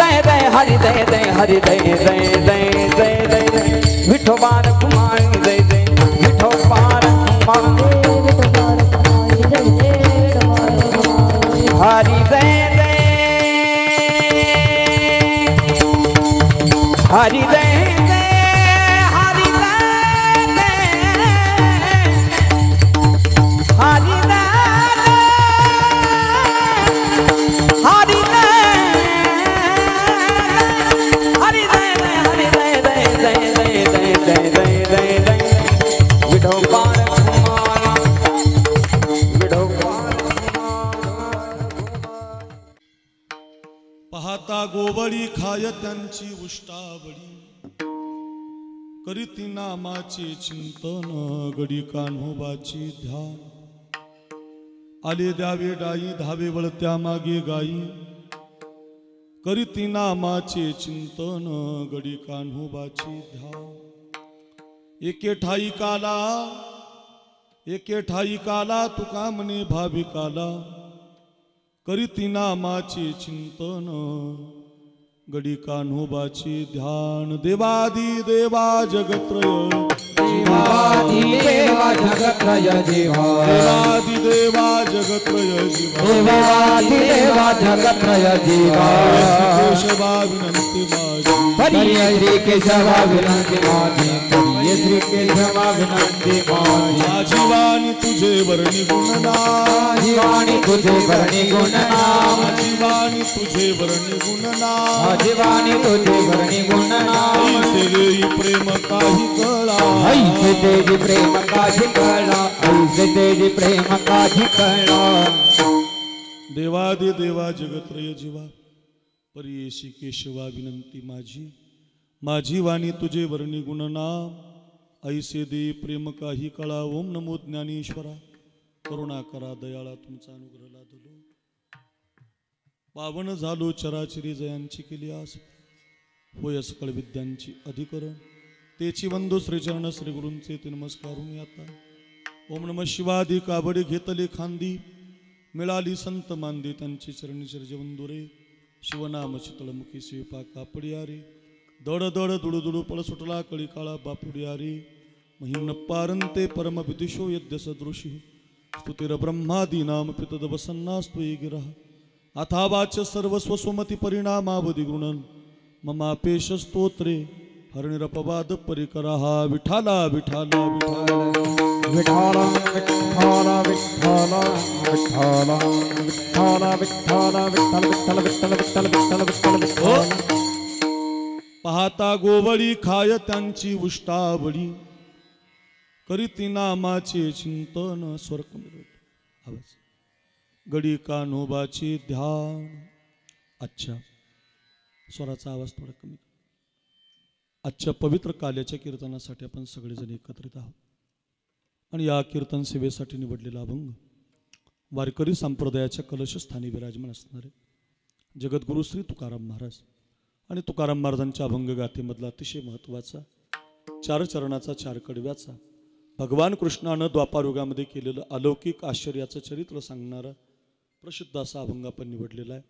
दय दय हरि दय दय हरि दय दय दय दय दय दय विठोबार कुमार दय दय विठोबार कुमार हरि दय दय हरि दय पाहता गोवळी खाय त्यांची उष्टावळी करीती नामाचे चिंतन गडी कान्होबाची ध्यान आले द्यावे डाई धावे वळत्या मागे गाई करीती नामाचे चिंतन गडी कान्होबाची ध्यान एके ठाई काला तुका म्हणे भाविकाला करीती नामाचे चिंतन गडी कान्होबाचे ध्यान देवादी देवा जगत्रय देवादी देवा जगत्रय जीवा देवादी देवा जगत्रय जीवा देवादी देवा जगत्रय जीवा केशवा विनंती माझी हरि श्री केशवा विनंती माझी हरि श्री केशवा विनंती माझी माझी वाणी तुझे वर्णी गुणना जीवाणी तुझे वर्णी गुणना माझी वाणी तुझे वर्णी गुणना जीवाणी तुझे वर्णी गुणना ऐसे देई प्रेम काही कळा ऐसे तेजी प्रेम काझी कळा ऐसे तेजी प्रेम काझी कळा देवादि देवा जगत्रय जीवा परियेशी केशवा विनंती माझी माझी वाणी तुझे वर्णी गुणनाम ऐसे दे प्रेम काही कळा ओम नमो ज्ञानेश्वरा करुणा करा दयाळा तुमचा अनुग्रह लादलो पावन झालो चराचरी जयांची केली आस होय सकळ विद्यांची अधिकरण तेची वंदो श्रीचरण श्री गुरूंचे ते नमस्कारून आता ओम नम शिवादी काबडे घेतले खांदी मिळाली संत मांदी त्यांची चरणी चर्जवंदुरे शिवनाम शीतळमुखी शिवपा कापडिया रे दड दड दुडू दुडू पळ सुटला कळी काळा बापुडिया रे महिम्न पारंते परम विदिशो यद्य सदृशी स्तुतिर ब्रह्मादी नाम पितद वसन्नास्तु गिरा अथावाच सर्वस्व स्वमती परिणामावधी गृणन ममापेश स्तोत्रे हरणिरपवाद परिकरा विठाला विठाला विठाला विठाला विठाला विठाला विठाला विठाला विठाला विठ्ठल विठ्ठल विठ्ठल विठ्ठल विठ्ठल पाहता गोवळी खाय त्यांची उष्टावळी करीती नामाचे चिंतन स्वर्ग आवाज गडी कान्होबाचे ध्यान अच्छा स्वराचा आवाज थोडा कमी आजच्या पवित्र काल्याच्या कीर्तनासाठी आपण सगळेजण एकत्रित आहोत आणि या कीर्तन सेवेसाठी निवडलेला अभंग वारकरी संप्रदायाच्या कलशस्थानी विराजमान असणारे जगद्गुरु श्री तुकाराम महाराज आणि तुकाराम महाराजांच्या अभंग गाथेमधला अतिशय महत्त्वाचा चार चरणाचा चार कडव्याचा भगवान कृष्णानं द्वापारयुगामध्ये केलेलं अलौकिक आश्चर्याचं चरित्र सांगणारा प्रसिद्ध असा अभंग आपण निवडलेला आहे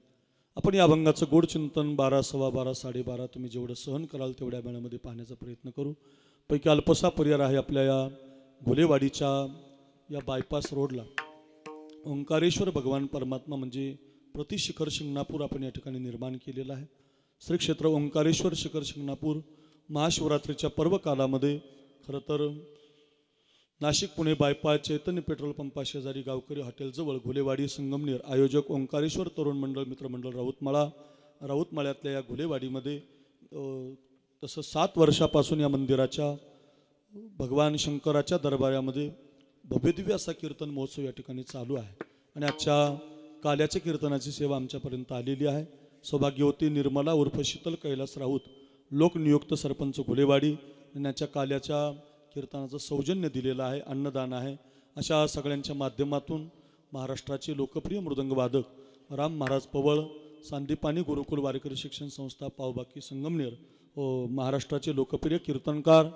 आपण या अभंगाचं गोड चिंतन 12, 12:15, 12:30 तुम्ही जेवढं सहन कराल तेवढ्या वेळामध्ये पाहण्याचा प्रयत्न करू पैकी अल्पसा पर्याय आहे आपल्या या घोलेवाडीच्या या बायपास रोडला ओंकारेश्वर भगवान परमात्मा म्हणजे प्रतिशिखर शिंगणापूर आपण या ठिकाणी निर्माण केलेलं आहे श्री क्षेत्र ओंकारेश्वर शिखर शिंगणापूर महाशिवरात्रीच्या पर्व कालामध्ये खरं तर नाशिक पुणे बायपास चैतन्य पेट्रोल पंपा शेजारी गावकरी हॉटेलजवळ घोलेवाडी संगमनेर आयोजक ओंकारेश्वर तरुण मंडळ मित्रमंडळ राऊतमाळ्यातल्या या घोलेवाडीमध्ये तसं 7 वर्षापासून या मंदिराच्या भगवान शंकराच्या दरबारामध्ये भव्यदिव्य असा कीर्तन महोत्सव या ठिकाणी चालू आहे आणि आजच्या काल्याच्या कीर्तनाची सेवा आमच्यापर्यंत आलेली आहे सौभाग्यवती निर्मला उर्फ शीतल कैलास राऊत लोकनियुक्त सरपंच घोलेवाडी यांच्या काल्याच्या कीर्तनाचं सौजन्य दिलेलं आहे अन्नदान आहे अशा सगळ्यांच्या माध्यमातून महाराष्ट्राचे लोकप्रिय मृदंगवादक राम महाराज पवळ सांदीपानी गुरुकुल वारकरी शिक्षण संस्था पावबाकी संगमनेर महाराष्ट्राचे लोकप्रिय कीर्तनकार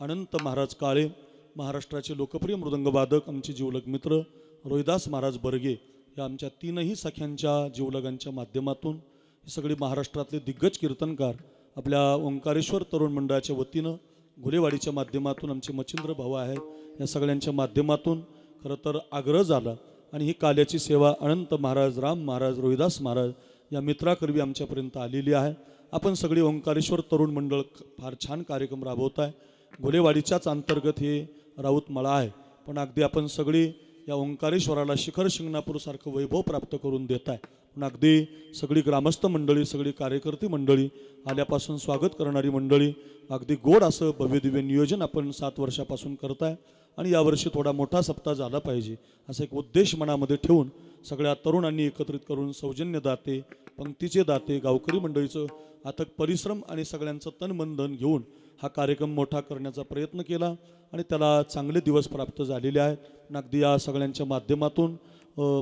अनंत महाराज काळे महाराष्ट्राचे लोकप्रिय मृदंगवादक आमचे जीवलग मित्र रोहिदास महाराज बर्गे या आमच्या 3ही सख्यांच्या जीवलगांच्या माध्यमातून हे सगळे महाराष्ट्रातले दिग्गज कीर्तनकार आपल्या ओंकारेश्वर तरुण मंडळाच्या वतीनं घोलेवाडीच्या माध्यमातून आमचे मच्छिंद्र भाऊ आहेत या सगळ्यांच्या माध्यमातून खरं तर आग्रह झाला आणि ही काल्याची सेवा अनंत महाराज, राम महाराज, रोहिदास महाराज या मित्राकरवी आमच्यापर्यंत आलेली आहे. आपण सगळे ओंकारेश्वर तरुण मंडळ फार छान कार्यक्रम राबवत आहे. घोलेवाडीच्याच अंतर्गत हे राऊत मळा आहे, पण अगदी आपण सगळी या ओंकारेश्वराला शिखर शिंगणापूरसारखं वैभव प्राप्त करून देत आहे. पण अगदी सगळी ग्रामस्थ मंडळी, सगळी कार्यकर्ती मंडळी, आल्यापासून स्वागत करणारी मंडळी, अगदी गोड असं भव्यदिव्य नियोजन आपण 7 वर्षापासून करताय आणि यावर्षी थोडा मोठा सप्ताह झाला पाहिजे असा एक उद्देश मनामध्ये ठेवून सगळ्या तरुणांनी एकत्रित करून सौजन्य दाते, पंक्तीचे दाते, गावकरी मंडळीचं अथक परिश्रम आणि सगळ्यांचं तन मन धन घेऊन हा कार्यक्रम मोठा करण्याचा प्रयत्न केला आणि त्याला चांगले दिवस प्राप्त झालेले आहेत. अगदी या सगळ्यांच्या माध्यमातून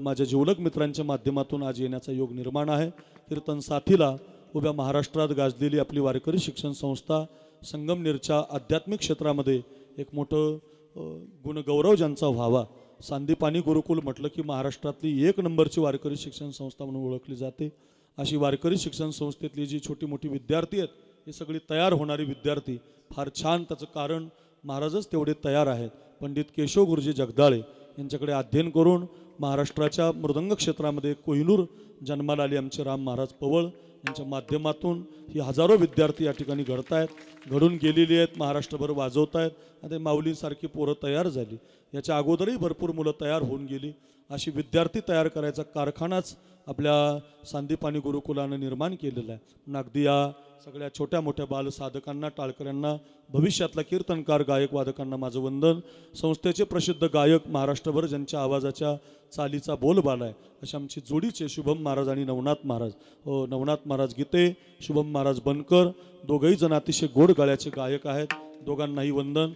माझ्या जिवलग मित्रांच्या माध्यमातून आज येण्याचा योग निर्माण आहे. कीर्तन साथीला उभ्या महाराष्ट्रात गाजलेली आपली वारकरी शिक्षण संस्था संगमनेरच्या आध्यात्मिक क्षेत्रामध्ये एक मोठं गुणगौरव ज्यांचा व्हावा. सांदीपानी गुरुकुल म्हटलं की महाराष्ट्रातली 1 नंबरची वारकरी शिक्षण संस्था म्हणून ओळखली जाते. अशी वारकरी शिक्षण संस्थेतली जी छोटी मोठी विद्यार्थी आहेत हे सगळी तयार होणारी विद्यार्थी फार छान. त्याचं कारण महाराजच तेवढे तयार आहेत. पंडित केशव गुरुजी जगदाळे यांच्याकडे अध्ययन करून महाराष्ट्राच्या मृदंग क्षेत्रामध्ये कोहिनूर जन्माला आले आमचे राम महाराज पवळ यांच्या माध्यमातून ही हजारो विद्यार्थी या ठिकाणी घडत आहेत, घडून गेलेली आहेत, महाराष्ट्रभर वाजवत आहेत आणि ते माऊलींसारखी पोरं तयार झाली. याच्या अगोदरही भरपूर मुलं तयार होऊन गेली. अशी विद्यार्थी तयार करायचा कारखानाच आपल्या सांदीपानी गुरुकुलानं निर्माण केलेला आहे. अगदी या सगळ्या छोट्या मोठ्या बालसाधकांना, टाळकऱ्यांना, भविष्यातल्या कीर्तनकार, गायक, वादकांना माझं वंदन. संस्थेचे प्रसिद्ध गायक, महाराष्ट्रभर ज्यांच्या आवाजाच्या चालीचा बोलबाला आहे अशी आमची जोडीचे शुभम महाराज आणि नवनाथ महाराज. नवनाथ महाराज गीते, शुभम महाराज बनकर, दोघंही जण अतिशय गोड गळ्याचे गायक आहेत. दोघांनाही वंदन.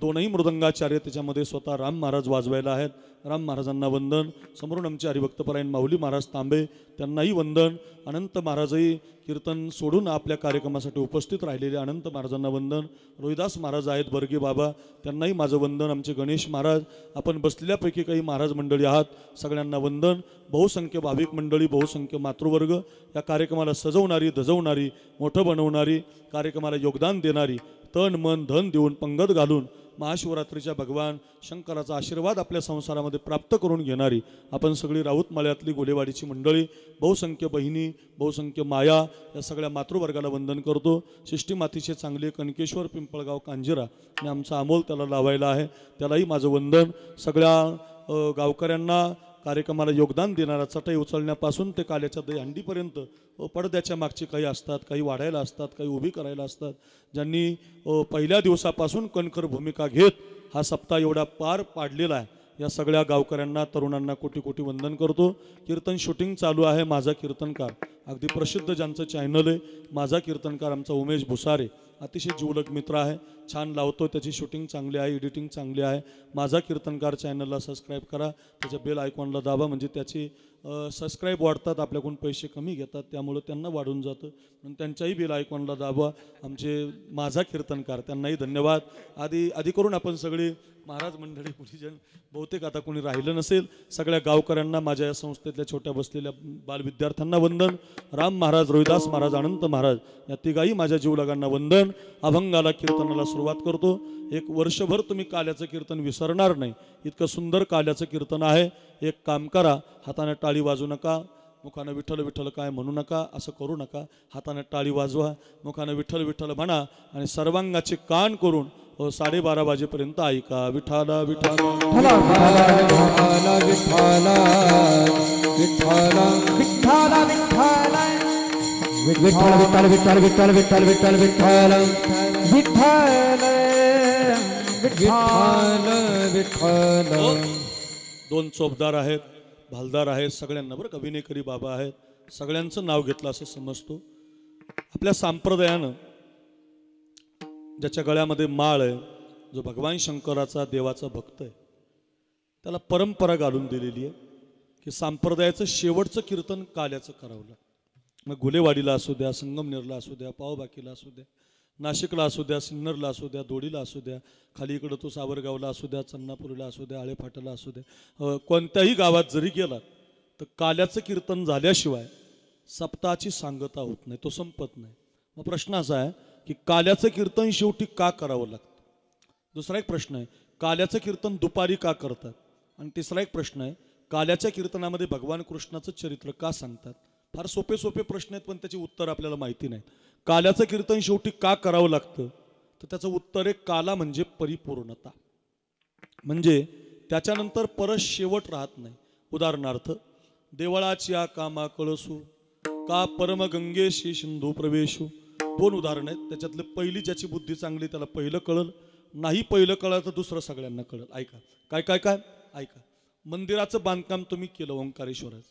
दोनही मृदंगाचार्य त्याच्यामध्ये स्वतः राम महाराज वाजवायला आहेत. राम महाराजांना वंदन. समोरून आमचे हरिभक्तपरायण माऊली महाराज तांबे त्यांनाही वंदन. अनंत महाराजही कीर्तन सोडून आपल्या कार्यक्रमासाठी उपस्थित राहिलेले अनंत महाराजांना वंदन. रोहिदास महाराज आहेत बर्गे बाबा, त्यांनाही माझं वंदन. आमचे गणेश महाराज, आपण बसलेल्यापैकी काही महाराज मंडळी आहात, सगळ्यांना वंदन. बहुसंख्य भाविक मंडळी, बहुसंख्य मातृवर्ग, या कार्यक्रमाला सजवणारी, धजवणारी, मोठं बनवणारी, कार्यक्रमाला योगदान देणारी, तन मन धन देऊन पंगत घालून महाशिवरात्रीच्या भगवान शंकराचा आशीर्वाद आपल्या संसारामध्ये प्राप्त करून घेणारी आपण सगळी राऊत माळ्यातली घोलेवाडीची मंडळी, बहुसंख्य बहिणी, बहुसंख्य माया, या सगळ्या मातृवर्गाला वंदन करतो. शिष्टी मातीचे चांगले कणकेश्वर, पिंपळगाव, कांजिरा आणि आमचा अमोल त्याला लावायला आहे, त्यालाही माझं वंदन. सगळ्या गावकऱ्यांना, कार्यक्रमाला योगदान देणारा, चटई उचलण्यापासून ते काल्याच्या दहीहंडीपर्यंत, पडद्याच्या मागची काही असतात, काही वाढायला असतात, काही उभी करायला असतात, ज्यांनी पहिल्या दिवसापासून कणखर भूमिका घेत हा सप्ताह एवढा पार पाडलेला आहे, या सगळ्या गावकऱ्यांना, तरुणांना कोटी कोटी वंदन करतो. कीर्तन शूटिंग चालू आहे. माझा कीर्तनकार, अगदी प्रसिद्ध ज्यांचं चॅनल आहे माझा कीर्तनकार, आमचा उमेश भुसारे, अतिशय जीवलग मित्र आहे, छान लावतो, त्याची शूटिंग चांगली आहे, एडिटिंग चांगली आहे. माझा कीर्तनकार चॅनलला सबस्क्राईब करा, त्याच्या बेल आयकॉनला दाबा, म्हणजे त्याची सबस्क्राईब वाढतात, आपल्याकडून पैसे कमी घेतात, त्यामुळे त्यांना वाढून जातं, म्हणून त्यांच्याही बेल आयकॉनला दाबा. आमचे माझा कीर्तनकार, त्यांनाही धन्यवाद. आधी करून आपण सगळी महाराज मंडळी, मुलीजन, बहुतेक आता कोणी राहिलं नसेल, सगळ्या गावकऱ्यांना, माझ्या या संस्थेतल्या छोट्या बसलेल्या बालविद्यार्थ्यांना वंदन. राम महाराज, रोहिदास महाराज, अनंत महाराज या तिघाही माझ्या जीवलगांना वंदन. अभंगाला, कीर्तनाला सुरुवात करतो. एक वर्षभर तुम्ही काल्याचं कीर्तन विसरणार नाही, इतकं सुंदर काल्याचं कीर्तन आहे. एक काम करा, हाताने टाळी वाजू नका, मुखानं विठ्ठल विठ्ठल काय म्हणू नका, असं करू नका. हाताने टाळी वाजवा, मुखानं विठ्ठल विठ्ठल म्हणा आणि सर्वांगाचे कान करून 12:30 वाजेपर्यंत ऐका. विठाला विठाला विठाला विठाला विठाला विठाला विठाला विठाल विठाल विठाल विठाल विठाल विठाल विठाल विठाल. 2 चोपदार आहेत, भालदार आहेत, सगळ्यांना बरं का विनेकरी बाबा आहेत, सगळ्यांचं नाव घेतलं असं समजतो. आपल्या संप्रदायानं ज्याच्या गळ्यामध्ये माळ आहे, जो भगवान शंकराचा, देवाचा भक्त आहे, त्याला परंपरा घालून दिलेली आहे की संप्रदायाचं शेवटचं कीर्तन काल्याचं करावं. मग घोलेवाडीला असू द्या, संगमनेरला असू द्या, पावबाकीला असू द्या, नाशिकला असू द्या, सिन्नरला असू द्या, दोडीला असू द्या, खाली इकडं तो सावरगावला असू द्या, चन्नापुरीला असू द्या, आळेफाटाला असू द्या, कोणत्याही गावात जरी गेलात तर काल्याचं कीर्तन झाल्याशिवाय सप्ताहाची सांगता होत नाही, तो संपत नाही. मग प्रश्न असा आहे की काल्याचं कीर्तन शेवटी का करावं लागतं. दुसरा एक प्रश्न आहे, काल्याचं कीर्तन दुपारी का करतात. आणि तिसरा एक प्रश्न आहे, काल्याच्या कीर्तनामध्ये भगवान कृष्णाचं चरित्र का सांगतात. फार सोपे सोपे प्रश्न आहेत, पण त्याची उत्तर आपल्याला माहिती नाहीत. काल्याचं कीर्तन शेवटी का करावं लागतं, तर त्याचं उत्तर आहे, काला म्हणजे परिपूर्णता, म्हणजे त्याच्यानंतर परत शेवट राहत नाही. उदाहरणार्थ, देवळाच्या कामा कळसू का परमगंगेशी सिंधू प्रवेशू, 2 उदाहरण आहेत. त्याच्यातले पहिली ज्याची बुद्धी चांगली त्याला पहिलं कळलं, नाही पहिलं कळलं तर दुसरं सगळ्यांना कळलं. ऐका काय काय काय ऐका. मंदिराचं बांधकाम तुम्ही केलं ओंकारेश्वराचं,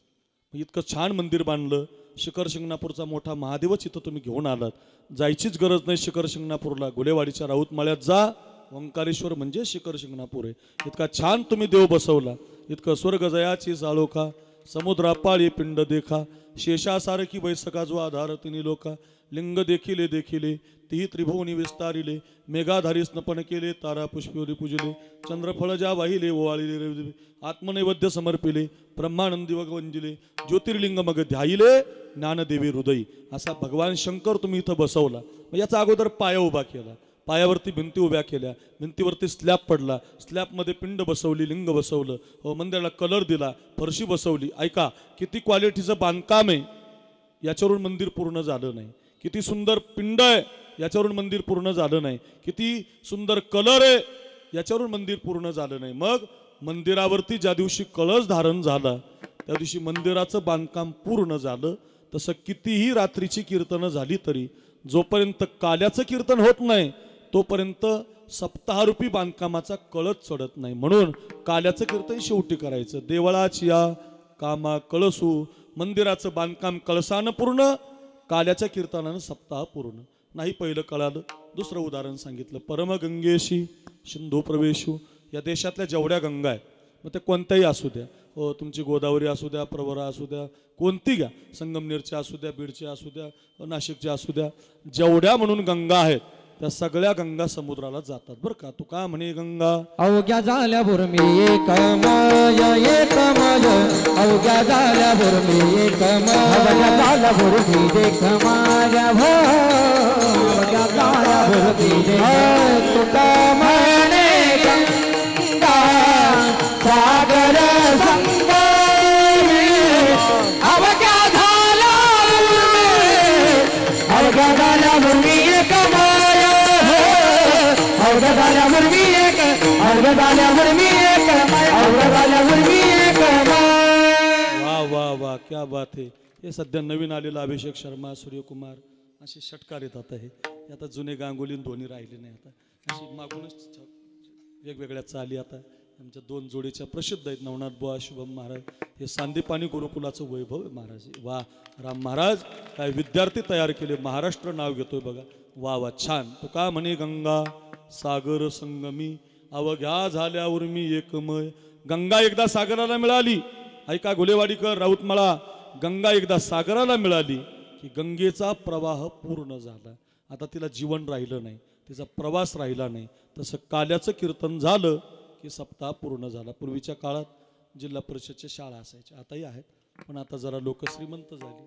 इतकं छान मंदिर बांधलं. शिखर शिंगणापूरचा मोठा महादेवच इथं तुम्ही घेऊन आलात. जायचीच गरज नाही शिखर शिंगणापूरला, गुलेवाडीच्या राऊत माळ्यात जा, ओंकारेश्वर म्हणजे शिखर शिंगणापूर आहे. इतका छान तुम्ही देव बसवला, इतकं स्वर्ग जयाची जाळोखा, समुद्रा पाळी पिंड देखा, शेषासारखी बैसका जो आधार तिन्ही लोका, लिंग देखिले देखिले तीही त्रिभुवनी विस्तारिले, मेघाधारी स्नपन केले, तारा पुष्पवरी पूजले, चंद्रफळ ज्या वाहिले ओवाळिले, आत्मनैवेद्य समर्पिले, ब्रह्मानंदी वंजिले, ज्योतिर्लिंग मग ध्यायिले, ज्ञानदेवी हृदयी. असा भगवान शंकर तुम्ही इथं बसवला. याचा अगोदर पाया उभा केला, पायावरती भिंती उभ्या केल्या, भिंतीवरती स्लॅब पडला, स्लॅबमध्ये पिंड बसवली, लिंग बसवलं, मंदिराला कलर दिला, फरशी बसवली. ऐका किती क्वालिटीचं बांधकाम आहे, याच्यावरून मंदिर पूर्ण झालं नाही. किती सुंदर पिंड आहे, याच्यावरून मंदिर पूर्ण झालं नाही. किती सुंदर कलर आहे, याच्यावरून मंदिर पूर्ण झालं नाही. मग मंदिरावरती ज्या दिवशी कळस धारण झाला त्या दिवशी मंदिराचं बांधकाम पूर्ण झालं. तसं कितीही रात्रीची कीर्तनं झाली तरी जोपर्यंत काल्याचं कीर्तन होत नाही तोपर्यंत सप्ताहरूपी बांधकामाचा कळस चढत नाही. म्हणून काल्याचं कीर्तन शेवटी करायचं. देवळाची या कामा कळसू, मंदिराचं बांधकाम कळसानं पूर्ण, काल्याच्या कीर्तनानं सप्ताह पूर्ण. नाही पहिलं कळालं. दुसरं उदाहरण सांगितलं, परमगंगेशी सिंधू प्रवेशू. या देशातल्या जेवढ्या गंगा आहेत, मग ते कोणत्याही असू द्या, तुमची गोदावरी असू द्या, प्रवरा असू द्या, कोणती घ्या, संगमनेरच्या असू द्या, बीडच्या असू द्या, नाशिकच्या असू द्या, जेवढ्या म्हणून गंगा आहेत त्या सगळ्या गंगा समुद्राला जातात बरं का. तू का म्हणे गंगा अवघ्या झाल्या भुरमी एकमय एकमय, अवघ्या झाल्या भुरमी एकमय, अवघ्या झाल्या भुरमी देखमय हो, अवघ्या झाल्या भुरमी देखमय. तुका म्हणे गंगा सागर संगमी, अवघ्या झाल्या भुरमी, अवघ्या झाल्या भुरमी एकमय, अवघ्या झाल्या भुरमी एक, अवघ्या झाल्या भुरमी एक, अवघ्या झाल्या भुरमी एक. वा वा वा, क्या बात है. हे सध्या नवीन आलेला अभिषेक शर्मा, सूर्यकुमार असे षटकार येतात. हे आता जुने गांगुली धोनी राहिले नाही. आता अशी मागूनच वेगवेगळ्या चाली आता आमच्या 2 जोडीच्या प्रसिद्ध आहेत, नवनाथ बुवा, शुभम महाराज. हे सांदीपानी गुरुकुलाचं वैभव आहे महाराज. वा राम महाराज, काय विद्यार्थी तयार केले, महाराष्ट्र नाव घेतोय बघा. वा वा छान. तो का म्हणे गंगा सागर संगमी, अवघ्या झाल्या उर्मी एकमय. गंगा एकदा सागराला मिळाली, ऐका गुलेवाडीकर, राऊतमाळा, गंगा एकदा सागराला मिळाली की गंगेचा प्रवाह पूर्ण झाला. आता तिला जीवन राहिलं नाही, तिचा प्रवास राहिला नाही. तसं काल्याचं कीर्तन झालं की सप्ताह पूर्ण झाला. पूर्वीच्या काळात जिल्हा परिषदच्या शाळा असायच्या, आताही आहेत, पण आता जरा लोक श्रीमंत झाली,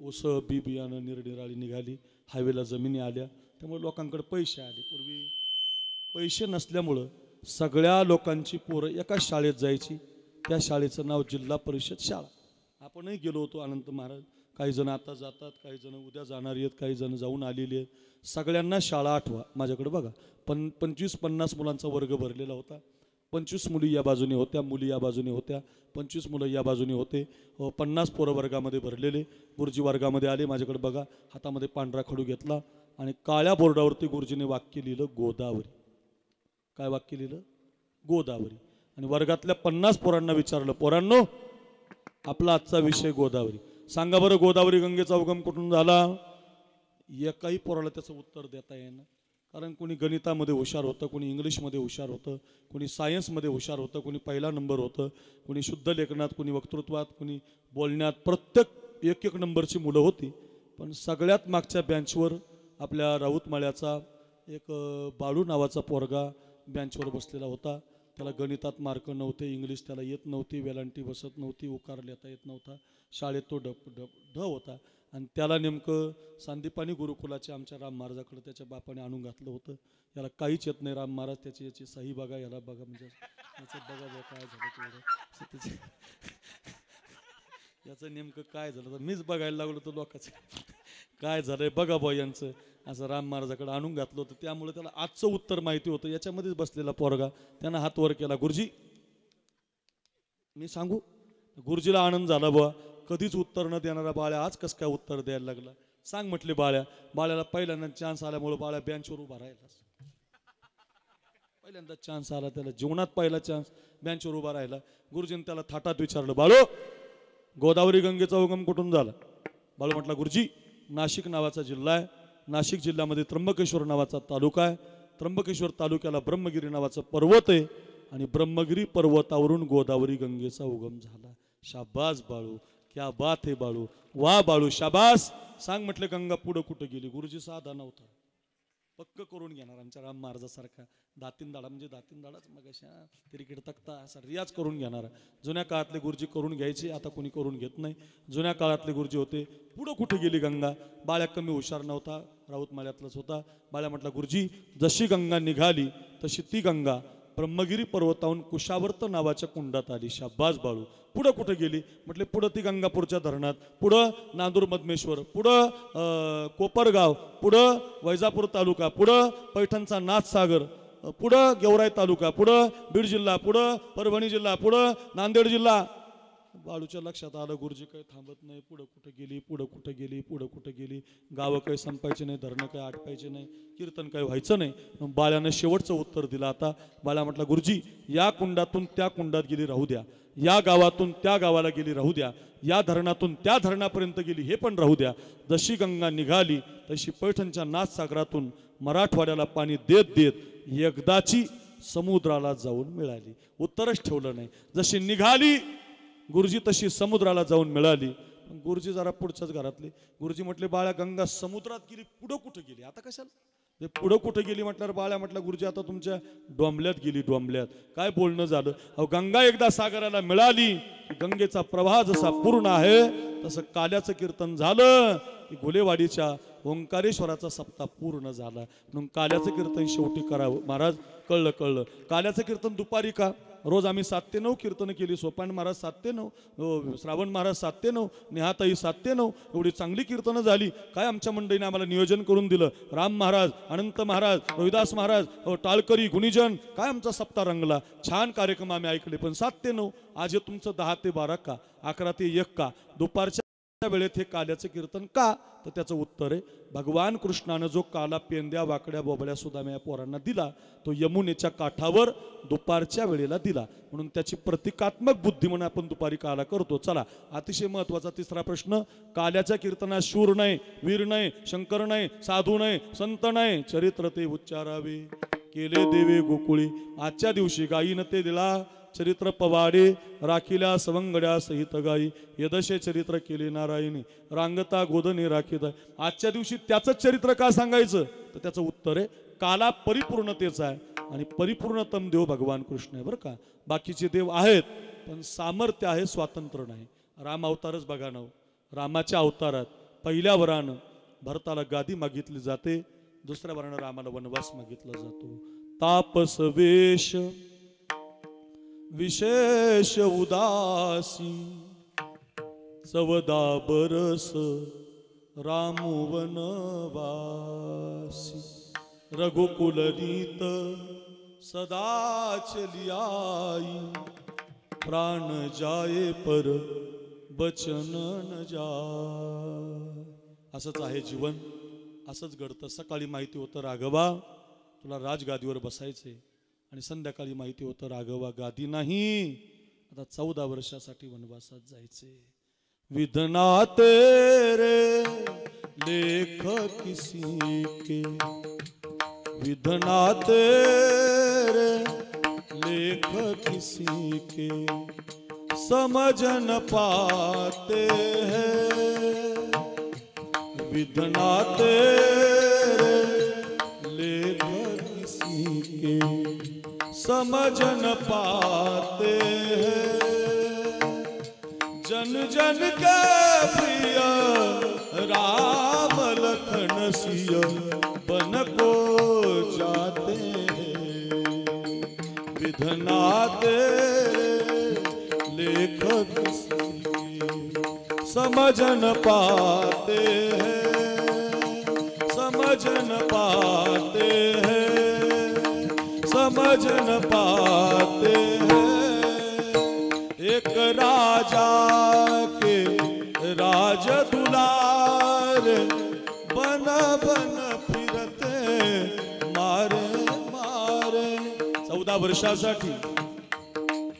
ऊस बी बियाणं निरनिराळी निघाली, हायवेला जमिनी आल्या, त्यामुळे लोकांकडे पैसे आले. पूर्वी पैसे नसल्यामुळं सगळ्या लोकांची पोरं एकाच शाळेत जायची. त्या शाळेचं नाव जिल्हा परिषद शाळा. आपणही गेलो होतो अनंत महाराज. काही जण आता जातात, काही जण उद्या जाणार आहेत, काही जण जाऊन आलेले आहेत. सगळ्यांना शाळा आठवा. माझ्याकडे बघा 25-50 मुलांचा वर्ग भरलेला होता. 25 मुली या बाजूने होत्या, मुली या बाजूने होत्या, 25 मुलं या बाजूने होते. 50 पोरं वर्गामध्ये भरलेले. गुरुजी वर्गामध्ये आले, माझ्याकडे बघा, हातामध्ये पांढरा खडू घेतला आणि काळ्या बोर्डावरती गुरुजीने वाक्य लिहिलं गोदावरी. काय वाक्य लिहिलं? गोदावरी. आणि वर्गातल्या 50 पोरांना विचारलं, पोरांनो आपला आजचा विषय गोदावरी, सांगा बरं गोदावरी गंगेचा उगम कुठून झाला? एकाही पोराला त्याचं उत्तर देता येईना. कारण कोणी गणितामध्ये हुशार होतं, कोणी इंग्लिशमध्ये हुशार होतं, कोणी सायन्समध्ये हुशार होतं, कोणी पहिला नंबर होतं, कोणी शुद्ध लेखनात, कोणी वक्तृत्वात, कोणी बोलण्यात, प्रत्येक एक नंबरची मुलं होती. पण सगळ्यात मागच्या बेंचवर आपल्या राऊतमाळ्याचा एक बाळू नावाचा पोरगा बेंचवर बसलेला होता. त्याला गणितात मार्क नव्हते, इंग्लिश त्याला येत नव्हती, वेलांटी बसत नव्हती, उकार लिहिता येत नव्हता. शाळेत तो ढ होता. आणि त्याला नेमकं सांदीपानी गुरुकुलाच्या आमच्या राम महाराजाकडे त्याच्या बापाने आणून घातलं होतं. याला काहीच येत नाही राम महाराज, याची सही बघा, याला बघा, म्हणजे याचं बघा काय झालं तेवढं याचं नेमकं काय झालं तर मीच बघायला लागलो तर लोकांचं काय झालंय बघा बॉ यांचं, असं राम महाराजाकडे आणून घातलं होतं. त्यामुळे त्याला आजचं उत्तर माहिती होतं. याच्यामध्येच बसलेला पोरगा त्यानं हात वर केला, गुरुजी मी सांगू. गुरुजीला आनंद झाला बुवा, कधीच उत्तर न देणारा बाळ्या आज कसं काय उत्तर द्यायला लागला. सांग म्हटले बाळ्या. बाळ्याला पहिल्यांदा चान्स आल्यामुळे बाळ्या बेंचवर उभा राहिला. पहिल्यांदा चान्स आला त्याला, जीवनात पहिला चान्स, बेंचवर उभा राहिला. गुरुजीने त्याला थाटात विचारलं, बाळू गोदावरी गंगेचा उगम कुठून झाला? बाळू म्हटला, गुरुजी नाशिक नावाचा जिल्हा आहे, नाशिक जिल्ह्यामध्ये त्र्यंबकेश्वर नावाचा तालुका आहे, त्र्यंबकेश्वर तालुक्याला ब्रह्मगिरी नावाचा पर्वत आहे आणि ब्रह्मगिरी पर्वतावरून गोदावरी गंगेचा उगम झाला. शाबास बाळू, क्या बात है बाळू, वा बाळू शाबास. सांग म्हटले गंगा पुढं कुठं गेली? गुरुजी साधा नव्हता, पक्क करून घेणार आमच्या राम महाराजासारखा दातींदाडा, म्हणजे दातींदाडाच मग अशा क्रिकेट तक्ता असा रियाज करून घेणार. जुन्या काळातले गुरुजी करून घ्यायचे, आता कोणी करून घेत नाही. जुन्या काळातले गुरुजी होते. पुढं कुठे गेली गंगा? बाळ्या कमी हुशार नव्हता, राऊत माळ्यातलाच होता. बाळ्या म्हटला, गुरुजी जशी गंगा निघाली तशी ती गंगा ब्रह्मगिरी पर्वताहून कुशावर्त नावाच्या कुंडात आली. शाबास बाळू. पुढं कुठे गेली? म्हटले पुढं ती गंगापूरच्या धरणात, पुढं नांदूर मधमेश्वर, पुढं कोपरगाव, पुढं वैजापूर तालुका, पुढं पैठणचा नाथसागर, पुढं गेवराई तालुका, पुढं बीड जिल्हा, पुढं परभणी जिल्हा, पुढं नांदेड जिल्हा. बाळूच्या लक्षात आलं गुरुजी काही थांबत नाही, पुढं कुठं गेली, पुढं कुठं गेली, पुढं कुठं गेली. गावं काही संपायचे नाही, धरणं काही आटपायचे नाही, कीर्तन काही व्हायचं नाही. मग बाळ्यानं शेवटचं उत्तर दिलं. आता बाळा म्हटला, गुरुजी या कुंडातून त्या कुंडात गेली राहू द्या, या गावातून त्या गावाला गेली राहू द्या, या धरणातून त्या धरणापर्यंत गेली हे पण राहू द्या. जशी गंगा निघाली तशी पैठणच्या नाथसागरातून मराठवाड्याला पाणी देत देत एकदाची समुद्राला जाऊन मिळाली. उत्तरच ठेवलं नाही. जशी निघाली गुरुजी तशी समुद्राला जाऊन मिळाली. गुरुजी जरा पुढच्याच घरातले. गुरुजी म्हटले, बाळा गंगा समुद्रात गेली, पुढं कुठं गेली? आता कशाला पुढं कुठं गेली म्हटल्यावर बाळा म्हटलं, गुरुजी आता तुमच्या डोंबल्यात गेली, डोंबल्यात. काय बोलणं झालं? अहो गंगा एकदा सागराला मिळाली, गंगेचा प्रवाह जसा पूर्ण आहे तसं काल्याचं कीर्तन झालं की घुलेवाडीच्या ओंकारेश्वराचा सप्ताह पूर्ण झाला. म्हणून काल्याचं कीर्तन शेवटी करावं. महाराज कळलं. काल्याचं कीर्तन दुपारी का? रोज आम्ही 7 ते 9 कीर्तन केली. सोपान महाराज 7 ते 9, श्रावण महाराज 7 ते 9, नेहाताई 7 ते 9, एवढी चांगली कीर्तनं झाली. काय आमच्या मंडळीने आम्हाला नियोजन करून दिलं. राम महाराज, अनंत महाराज, रोहिदास महाराज, टाळकरी, गुणीजन, काय आमचा सप्ताह रंगला. छान कार्यक्रम आम्ही ऐकले. पण 7 ते 9 आज हे तुमचं 10 ते 12 का, 11 ते 1 का, दुपारच्या वेळेत हे काल्याचं कीर्तन का? तर त्याचं उत्तर आहे, भगवान कृष्णानं जो काला पेंद्या वाकड्या बोबड्या सुद्धा या पोरांना दिला तो यमुनेच्या काठावर दुपारच्या वेळेला दिला. म्हणून त्याची प्रतिकात्मक बुद्धी म्हणून आपण दुपारी काला करतो. चला, अतिशय महत्वाचा तिसरा प्रश्न. काल्याच्या कीर्तनात शूर नाही, वीर नाही, शंकर नाही, साधू नाही, संत नाही, चरित्र ते उच्चारावे, केले देवे गोकुळी. आजच्या दिवशी गायीनं ते दिला चरित्र पवाडे, राखिल्या सवंगड्या सहित गाई, यदशे चरित्र केले नारायणी, रांगता गोदने राखीत. आजच्या दिवशी त्याचं चरित्र का सांगायचं? तर त्याचं उत्तर आहे, काला परिपूर्णतेचा आहे आणि परिपूर्णतम देव भगवान कृष्ण आहे बरं का. बाकीचे देव आहेत पण सामर्थ्य आहे, स्वातंत्र्य नाही. राम अवतारच बघा ना, रामाच्या अवतारात पहिल्या वरानं भरताला गादी मागितली जाते, दुसऱ्या वरानं रामाला वनवास मागितला जातो. तापस वेश विशेष उदासी, चवदा बरस रामू वनवासी, रघुकुलनीत सदा चली आई, प्राण जाये पर बचन न जाय. असंच आहे जीवन, असंच घडतं. सकाळी माहिती होतं राघवा तुला राजगादीवर बसायचे, आणि संध्याकाळी माहिती होतं राघवा गादी नाही, आता 14 वर्षासाठी वनवासात जायचे. विधना तेरे लेख किसी के, विधना तेरे लेख किसी के, समझ न पाते हैं, विधना तेरे लेख किसी के, समझ न पाते हैं, जन जन के प्रिय राम लखन सिय बन को जाते हैं विधना तेरे लेखक समझ न पाते हैं समझ न पाते हैं समझ न पाते हैं एक राजा के राज दुलार बन बन फिरते मारे मारे 14 वर्षासाठी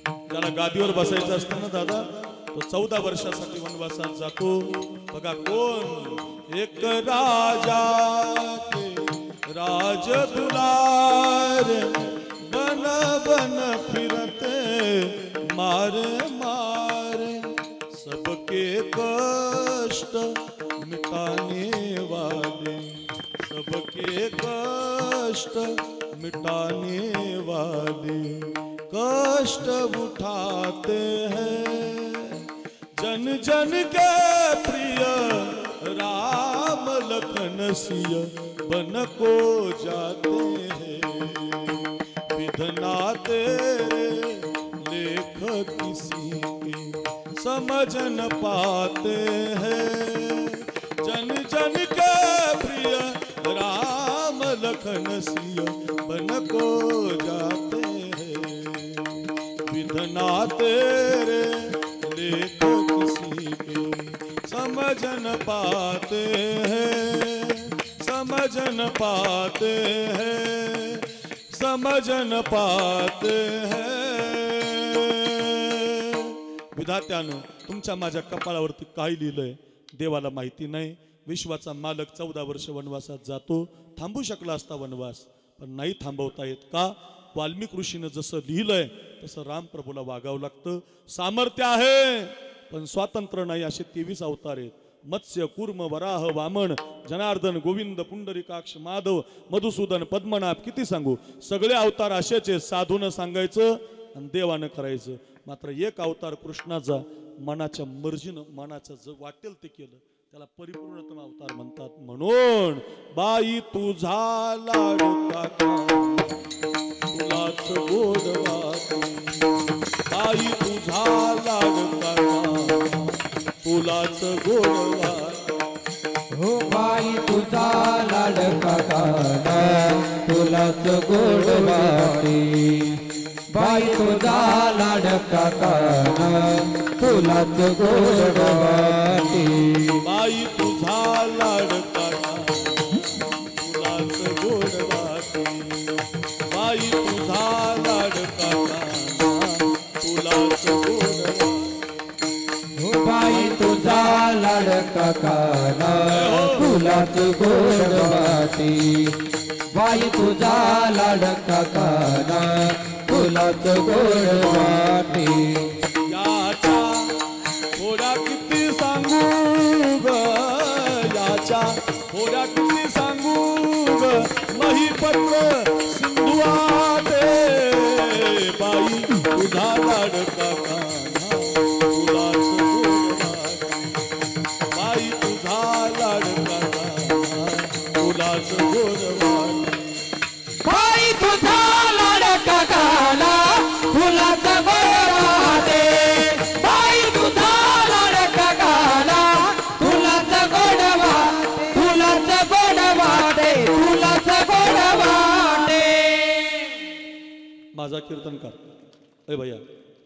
त्याला गादीवर बसायचं असतं ना दादा तो 14 वर्षासाठी वनवासात जातो बघा कोण एक राजा के राज दुलार बन बन फिरते मारे मारे सबके कष्ट मिटाने वाले सबके कष्ट मिटाने वाले कष्ट उठाते हैं जन जन के प्रिय राम लखन सिय बन को जाते हैं विधना तेरे लेख किसी के समझ न पाते हैं जन जन के प्रिय राम लखन सिय बन को जाते हैं विधना तेरे लेख किसी के समझ न पाते हैं समझ न पाते हैं समझ न पाते हैं विधात्यानं तुमच्या माझ्या कपाळावरती काय लिहिलंय देवाला माहिती नाही विश्वाचा मालक 14 वर्ष वनवासात जातो थांबू शकला असता वनवास पण नाही थांबवता येत का वाल्मिक ऋषीनं जसं लिहिलंय तसं रामप्रभूला वागावं लागतं सामर्थ्य आहे पण स्वातंत्र्य नाही असे 23 अवतार आहेत मत्स्य कूर्म वराह वामन जनार्दन गोविंद पुंडरीकाक्ष माधव मधुसूदन पद्मनाभ किती सांगू सगळे अवतार असेच आहेत साधून सांगायचं आणि देवानं करायचं मात्र एक अवतार कृष्णाचा मनाच्या मर्जीनं मनाचं जे वाटेल ते केलं त्याला परिपूर्णतम अवतार म्हणतात म्हणून बाई तुझा लाडका तुलाच गोड वाटे बाई तुझा लाडका तुलाच गोड वाटे हो बाई तुझा लाडका तुलाच गोड वाटे बाई तुझा लाडका तुलाच गोड वाटे बाई तुझा लाडका तुलाच गोड वाटे बाई तुझा लाडका तुलाच गोड हो बाई तुझा लाडका तुलाच गोड वाटे बाई तुझा लाडका तुलाच गोड वाटे याचा थोडा किती सांगू ग याचा थोडा किती सांगू ग महिपत्र सिंधू आटे बाई तुझा लाडका तुलाच गोड वाटे बाई तुझा लाडका तुलाच गोड वाटे बाई तुझा लाडका तुलाच गोड वाटे बाई तुझा लाडका तुलाच गोड वाटे तुलाच गोड वाटे तुलाच गोड वाटे माझा कीर्तनकार अय भैया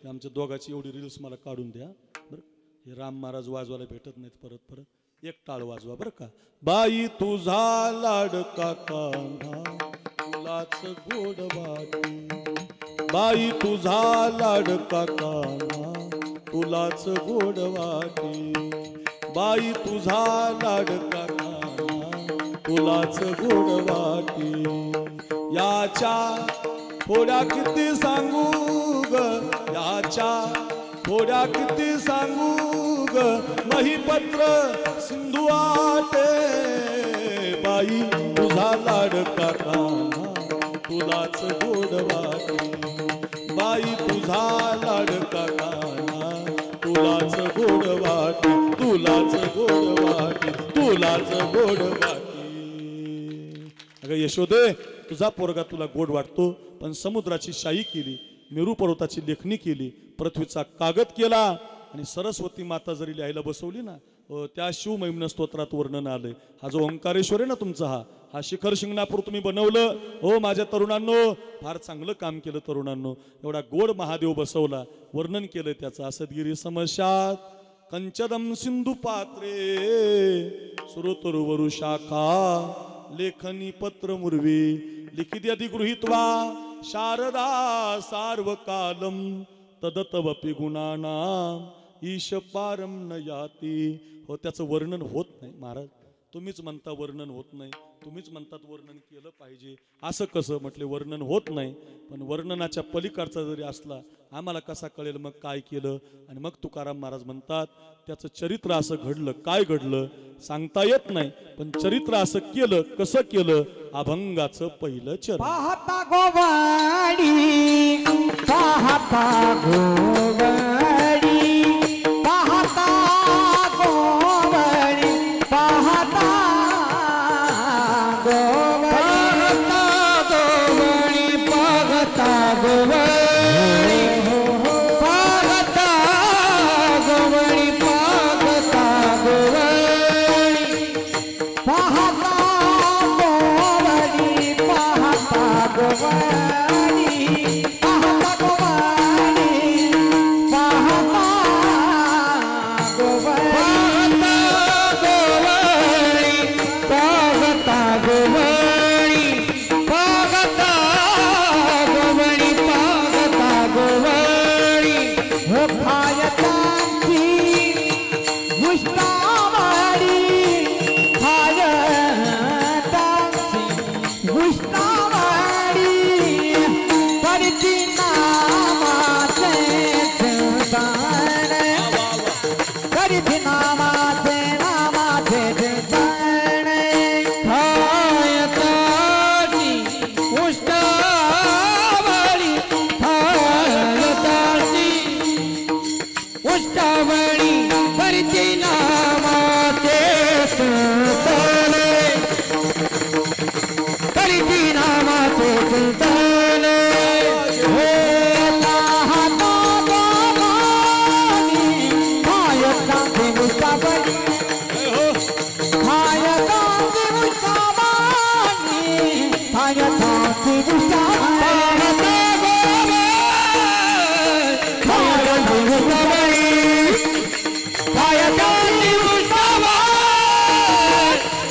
आमच्या दोघांची एवढी रील्स मला काढून द्या बरं हे राम महाराज वाजवायला भेटत नाहीत परत परत एक टाळ वाजवा बरं का बाई तुझा लाडका कान्हा तुलाच गोड वाटे बाई तुझा लाडका कान्हा तुलाच गोड वाटे बाई तुझा लाडका कान्हा तुलाच गोड वाटे याच्या थोड्या किती सांगू ग याच्या थोड्या किती सांगू ग महिपत्र सिंधू आटे बाई तुझा लाडका कान्हा तुलाच गोड वाटे बाई तुझा लाडका कान्हा तुलाच गोड गोड वाटी, तुलाच गोड वाटी, तुलाच गोड वाटी. अगं यशोदे, तुझा पोरगा तुला गोड वाटतो, पण समुद्राची शाई केली, मेरू पर्वताची लेखणी केली, पृथ्वीचा कागद केला, आणि सरस्वती माता जरी लिहायला बसवली ना, त्या शिवमहिम्न स्तोत्रात वर्णन आलंय. हा जो ओंकारेश्वर आहे ना तुमचा, हा शिखर शिंगणापूर तुम्ही बनवलं. हो माझ्या तरुणांनो, फार चांगलं काम केलं तरुणांनो. एवढा गोड महादेव बसवला, वर्णन केलं त्याचं. असदगिरी समशात कंचदम सिंधू पात्रे, सुरतरुवरु शाखा लेखनी पत्र मुर्वी, लिखित गृहीत्वा शारदा सार्वकालम, तदतवपि गुणानाम ईश पारम न याती. हो त्याचं वर्णन होत नाही महाराज. तुम्हीच म्हणता वर्णन होत नाही, तुम्हीच म्हणतात वर्णन केलं पाहिजे. असं कसं म्हटले, वर्णन होत नाही, पण वर्णनाच्या पलीकडचा जरी असला आम्हाला कसा कळेल मग काय केलं. आणि मग तुकाराम महाराज म्हणतात त्याचं चरित्र असं घडलं. काय घडलं सांगता येत नाही, पण चरित्र असं केलं. कसं केलं? अभंगाचं पहिलं चरण. पाहता गोवाडी, पाहता गोवाडी, पाहता गोवाडी, पाहता गोवाडी, पाहता गोवाडी, पाहता गोवाडी, पाहता गोवाडी, पाहता गोवाडी, पाहता गोवाडी, पाहता गोवाडी, पाहता गोवाडी, पाहता गोवाडी, पाहता गोवाडी, पाहता गोवाडी, हो खायतांची गुष्टावाडी, खायतांची गुष्टावाडी, परती नामाचे चिंतन, करती नामाचे चिंतन, खायतांची गुष्टावाडी, खायतांची उष्टावणी, परती नामाचे चिंतन, करती नामाचे चिंतन, हो पाहता गोवाडी, खायतांची उष्टावणी,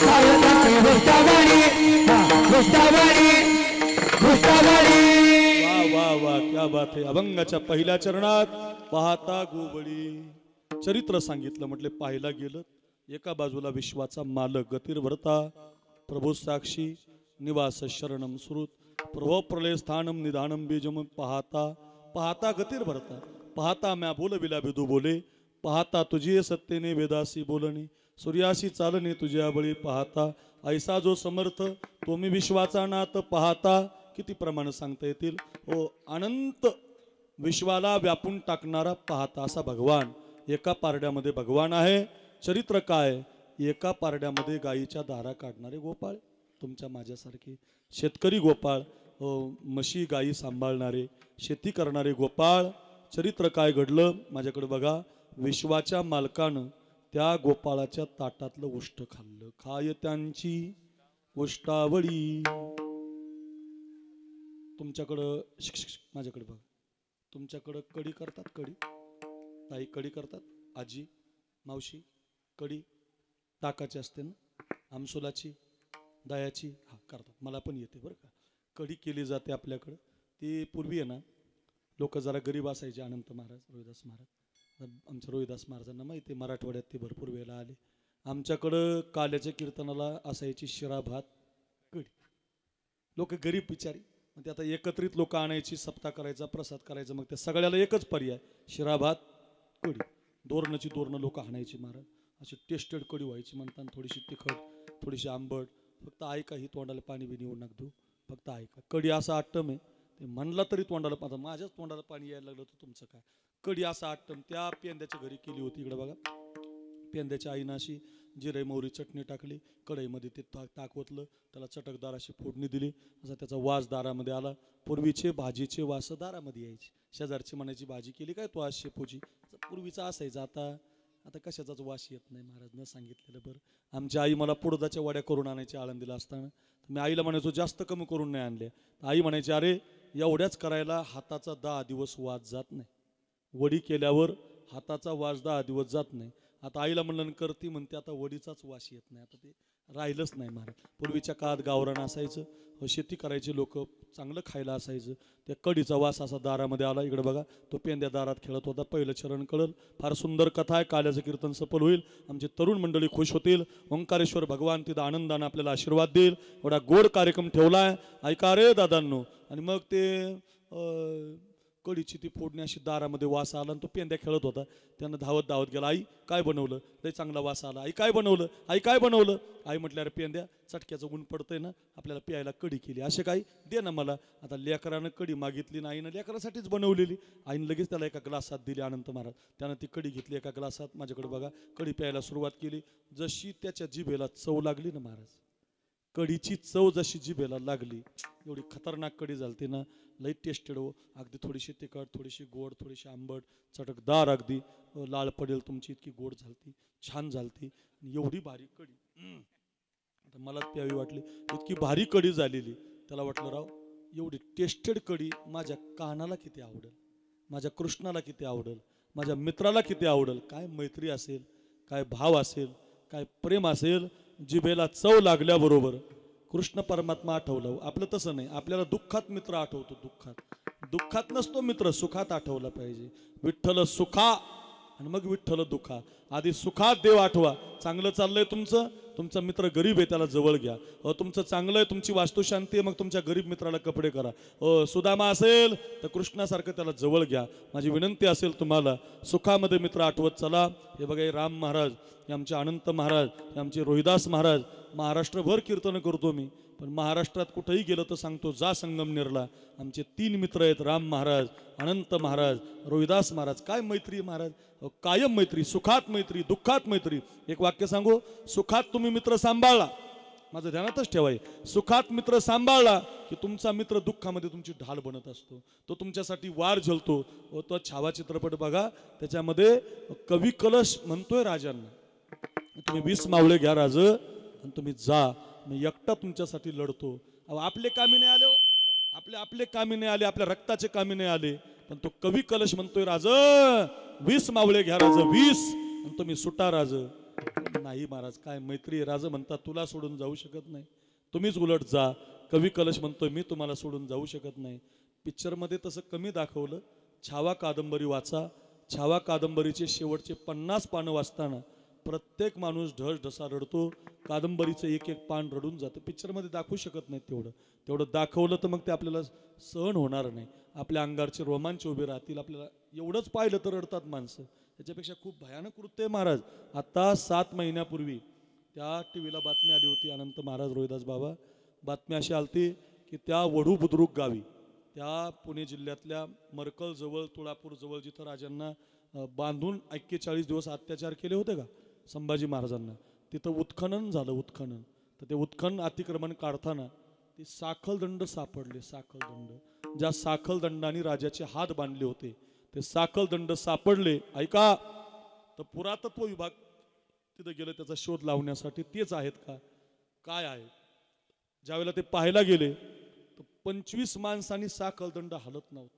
खायतांची उष्टावणी, खायतांची उष्टावणी, वा वा वा, क्या बात आहे. अभंगाच्या पहिल्या चरणात पाहता गोवळी चरित्र सांगितलं. म्हटले पाहायला गेलं, एका बाजूला विश्वाचा मालक गतिर्भरता, प्रभू साक्षी निवास शरणम सुरुत, प्रभो प्रलय स्थानम निधानम बीजम, पाहता पाहता गतिर्भरता, पाहता म्या बोलविला विदू बोले, पाहता तुझी सत्तेने वेदासी बोलणे, सूर्याशी चालणे तुझ्या बळी, पाहता ऐसा जो समर्थ तो मी विश्वाचा नाथ, पाहता किती प्रमाण सांगता येतील. हो अनंत विश्वाला व्यापून टाकणारा पाहता असा भगवान. एका पारड्यामध्ये भगवान आहे. चरित्र काय? एका पारड्यामध्ये गायीच्या दारा काढणारे गोपाळ, तुमच्या माझ्यासारखे शेतकरी गोपाळ, म्हशी गायी सांभाळणारे शेती करणारे गोपाळ. चरित्र काय घडलं माझ्याकडे बघा. विश्वाच्या मालकानं त्या गोपाळाच्या ताटातलं उष्ट खाल्लं. खाय त्यांची उष्टावळी. तुमच्याकडं माझ्याकडे बघा, तुमच्याकडं कढी करतात, कढी ताई कढी करतात, आजी मावशी कढी ताकाची असते ना, आमसोलाची दह्याची, हा करतात, मला पण येते बरं का. कढी केली जाते आपल्याकडं. ती पूर्वी आहे ना लोक जरा गरीब असायचे. अनंत महाराज, रोहिदास महाराज, आमच्या रोहिदास महाराजांना माहिती आहे, मराठवाड्यात ते भरपूर वेळेला आले. आमच्याकडं काल्याच्या कीर्तनाला असायची शिरा भात कढी. लोक गरीब बिचारी, मग ते आता एकत्रित लोक आणायची, सप्ताह करायचा, प्रसाद करायचा, मग त्या सगळ्याला एकच पर्याय शिरा भात कढी. दोरणाची दोरणं लोक आणायची महाराज, अशी टेस्टेड कढी व्हायची म्हणतात, थोडीशी तिखट, थोडीशी आंबट. फक्त ऐका, ही तोंडाला पाणी बी निवड नका देऊ, फक्त ऐका. कढी असा आटम आहे, ते म्हणला तरी तोंडाला, आता माझ्याच तोंडाला पाणी यायला लागलं तर तुमचं काय. कडी असा आटम त्या पेंद्याच्या घरी केली होती. इकडे बघा, पेंद्याच्या आईनं अशी जिरे मोहरी चटणी टाकली, कढईमध्ये ते ताक ओतलं, त्याला चटकदार अशी फोडणी दिली, असा त्याचा वास दारामध्ये आला. पूर्वीचे भाजीचे वास दारामध्ये यायचे. शेजारची म्हणायची भाजी केली काय तो आज शेपूची, पूर्वीचा असायचा. आता कशाचाच वास येत नाही महाराज, न सांगितलेलं बरं. आमची आई मला पुडदाच्या वड्या करून आणायची आळंदीला असताना. मी आईला म्हणायचो जास्त कमी करून नाही आणले. आई म्हणायची अरे एवढ्याच करायला हाताचा 10 दिवस वास जात नाही. वडी केल्यावर हाताचा वास 10 दिवस जात नाही. आता आईला म्हणलं करती म्हणते, आता वडीचाच वास येत नाही. आता ते राहिलंच नाही महाराज. पूर्वीच्या काळात गावरान असायचं, शेती करायचे लोक, चांगलं खायला असायचं. त्या कढीचा वास असा दारामध्ये आला. इकडे बघा, तो पेंद्या दारात खेळत होता. पहिलं चरण कळल. फार सुंदर कथा आहे. काल्याचं कीर्तन सफल होईल. आमची तरुण मंडळी खुश होतील. ओंकारेश्वर भगवान तिथं आनंदानं आपल्याला आशीर्वाद देईल. एवढा गोड कार्यक्रम ठेवलाय, ऐका रे दादांनो. आणि मग ते कढीची ती फोडणी अशी दारामध्ये वास आला आणि तो पेंद्या खेळत होता. त्यानं धावत धावत गेला, आई काय बनवलं, लय चांगला वास आला, आई काय बनवलं, आई काय बनवलं. आई म्हटल्या अरे पेंद्या चटक्याचं ऊन पडतंय ना, आपल्याला प्यायला कढी केली, असे काही दे ना मला. आता लेकरानं कढी मागितली ना, आईनं लेकरासाठीच बनवलेली. आईनं लगेच त्याला एका ग्लासात दिली अनंत महाराज. त्यानं ती कढी घेतली एका ग्लासात, माझ्याकडे बघा, कढी प्यायला सुरुवात केली. जशी त्याच्या जिभेला चव लागली ना महाराज, कढीची चव जशी जिभेला लागली, एवढी खतरनाक कढी झालती ना, लई टेस्टेड हो. अगदी थोडीशी तिखट, थोडीशी गोड, थोडीशी आंबट, चटकदार, अगदी लाळ पडेल तुमची इतकी गोड झालती, छान झालती. एवढी भारी कढी आता मलाच प्यावी वाटली. इतकी भारी कढी झालेली. त्याला वाटलं राव एवढी टेस्टेड कढी माझ्या कानाला किती आवडेल, माझ्या कृष्णाला किती आवडेल, माझ्या मित्राला किती आवडेल. काय मैत्री असेल, काय भाव असेल, काय प्रेम असेल. जिभेला चव लागल्याबरोबर कृष्ण परमात्मा आठवलं. आपलं तसं नाही, आपल्याला दुःखात मित्र आठवतो. दुःखात नसतो मित्र, सुखात आठवला पाहिजे. विठ्ठल सुखा आणि मग विठ्ठल दुखा. आधी सुखात देव आठवा. चांगलं चाललंय तुमचं, तुमचा मित्र गरीब आहे त्याला जवळ घ्या. तुमचं चांगलं आहे, तुमची वास्तू शांती आहे, मग तुमच्या गरीब मित्राला कपडे करा. सुदामा असेल तर कृष्णासारखं त्याला जवळ घ्या. माझी विनंती असेल तुम्हाला, सुखामध्ये मित्र आठवत चला. हे बघा, हे राम महाराज, हे आमचे अनंत महाराज, हे आमचे रोहिदास महाराज. महाराष्ट्रभर कीर्तन करतो मी, पण महाराष्ट्रात कुठेही गेलं तर सांगतो जा संगमनेरला. आमचे 3 मित्र आहेत, राम महाराज, अनंत महाराज, रोहिदास महाराज. काय मैत्री महाराज, कायम मैत्री. सुखात मैत्री, दुःखात मैत्री. एक वाक्य सांगू, सुखात तुम्ही मित्र सांभाळला, माझं ध्यानातच ठेवाय, सुखात मित्र सांभाळला की तुमचा मित्र दुःखामध्ये तुमची ढाल बनत असतो. तो तुमच्यासाठी वार झेलतो. तो छावा चित्रपट बघा, त्याच्यामध्ये कवी कलश म्हणतोय राजांना, तुम्ही 20 मावळे घ्या राज आणि तुम्ही जा, मी एकटा तुमच्यासाठी लढतो. आपले कामी नाही आले, आपले कामी नाही आले, आपल्या रक्ताचे कामी नाही आले, पण तो कवी कलश म्हणतोय राज 20 मावळे घ्या राज, 20 आणि तुम्ही सुटा राज. नाही महाराज, काय मैत्री. राज म्हणतात तुला सोडून जाऊ शकत नाही, तुम्हीच उलट जा. कवी कलश म्हणतोय मी तुम्हाला सोडून जाऊ शकत नाही. पिक्चरमध्ये तसं कमी दाखवलं. छावा कादंबरी वाचा. छावा कादंबरीचे शेवटचे 50 पानं वाचताना प्रत्येक माणूस ढसा रडतो. कादंबरीचं एक एक पान रडून जातं. पिक्चरमध्ये दाखवू शकत नाही तेवढं दाखवलं तर मग ते आपल्याला सहन होणार नाही. आपल्या अंगारचे रोमांच उभे राहतील. आपल्याला एवढंच पाहिलं तर रडतात माणसं. त्याच्यापेक्षा खूप भयानक कृत्य आहे महाराज. आता 7 महिन्यापूर्वी त्या टीव्हीला बातमी आली होती, अनंत महाराज, रोहिदास बाबा. बातमी अशी आलती की त्या वढू बुद्रुक गावी, त्या पुणे जिल्ह्यातल्या मरकल जवळ, तुळापूर जवळ, जिथं राजांना बांधून 41 दिवस अत्याचार केले होते का संभाजी महाराजांना, तिथं उत्खनन झालं. उत्खनन तर ते उत्खनन अतिक्रमण काढताना ते साखळदंड सापडले. साखळदंड, ज्या साखळदंडाने राजाचे हात बांधले होते ते साखळदंड सापडले. ऐका, तर पुरातत्व विभाग तिथं गेलं त्याचा शोध लावण्यासाठी. तेच आहेत का, काय आहे. ज्यावेळेला ते पाहायला गेले तर 25 माणसांनी साखळदंड हलत नव्हतं.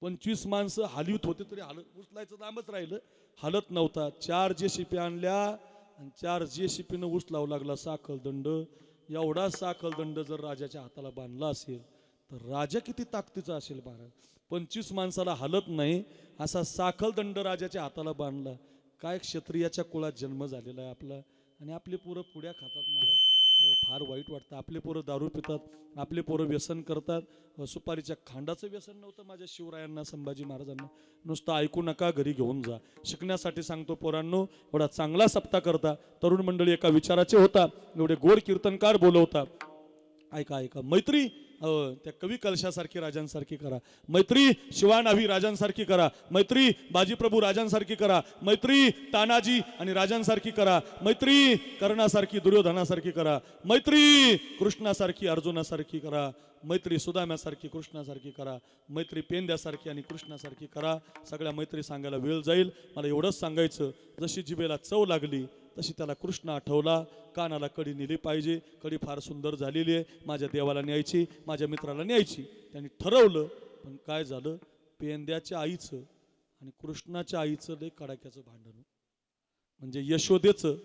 25 माणसं हलवीत होते तरी उचलायचं लांबच राहिलं, हलत नव्हता. 4 JCB आणल्या आणि 4 JCBनं उचलावं लागला साखळदंड. एवढा साखळदंड जर राजाच्या हाताला बांधला असेल तर राजा किती ताकदीचा असेल महाराज. 25 माणसाला हलत नाही असा साखळदंड राजाच्या हाताला बांधला. काय क्षत्रियाच्या कुळात जन्म झालेला आहे आपला. आणि आपले पोरं पुड्या खातात महाराज. फार वाईट वाटतं. आपले पोरं दारू पितात, आपले पोरं व्यसन करतात. सुपारीच्या खांडाचं व्यसन नव्हतं माझ्या शिवरायांना, संभाजी महाराजांना. नुसतं ऐकू नका, घरी घेऊन जा. शिकण्यासाठी सांगतो पोरांनो. एवढा चांगला सप्ताह करता. तरुण मंडळी एका विचाराचे होता, एवढे गोड कीर्तनकार बोलवता. ऐका ऐका, मैत्री त्या कवी कलशासारखी राजांसारखी करा, मैत्री शिवानाभी राजांसारखी करा, मैत्री बाजीप्रभू राजांसारखी करा, मैत्री तानाजी आणि राजांसारखी करा, मैत्री कर्णासारखी दुर्योधनासारखी करा, मैत्री कृष्णासारखी अर्जुनासारखी करा, मैत्री सुदाम्यासारखी कृष्णासारखी करा, मैत्री पेंद्यासारखी आणि कृष्णासारखी करा. सगळ्या मैत्री सांगायला वेळ जाईल. मला एवढंच सांगायचं, जशी जिभेला चव लागली तशी त्याला कृष्ण आठवला. कानाला कडी नेली पाहिजे. कडी फार सुंदर झालेली आहे, माझ्या देवाला न्यायची, माझ्या मित्राला न्यायची. त्यांनी ठरवलं. पण काय झालं, पेंद्याच्या आईचं आणि कृष्णाच्या आईचं लय कडाक्याचं भांडण, म्हणजे यशोदेचं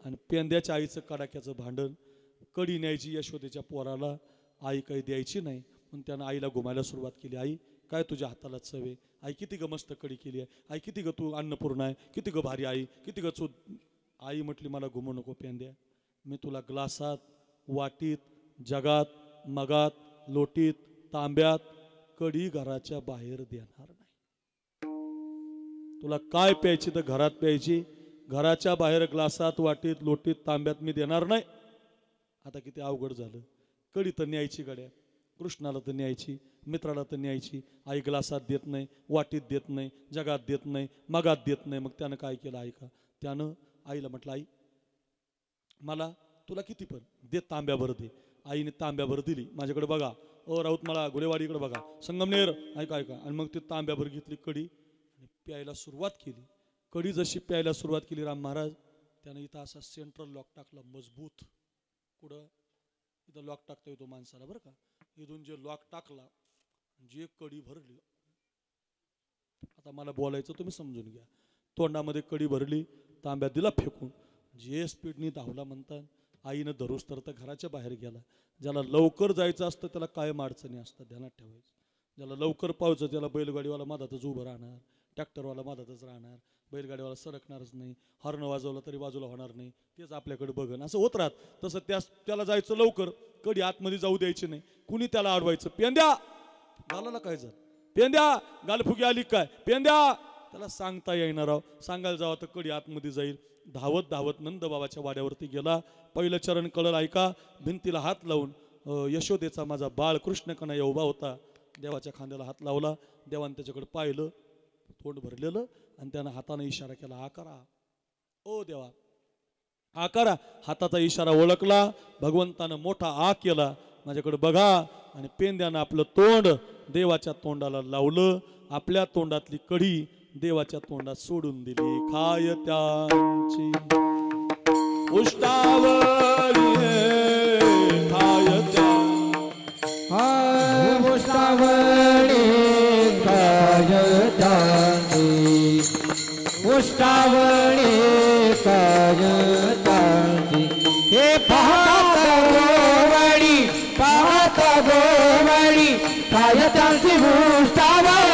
आणि पेंद्याच्या आईचं कडाक्याचं भांडण. कडी न्यायची यशोदेच्या पोराला, आई काही द्यायची नाही. पण त्यानं आईला घुमायला सुरुवात केली. आई काय तुझ्या हाताला चव आहे, आई किती ग मस्त कडी केली आहे, आई किती ग तू अन्नपूर्णा आहे, किती ग भारी आई, किती ग चू. आई म्हटली मला घुमू नको पेंद्या, मी तुला ग्लासात, वाटीत, जगात, मगात, लोटीत, तांब्यात कडी घराच्या बाहेर देणार नाही. तुला काय प्यायची तर घरात प्यायची, घराच्या बाहेर ग्लासात, वाटीत, लोटीत, तांब्यात मी देणार नाही. आता किती अवघड झालं. कडी तर न्यायची गड्या, कृष्णाला तर न्यायची, मित्राला तर न्यायची. आई ग्लासात देत नाही, वाटीत देत नाही, जगात देत नाही, मगात देत नाही. मग त्यानं काय केलं ऐका, त्यानं आईला म्हटलं आई मला तुला किती पण दे, तांब्याभर दे. आईने तांब्याभर दिली. माझ्याकडे बघा, राऊतमाळा गुलेवाडीकडे बघा, संगमनेर, ऐका ऐका. आणि मग ते तांब्याभर घेतली कडी आणि प्यायला सुरुवात केली. कडी जशी प्यायला सुरुवात केली राम महाराज, त्यानं इथं असा सेंट्रल लॉक टाकला मजबूत. कुठं इथं लॉक टाकता येतो माणसाला बरं का. इथून जे लॉक टाकला, जे कडी भरली, आता मला बोलायचं तुम्ही समजून घ्या. तोंडामध्ये कडी भरली, तांब्यात दिला फेकून, जे स्पीडनी धावला म्हणतात. आईनं धरूस तर घराच्या बाहेर गेला. ज्याला लवकर जायचं असतं त्याला कायम अडचणी असतात, ध्यानात ठेवायचं. ज्याला लवकर पाहायचं त्याला बैलगाडीवाला मधातच उभं राहणार, ट्रॅक्टरवाला मधातच राहणार, बैलगाडीवाला सरकणारच नाही, हॉर्न वाजवला तरी बाजूला होणार नाही, तेच आपल्याकडे बघन, असं होत राहत. तसं त्याला जायचं लवकर, कडी आतमध्ये जाऊ द्यायची नाही, कुणी त्याला अडवायचं. पेंद्या गालाला काय झालं, पेंद्या गालफुगी आली काय, पेंद्या, त्याला सांगता येणार राव. सांगायला जावं तर कडी आतमध्ये जाईल. धावत धावत नंदबाबाच्या वाड्यावरती गेला. पहिलं चरण कळलं ऐका. भिंतीला हात लावून यशोदेचा माझा बाळ कृष्ण कन्हैया उभा होता. देवाच्या खांद्याला हात लावला. देवाने त्याच्याकडे पाहिलं, तोंड भरलेलं, आणि त्यानं हाताने इशारा केला, आकारा ओ देवा, आकारा. हाताचा इशारा ओळखला. भगवंतानं मोठा आ केला, माझ्याकडे बघा. आणि पेंद्यानं आपलं तोंड देवाच्या तोंडाला लावलं. आपल्या तोंडातली कढी देवाच्या तोंडात सोडून दिली. खाय त्यांची उष्टावळी, खाय उष्टावळी, खाय त्यांची उष्टावळी, खाय त्यांची. हे पाहता गोवळी, पाहता गोवळी, खाय त्यांची उष्टावळी,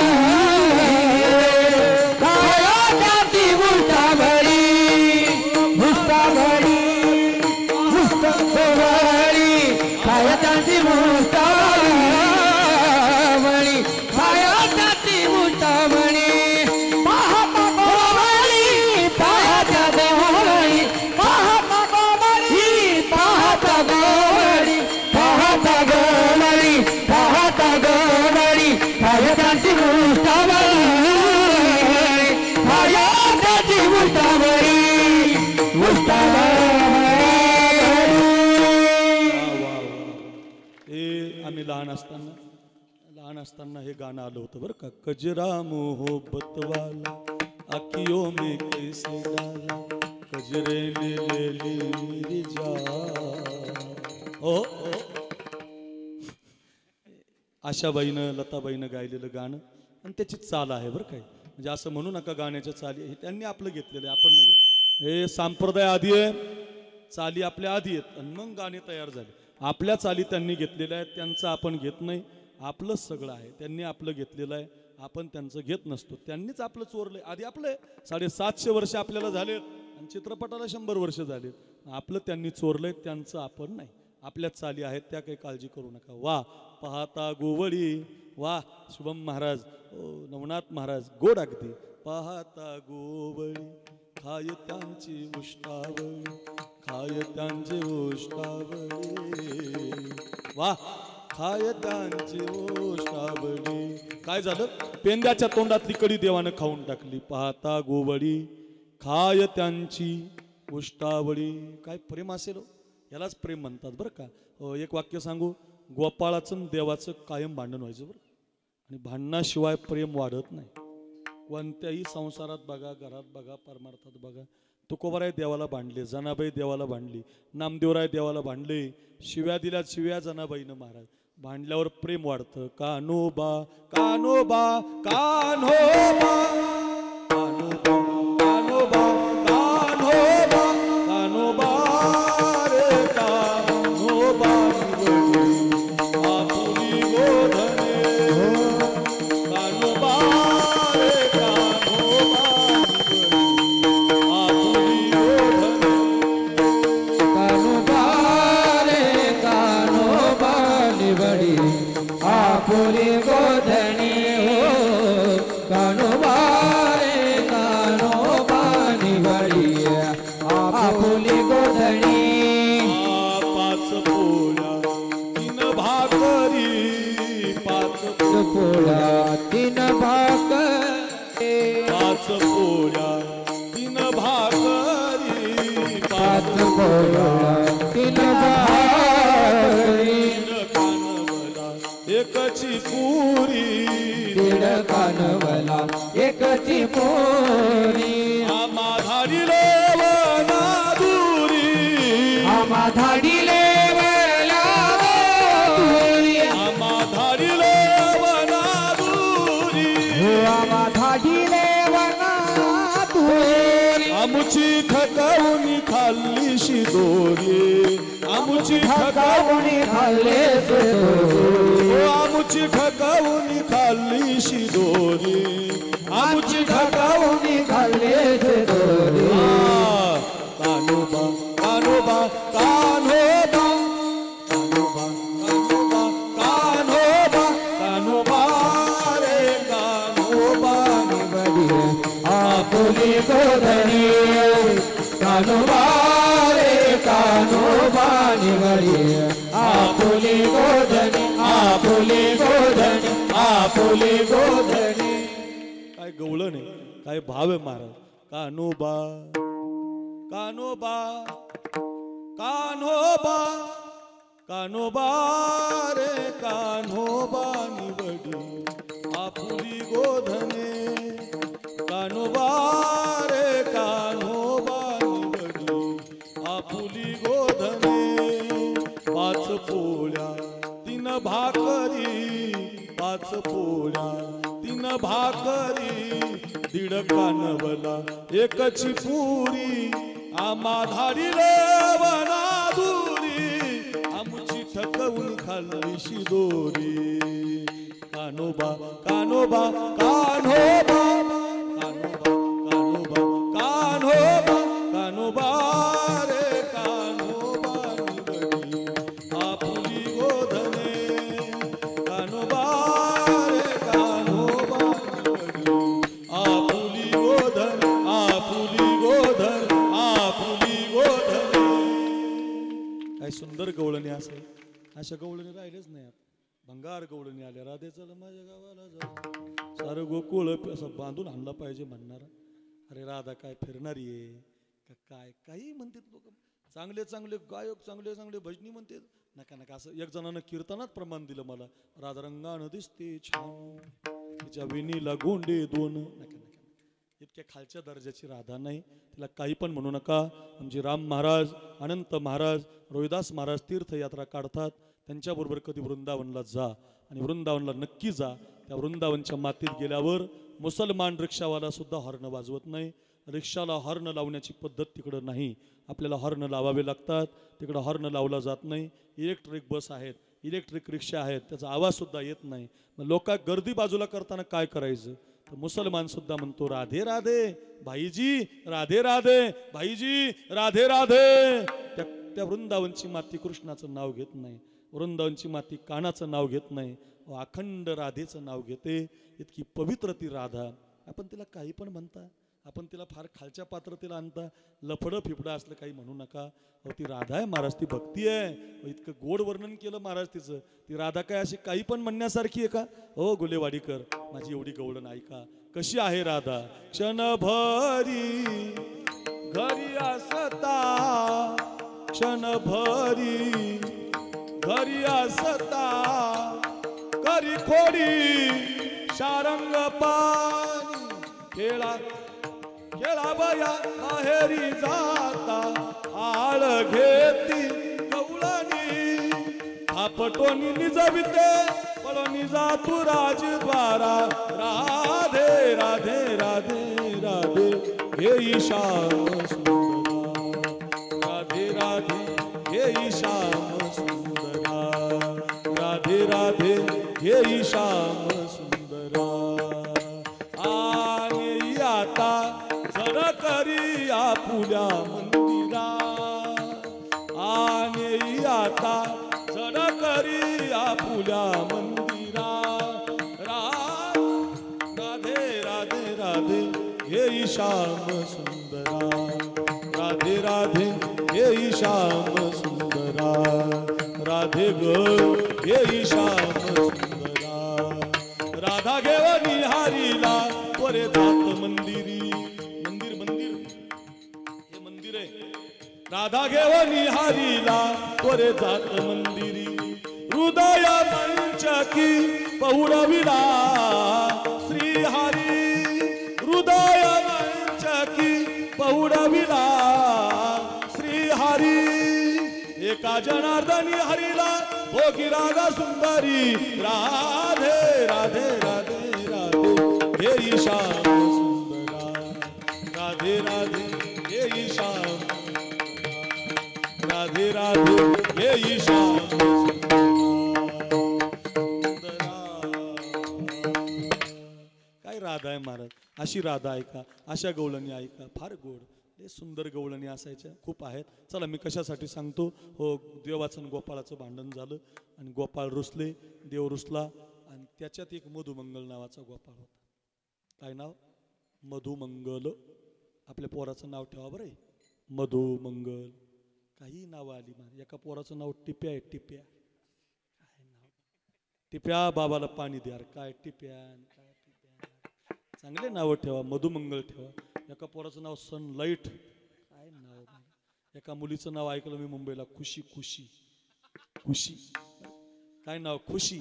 लहान असताना हे गाणं आलं होतं बरं का. कजरा मोहब्बत वाला आखियों में कैसे डाला, कजरे ले ली मेरी जान. ओ आशाबाईनं लताबाईनं गायलेलं गाणं, आणि त्याची चाल आहे बरं काय. म्हणजे असं म्हणू नका गाण्याच्या चाली हे त्यांनी आपलं घेतलेलं आहे, आपण नाही घेत. हे संप्रदाय आधी आहे, चाली आपल्या आधी आहेत, आणि मग गाणे तयार झाले. आपल्या चाली त्यांनी घेतलेल्या आहेत, त्यांचं आपण घेत नाही. आपलंच सगळं आहे, त्यांनी आपलं घेतलेलं आहे, आपण त्यांचं घेत नसतो. त्यांनीच आपलं चोरलंय. आधी आपलं 750 वर्ष आपल्याला झालेत, आणि चित्रपटाला 100 वर्ष झालेत. आपलं त्यांनी चोरलंय, त्यांचं आपण नाही. आपल्या चाली आहेत त्या, काही काळजी करू नका. वा पाहता गोवळी, वा शुभम महाराज, नवनाथ महाराज, गोड अगदी. पाहता गोवळी, खाय त्यांची उष्टावळी, खाय त्यांची उष्टावळी. वा खाय त्यांची ओष्टावळी. काय झालं? पेंद्याच्या तोंडातली कडी देवानं खाऊन टाकली. पाहता गोवळी खाय त्यांची उष्टावळी. काय प्रेम असेल हो? यालाच प्रेम म्हणतात बरं का. एक वाक्य सांगू, गोपाळाचं आणि देवाचं कायम भांडण व्हायचं बरं. आणि भांडणाशिवाय प्रेम वाढत नाही. कोणत्याही संसारात बघा, घरात बघा, परमार्थात बघा. तुकोबाराय देवाला भांडले, जनाबाई देवाला भांडली, नामदेवराय देवाला भांडले, शिव्या दिल्या शिव्या जनाबाईनं महाराज. भांडल्यावर प्रेम वाढतं. कान्होबा कान्होबा कान्होबा कान्होबा कान्होबा कान्होबा कान्होबा रे कान्होबा आपुली गोधने कान्होबा रे कान्होबा आपुली गोधने कान्होबा रे कान्होबा निवडी आपुली गोधनी हो. कान्होबा रे कान्होबा निवडी आपुली गोधनी. पाच पोळ्या तीन भाकरी, पाच पोळ्या तीन भाकरी, पाच पोळ्या तीन भाकरी, पाच पोळ्या तीन भाकरी, तीन कानवला एकची पुरी, दीड कानवला एकची पोरी. आम्हा धाडिले वनादुरी, आम्हा धाडिले वनादुरी, आम्हा धाडिले वनादुरी, आम्हा धाडिले वनादुरी. आमुची ठकावून खाल्ली शिदोरी, आमुची ठकावून ठकावणी खाल्ले सुदोरी, आमुची ठकावून खाल्ली शिदोरी, आमुची ठकावणी खाल्ले सुदोरी. कान्होबा कान्होबा कान्होबा कान्होबा कान्होबा कान्होबा कान्होबा रे कान्होबा निवडी आपुली गोधनी. कान्होबा रे कान्होबा निवडी आपुली गोधनी, आपुली गोधनी, आपुली गोधनी. काय गवळण आहे, काय भाव आहे महाराज. कान्होबा कान्होबा कान्होबा कान्होबा रे कान्होबा निवडी आपुली गोधने. कान्होबा रे कान्होबा निवडी आपुली गोधने. पाच पोळ्या तीन भाकरी, पाच पोळ्या तीन भाकरी, दीड कानवला एकची पुरी. आम्हा धाडिले वनादुरी, आमुची ठकवून खाल्ली शिदोरी. कान्होबा कान्होबा कान्होबा कान्होबा कान्होबा कान्होबा कान्होबा रे कान्होबा निवडी आपुली गोधने. कान्होबा रे कान्होबा निवडी आपुली गोधन, आपुली गोधन, आपुली गोधन. काय सुंदर गवळणी असेल. अशा गवळणी राहिलेच नाही. भंगार गवळणी आल्या. राधे चल माझ्या गावाला जा, सारं गोकुळ असं बांधून आणला पाहिजे म्हणणारा. अरे राधा काय फिरणारी आहे का काय? काही म्हणतात लोक. चांगले चांगले गायक, चांगले चांगले भजनी म्हणतात. नका नका असं. एक जणानं कीर्तनात प्रमाण दिलं मला. राधा रंगानं दिसते छान, तिच्या विणीला गोंडे दोन. नका नका, इतक्या खालच्या दर्जाची राधा नाही. तिला काही पण म्हणू नका. म्हणजे राम महाराज, अनंत महाराज, रोहिदास महाराज तीर्थयात्रा काढतात. त्यांच्याबरोबर कधी वृंदावनला जा, आणि वृंदावनला नक्की जा. त्या वृंदावनच्या मातीत गेल्यावर मुसलमान रिक्षावाला सुद्धा हॉर्न वाजवत नाही. रिक्षाला हॉर्न लावण्याची पद्धत तिकडं नाही. आपल्याला हॉर्न लावावे लागतात. तिकडं हॉर्न लावला जात नाही. इलेक्ट्रिक बस आहेत, इलेक्ट्रिक रिक्षा आहेत, त्याचा आवाज सुद्धा येत नाही. मग लोक गर्दी बाजूला करताना काय करायचं? तर मुसलमान सुद्धा म्हणतो राधे राधे भाईजी, राधे राधे भाईजी, राधे राधे. त्या वृंदावनची माती कृष्णाचं नाव घेत नाही. वृंदावनची माती कानाचं नाव घेत नाही. अखंड राधेचं नाव घेते. इतकी पवित्र ती राधा. आपण तिला काही पण म्हणता. आपण तिला फार खालच्या पात्रतेला आणता. लफडं फिफडं असलं काही म्हणू नका. अहो ती राधा आहे महाराज, ती भक्ती आहे. इतकं गोड वर्णन केलं महाराज तिचं. ती राधा काय अशी काही पण म्हणण्यासारखी आहे का? हो गुलेवाडीकर, माझी एवढी गवळण ऐका. कशी आहे राधा? क्षणभरी घरी असता, क्षणभरी घरी असता, करी खोडी शारंग पाणी, खेळा खेळा बया बाहेरी जाता, आळ घेती कवळणी, थापटोनी निजविते पळोनी जातू राजद्वारा. राधे राधे राधे राधे हे श्याम सुंदरा, राधे राधे हे श्याम सुंदरा, राधे राधे हे श्याम सुंदरा. आणि आता जर करी आपुल्या मंदिरा, आणि आता जर करी आपुल्या मंदिरा. राधे राधे राधे हे श्याम सुंदरा, राधे राधे हे श्याम सुंदरा, राधे ग हे श्याम सुंदरा. राधा घेवा निहारीला त्वरे जात मंदिरी. मंदिर मंदिर हे मंदिर आहे. राधा घेवा निहारीला त्वरे जात मंदिरी. हृदय मंचकी पौरविला श्रीहरी, हृदय मंचकी पौरविला श्रीहरी. एका जनार्दनी हरीला भोगी रागा सुंदरी. राधे राधे राधे राधे हे श्याम सुंदरा, राधे राधे हे श्याम, राधे राधे हे श्याम सुंदरा. काय राधा आहे महाराज, अशी राधा ऐका, अशा गवळणी ऐका. फार गोड सुंदर गवळणी असायच्या, खूप आहेत. चला मी कशासाठी सांगतो. हो, देवाचं आणि गोपाळाचं भांडण झालं आणि गोपाळ रुसले, देव रुसला. आणि त्याच्यात एक मधुमंगल नावाचा गोपाळ होता. काय नाव? मधुमंगल. आपल्या पोराचं नाव ठेवा बरं, मधुमंगल. काही नावं आली मला. एका पोराचं नाव टिप्या आहे. टिप्या काय नाव? टिप्या बाबाला पाणी द्या. काय टिप्या, काय टिप्या. चांगले नावं ठेवा. मधुमंगल ठेवा. एका पोराचं नाव सनलाईट. काय नाव? एका मुलीचं नाव ऐकलं मी मुंबईला, खुशी. खुशी खुशी काय नाव? खुशी.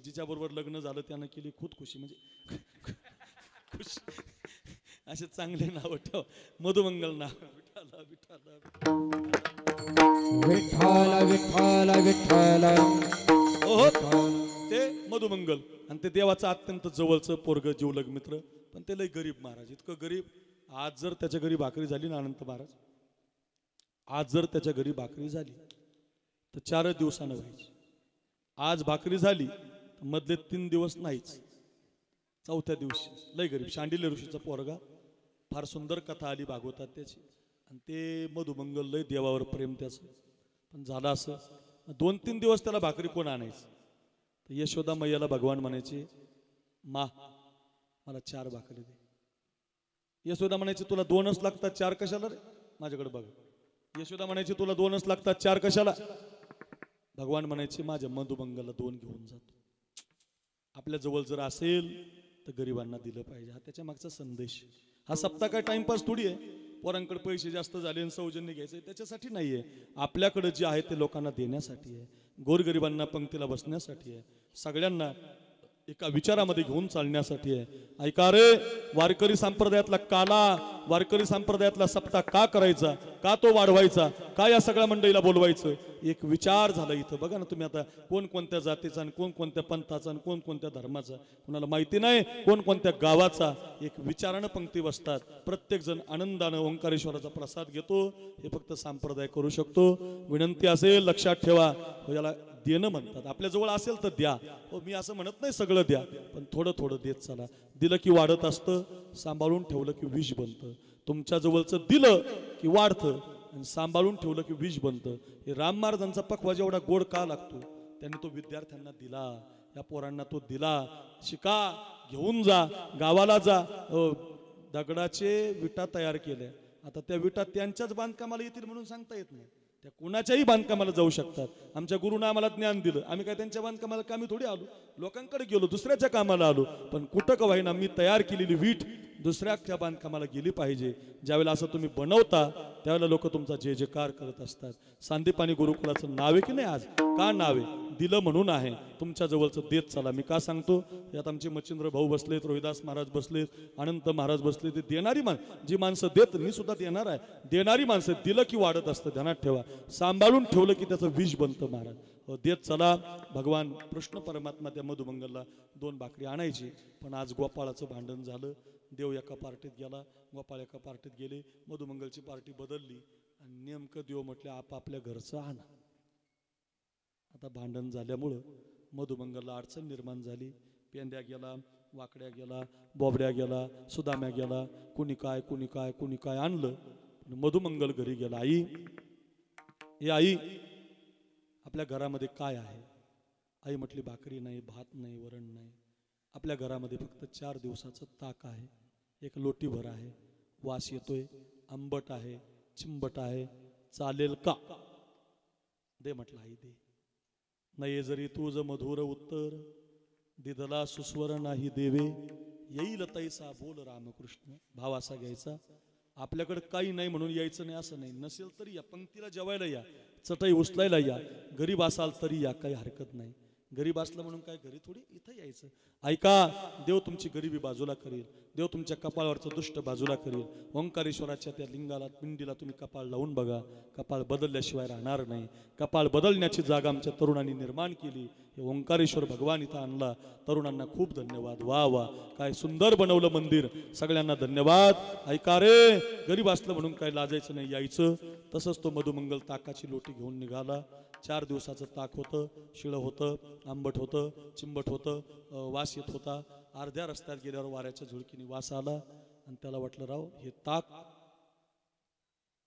जिच्या बरोबर लग्न झालं त्यानं केली खुशी, म्हणजे खुशी. असे चांगले नाव ठेवा. मधुमंगल नाव. विठाला विठाला विठ्ठल विठ्ठल विठ्ठल. ते मधुमंगल. आणि ते देवाचं अत्यंत जवळचं पोरग, जीवलग मित्र. पण ते लय गरीब महाराज, इतकं गरीब. आज जर त्याच्या घरी भाकरी झाली ना अनंत महाराज, आज जर त्याच्या घरी भाकरी झाली तर 4 दिवसानं व्हायची. आज भाकरी झाली तर मधले 3 दिवस नाहीच. 4थ्या दिवशी लय गरीब. शांडिल्य ऋषीचा पोरगा. फार सुंदर कथा आली भागवतात त्याची. आणि ते मधुमंगल लय देवावर प्रेम त्याचं. पण झालं असं, 2-3 दिवस त्याला भाकरी कोण आणायचं. तर यशोदा मैयाला भगवान म्हणायचे, मा मला 4 भाकरी दे. यशोदा म्हणायची तुला 2च लागतात, 4 कशाला रे? माझ्याकडे बघ. यशोदा म्हणायची तुला 2च लागतात, 4 कशाला? भगवान म्हणायचे माझ्या मधुमंगलला 2 घेऊन जातो. आपल्या जवळ जर असेल तर गरिबांना दिलं पाहिजे. हा त्याच्या मागचा संदेश. हा सप्ताह काय टाइमपास थोडी आहे. पोरांकडे पैसे जास्त झाले आणि सौजन्य घ्यायचे त्याच्यासाठी नाहीये. आपल्याकडे जे आहे ते लोकांना देण्यासाठी आहे. गोरगरिबांना पंक्तीला बसण्यासाठी आहे. सगळ्यांना एका विचारामध्ये घेऊन चालण्यासाठी आहे. ऐका रे, वारकरी संप्रदायातला काला, वारकरी संप्रदायातला सप्ताह का करायचा, का तो वाढवायचा, का या सगळ्या मंडळीला बोलवायचं, एक विचार झाला इथं. बघा ना तुम्ही आता, कोण कोणत्या जातीचा आणि कोण कोणत्या पंथाचा आणि कोण कोणत्या धर्माचा, कुणाला माहिती नाही, कोण कोणत्या गावाचा. एक विचारानं पंक्ती बसतात. प्रत्येक जण आनंदानं ओंकारेश्वराचा प्रसाद घेतो. हे फक्त संप्रदाय करू शकतो. विनंती असेल लक्षात ठेवा, याला देणं म्हणतात. आपल्या जवळ असेल तर द्या. हो, मी असं म्हणत नाही सगळं द्या, पण थोडं थोडं देत चला. दिलं की वाढत असतं, सांभाळून ठेवलं की विष बनतं. तुमच्या जवळचं दिलं की वाढतं आणि सांभाळून ठेवलं की विष बनतं. हे राम महाराजांचा पखवा जेवढा गोड का लागतो, त्यांनी तो विद्यार्थ्यांना दिला. या पोरांना तो दिला. शिका, घेऊन जा, गावाला जा, दगडाचे विटा तयार केल्या. आता त्या विटा त्यांच्याच बांधकामाला येतील म्हणून सांगता येत नाही. त्या कुणाच्याही बांधकामाला जाऊ शकतात. आमच्या गुरुनं आम्हाला ज्ञान दिलं. आम्ही काय त्यांच्या बांधकामाला कामी थोडी आलो, लोकांकडे गेलो, दुसऱ्याच्या कामाला आलो. पण कुठं का होईना मी तयार केलेली वीट दुसऱ्याच्या बांधकामाला गेली पाहिजे. ज्यावेळेला असं तुम्ही बनवता त्यावेळेला लोक तुमचा जय जयकार करत असतात. सांदीपानी गुरुकुलाचं नाव आहे की नाही आज? का नाव आहे? दिलं म्हणून आहे. तुमच्या जवळचं देत चला. मी का सांगतो? यात आमचे मच्छिंद्र भाऊ बसलेत, रोहिदास महाराज बसलेत, अनंत महाराज बसले. ते देणारी जी माणसं देत, मी सुद्धा देणार आहे, देणारी माणसं दिलं की वाढत असतं. ध्यानात ठेवा. सांभाळून ठेवलं की त्याचं विष बनतं महाराज. देत चला. भगवान कृष्ण परमात्मा त्या मधुमंगलला 2 भाकरी आणायची. पण आज गोपाळाचं भांडण झालं. देव एका पार्टीत गेला, गोपाळ एका पार्टीत गेले. मधुमंगलची पार्टी बदलली आणि नेमकं देव म्हटले आपापल्या घरचं आणा. आता भांडण झाल्यामुळं मधुमंगलला अडचण निर्माण झाली. पेंद्या गेला, वाकड्या गेला, बोबड्या गेला, सुदाम्या गेला. कुणी काय कुणी काय कुणी काय आणलं. मधुमंगल घरी गेला. आई, हे आई, आपल्या घरामध्ये काय आहे? आई म्हटली भाकरी नाही, भात नाही, वरण नाही. आपल्या घरामध्ये फक्त 4 दिवसाचं ताक आहे. 1 लोटीभर आहे. वास येतोय, आंबट आहे, चिंबट आहे. चालेल का? दे म्हटलं आई दे. नाही जरी तुझं मधुर उत्तर दिदला सुस्वर नाही देवे, येईल तैसा बोल रामकृष्ण. भाव असा घ्यायचा. आपल्याकडे काही नाही म्हणून यायचं नाही असं नाही. नसेल तरी या, पंक्तीला जेवायला या, चटई उचलायला या, गरीब असाल तरी या, काही हरकत नाही. गरीब असलं म्हणून काय घरी थोडी इथं यायचं. ऐका, देव तुमची गरिबी बाजूला करेल. देव तुमच्या कपाळावरचं दुष्ट बाजूला करेल. ओंकारेश्वराच्या त्या लिंगाला, पिंडीला तुम्ही कपाळ लावून बघा. कपाळ बदलल्याशिवाय राहणार नाही. कपाळ बदलण्याची जागा आमच्या तरुणांनी निर्माण केली. हे ओंकारेश्वर भगवान इथं आणला. तरुणांना खूप धन्यवाद. वा वा, काय सुंदर बनवलं मंदिर. सगळ्यांना धन्यवाद. ऐका रे, गरीब असलं म्हणून काय लाजायचं नाही, यायचं. तसंच तो मधुमंगल ताकाची लोटी घेऊन निघाला. 4 दिवसाचं ताक होतं. शिळं होतं, आंबट होतं, चिंबट होतं, वास येत होता. अर्ध्या रस्त्यात गेल्यावर वाऱ्याच्या झुळकीने वास आला आणि त्याला वाटलं राव हे ताक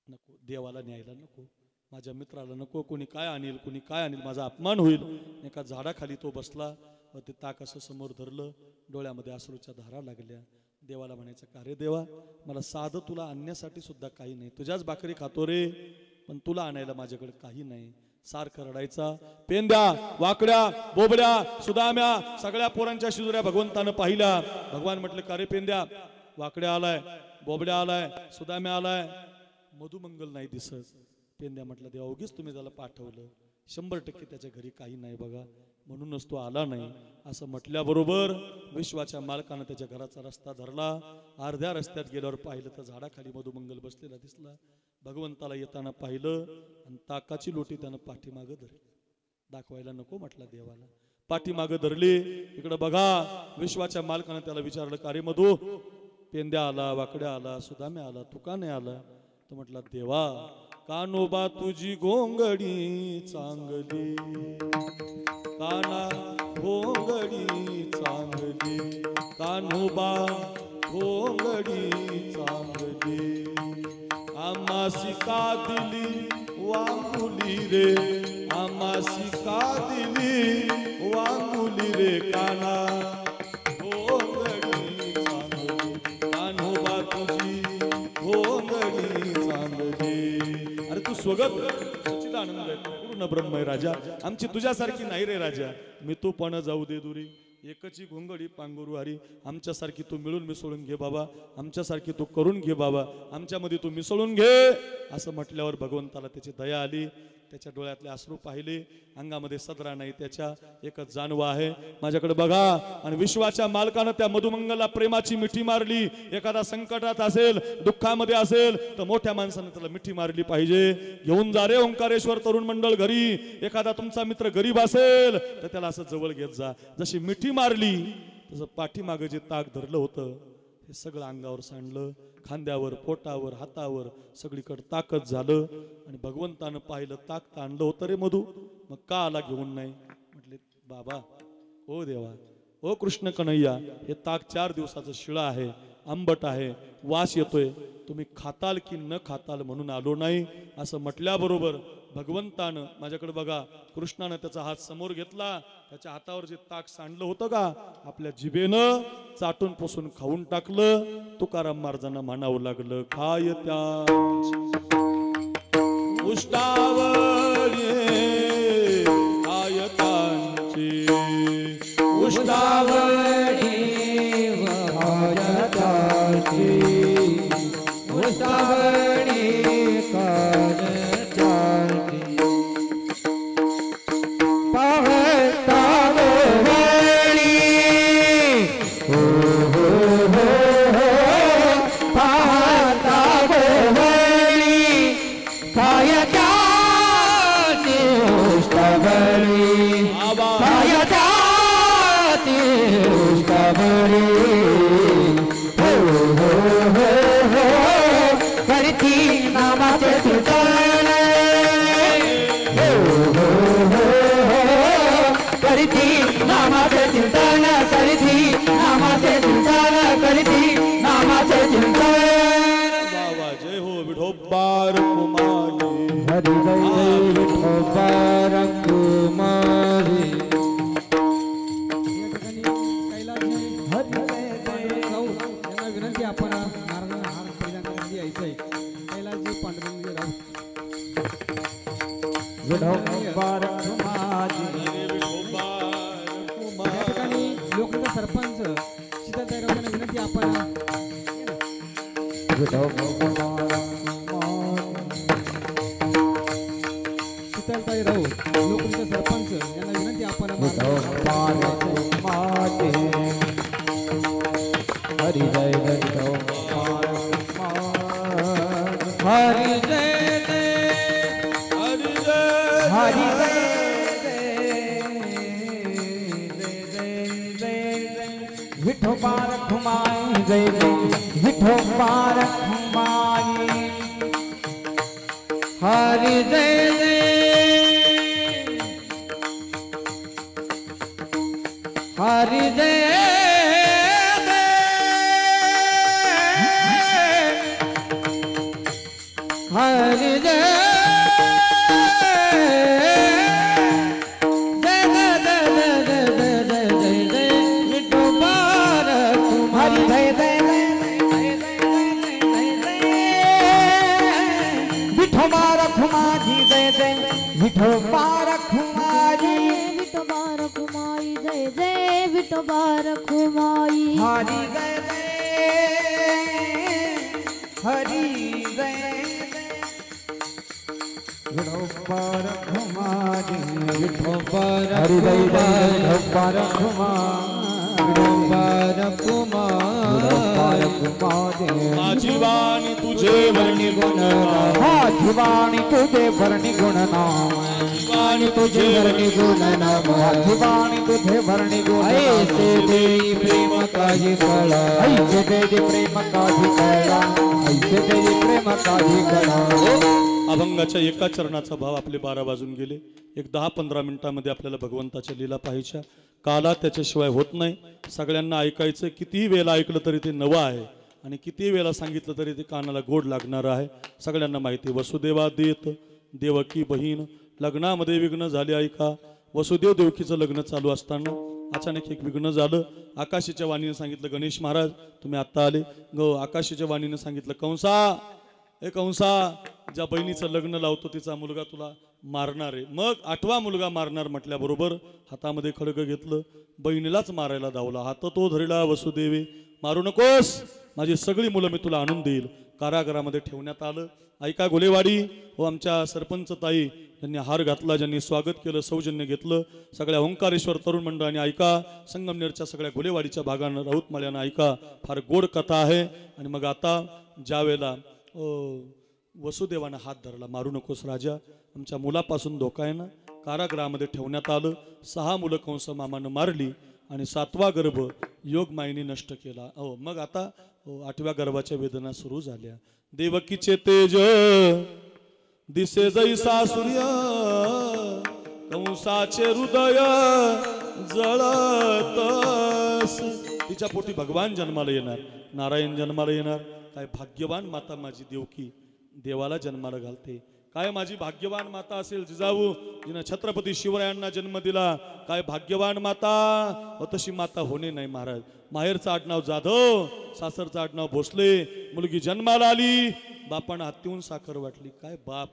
नको, देवाला न्यायला नको, माझ्या मित्राला नको, कोणी काय आणेल, कोणी काय आणेल, माझा अपमान होईल. एका झाडाखाली तो बसला व ते ताक असं समोर धरलं. डोळ्यामध्ये अश्रूच्या धारा लागल्या. देवाला म्हणायचं का रे देवा, मला साधं तुला आणण्यासाठी सुद्धा काही नाही. तुझ्याच भाकरी खातो रे, पण तुला आणायला माझ्याकडे काही नाही. सारखं रडायचा. पेंद्या, वाकड्या, बोबड्या, सुदाम्या, सगळ्या पोरांच्या शिजुऱ्या भगवंतानं पाहिल्या. भगवान म्हटलं का रे पेंद्या, वाकड्या आलाय, बोबड्या आलाय, सुदाम्या आलाय, मधुमंगल नाही दिसत. पेंद्या म्हटलं देवा, उगीच तुम्ही त्याला पाठवलं. 100% त्याच्या घरी काही नाही बघा, म्हणूनच तो आला नाही. असं म्हटल्याबरोबर विश्वाच्या मालकानं त्याच्या घराचा रस्ता धरला. अर्ध्या रस्त्यात गेल्यावर पाहिलं तर झाडाखाली मधुमंगल बसलेला दिसला. भगवंताला येताना पाहिलं आणि ताकाची लोटी त्यानं पाठीमागं धरली. दाखवायला नको म्हटला देवाला. पाठीमागं धरली. इकडं बघा, विश्वाच्या मालकानं त्याला विचारलं का रे मधु, पेंद्या आला, वाकड्या आला, सुदाम्या आला, तू का नाही आला? तो म्हटला देवा, कानोबा तुझी घोंगडी चांगली, काना घोंगडी चांगली, कान्होबा घोंगडी चांगली, आम्हासी का दिली वांगुली रे, आम्हासी का दिली वांगुली रे, काना घोंगडी चांगली, कान्होबा तुझी घोंगडी चांगली. अरे तू स्वगत सच्चिदानंद आहे, पूर्ण ब्रह्म आहे राजा. आमची तुझ्यासारखी नाही रे राजा. मी तू पण जाऊ दे दुरी, एकची घोंगडी पांगुरू हरी. आमच्यासारखी तू मिळून मिसळून घे बाबा, आमच्यासारखी तू करून घे बाबा, आमच्यामध्ये तू मिसळून घे. असं म्हटल्यावर भगवंताला त्याची दया आली. त्याच्या डोळ्यातले अश्रू पाहिले. अंगामध्ये सदरा नाही, त्याच्या एकच जाणवा आहे, माझ्याकडे बघा. आणि विश्वाच्या मालकानं त्या मधुमंगलला प्रेमाची मिठी मारली. एखादा संकटात असेल, दुःखामध्ये असेल तर मोठ्या माणसानं त्याला मिठी मारली पाहिजे. घेऊन जा रे ओंकारेश्वर तरुण मंडळ घरी. एखादा तुमचा मित्र गरीब असेल तर त्याला असं जवळ घेत जा. जशी मिठी मारली तसं पाठीमागं जे ताक धरलं होतं हे सगळं अंगावर सांडलं. खांद्यावर, पोटावर, हातावर सगळीकडे ताकद झालं. आणि भगवंतानं पाहिलं ताक ताणलं होतं रे मधु, मग का आला घेऊन नाही? म्हटले बाबा, ओ देवा, ओ कृष्ण कन्हैया, हे ताक 4 दिवसाचं शिळं आहे, आंबट आहे, वास येतोय, तुम्ही खाताल की न खाताल म्हणून आलो नाही. असं म्हटल्याबरोबर भगवंतानं माझ्याकडे बघा, कृष्णानं त्याचा हात समोर घेतला, त्याच्या हातावर जे ताक सांडलं होतं का आपल्या जिभेनं चाटून पुसून खाऊन टाकलं. तुकाराम महाराजांना म्हणावं लागलं, खाय त्या उष्टावळी खाय त्यांची उष्टावळी खाय त्यांची उष्टावळी खाय त्यांची पाहता गोवळी हो हो हो हो पाहता गोवळी खाय त्यांची उष्टावळी खाय त्यांची उष्टावळी हो हो हो हो करती नामाचे कीर्तन हो हो हो हो करती नामाचे चिंतन करती नामाचे चिंतन करती नामाचे चिंतन. बाबा जय हो विठोबार कुमारी हरी जय विठोबार कुमारी. त्यांना विनंती आपण महाराजांना हार पहिल्यांदा यायचंय कैलासजी पांडुरंग राऊत. विठोबार कुमारी या ठिकाणी लोकनेता सरपंच शीतलताई राऊत यांना विनंती आपण शीतलताई राऊत लोकनेता सरपंच यांना विनंती आपण हरी जय विठोबार हरी जय हरी विठोबार घुमाई जय जय विठोबार घुमाई हरी जय हरी जय हरी जय विठोबार घुमाई जय जय विठोबार घुमाई विठोबार घुमाई जय जय विठोबार घुमाई हरी जय हरी जय विठोबार घुमाई विठोबार हरी जय विठोबार घुमाई विठोबार घुमाई माझी वाणी तुझे वर्णी गुण माझी वाणी तुझे वर्णी गुण नाम वाणी तुझे वर्णी गुण नाम माझी वाणी तुझे वर्णी गुण ऐसे देई प्रेम काही कळा ऐसे देई प्रेम काही कळा ऐसे देई प्रेम काही कळा. अभंगाच्या एका चरणाचा भाव आपले 12 वाजून गेले. एक 10-15 मिनिटांमध्ये आपल्याला भगवंताच्या लीला पाहायच्या. काला त्याच्याशिवाय होत नाही. सगळ्यांना ऐकायचं. कितीही वेळा ऐकलं तरी ते नवं आहे आणि कितीही वेळा सांगितलं तरी ते कानाला गोड लागणार आहे. सगळ्यांना माहिती वसुदेवा देत देवकी बहीण लग्नामध्ये विघ्न झाले. ऐका, वसुदेव देवकीचं लग्न चालू असताना अचानक एक विघ्न झालं. आकाशीच्या वाणीने सांगितलं, गणेश महाराज तुम्ही आत्ता आले. आकाशीच्या वाणीने सांगितलं, कंसा ए कंसा, ज्या बहिणीचं लग्न लावतो तिचा मुलगा तुला मारणार आहे. मग 8वा मुलगा मारणार म्हटल्याबरोबर हातामध्ये खडग घेतलं, बहिणीलाच मारायला धावला. हात तो धरला, वसुदेवे मारू नकोस, माझी सगळी मुलं मी तुला आणून देईल. कारागृहामध्ये ठेवण्यात आलं. ऐका गोलेवाडी व आमच्या सरपंच ताई यांनी हार घातला, ज्यांनी स्वागत केलं, सौजन्य घेतलं. सगळ्या ओंकारेश्वर तरुण मंडळाने ऐका, संगमनेरच्या सगळ्या गोलेवाडीच्या भागानं राऊत माळ्यानं ऐका, फार गोड कथा आहे. आणि मग आता ज्या वेळेला वसुदेवानं हात धरला, मारू नकोस राजा, आमच्या मुलापासून धोका आहे ना. कारागृहामध्ये ठेवण्यात आलं. 6 मुलं कंस मामानं मारली आणि 7वा गर्भ योगमायेने नष्ट केला. मग आता 8व्या गर्भाच्या वेदना सुरू झाल्या. देवकीचे तेज दिसे जैसा सूर्य, कंसाचे हृदय जळतस. तिच्या पोटी भगवान जन्माला येणार, नारायण जन्माला येणार. काय भाग्यवान माता माझी देवकी देवाला जन्माला घालते. काय माझी भाग्यवान माता असेल जिजाऊ, जिनं छत्रपती शिवरायांना जन्म दिला. काय भाग्यवान माता, व तशी माता होणे नाही महाराज. माहेरचं आडनाव जाधव, सासरचं आडनाव भोसले. मुलगी जन्माला आली, बापानं हत्तीहून साखर वाटली. काय बाप,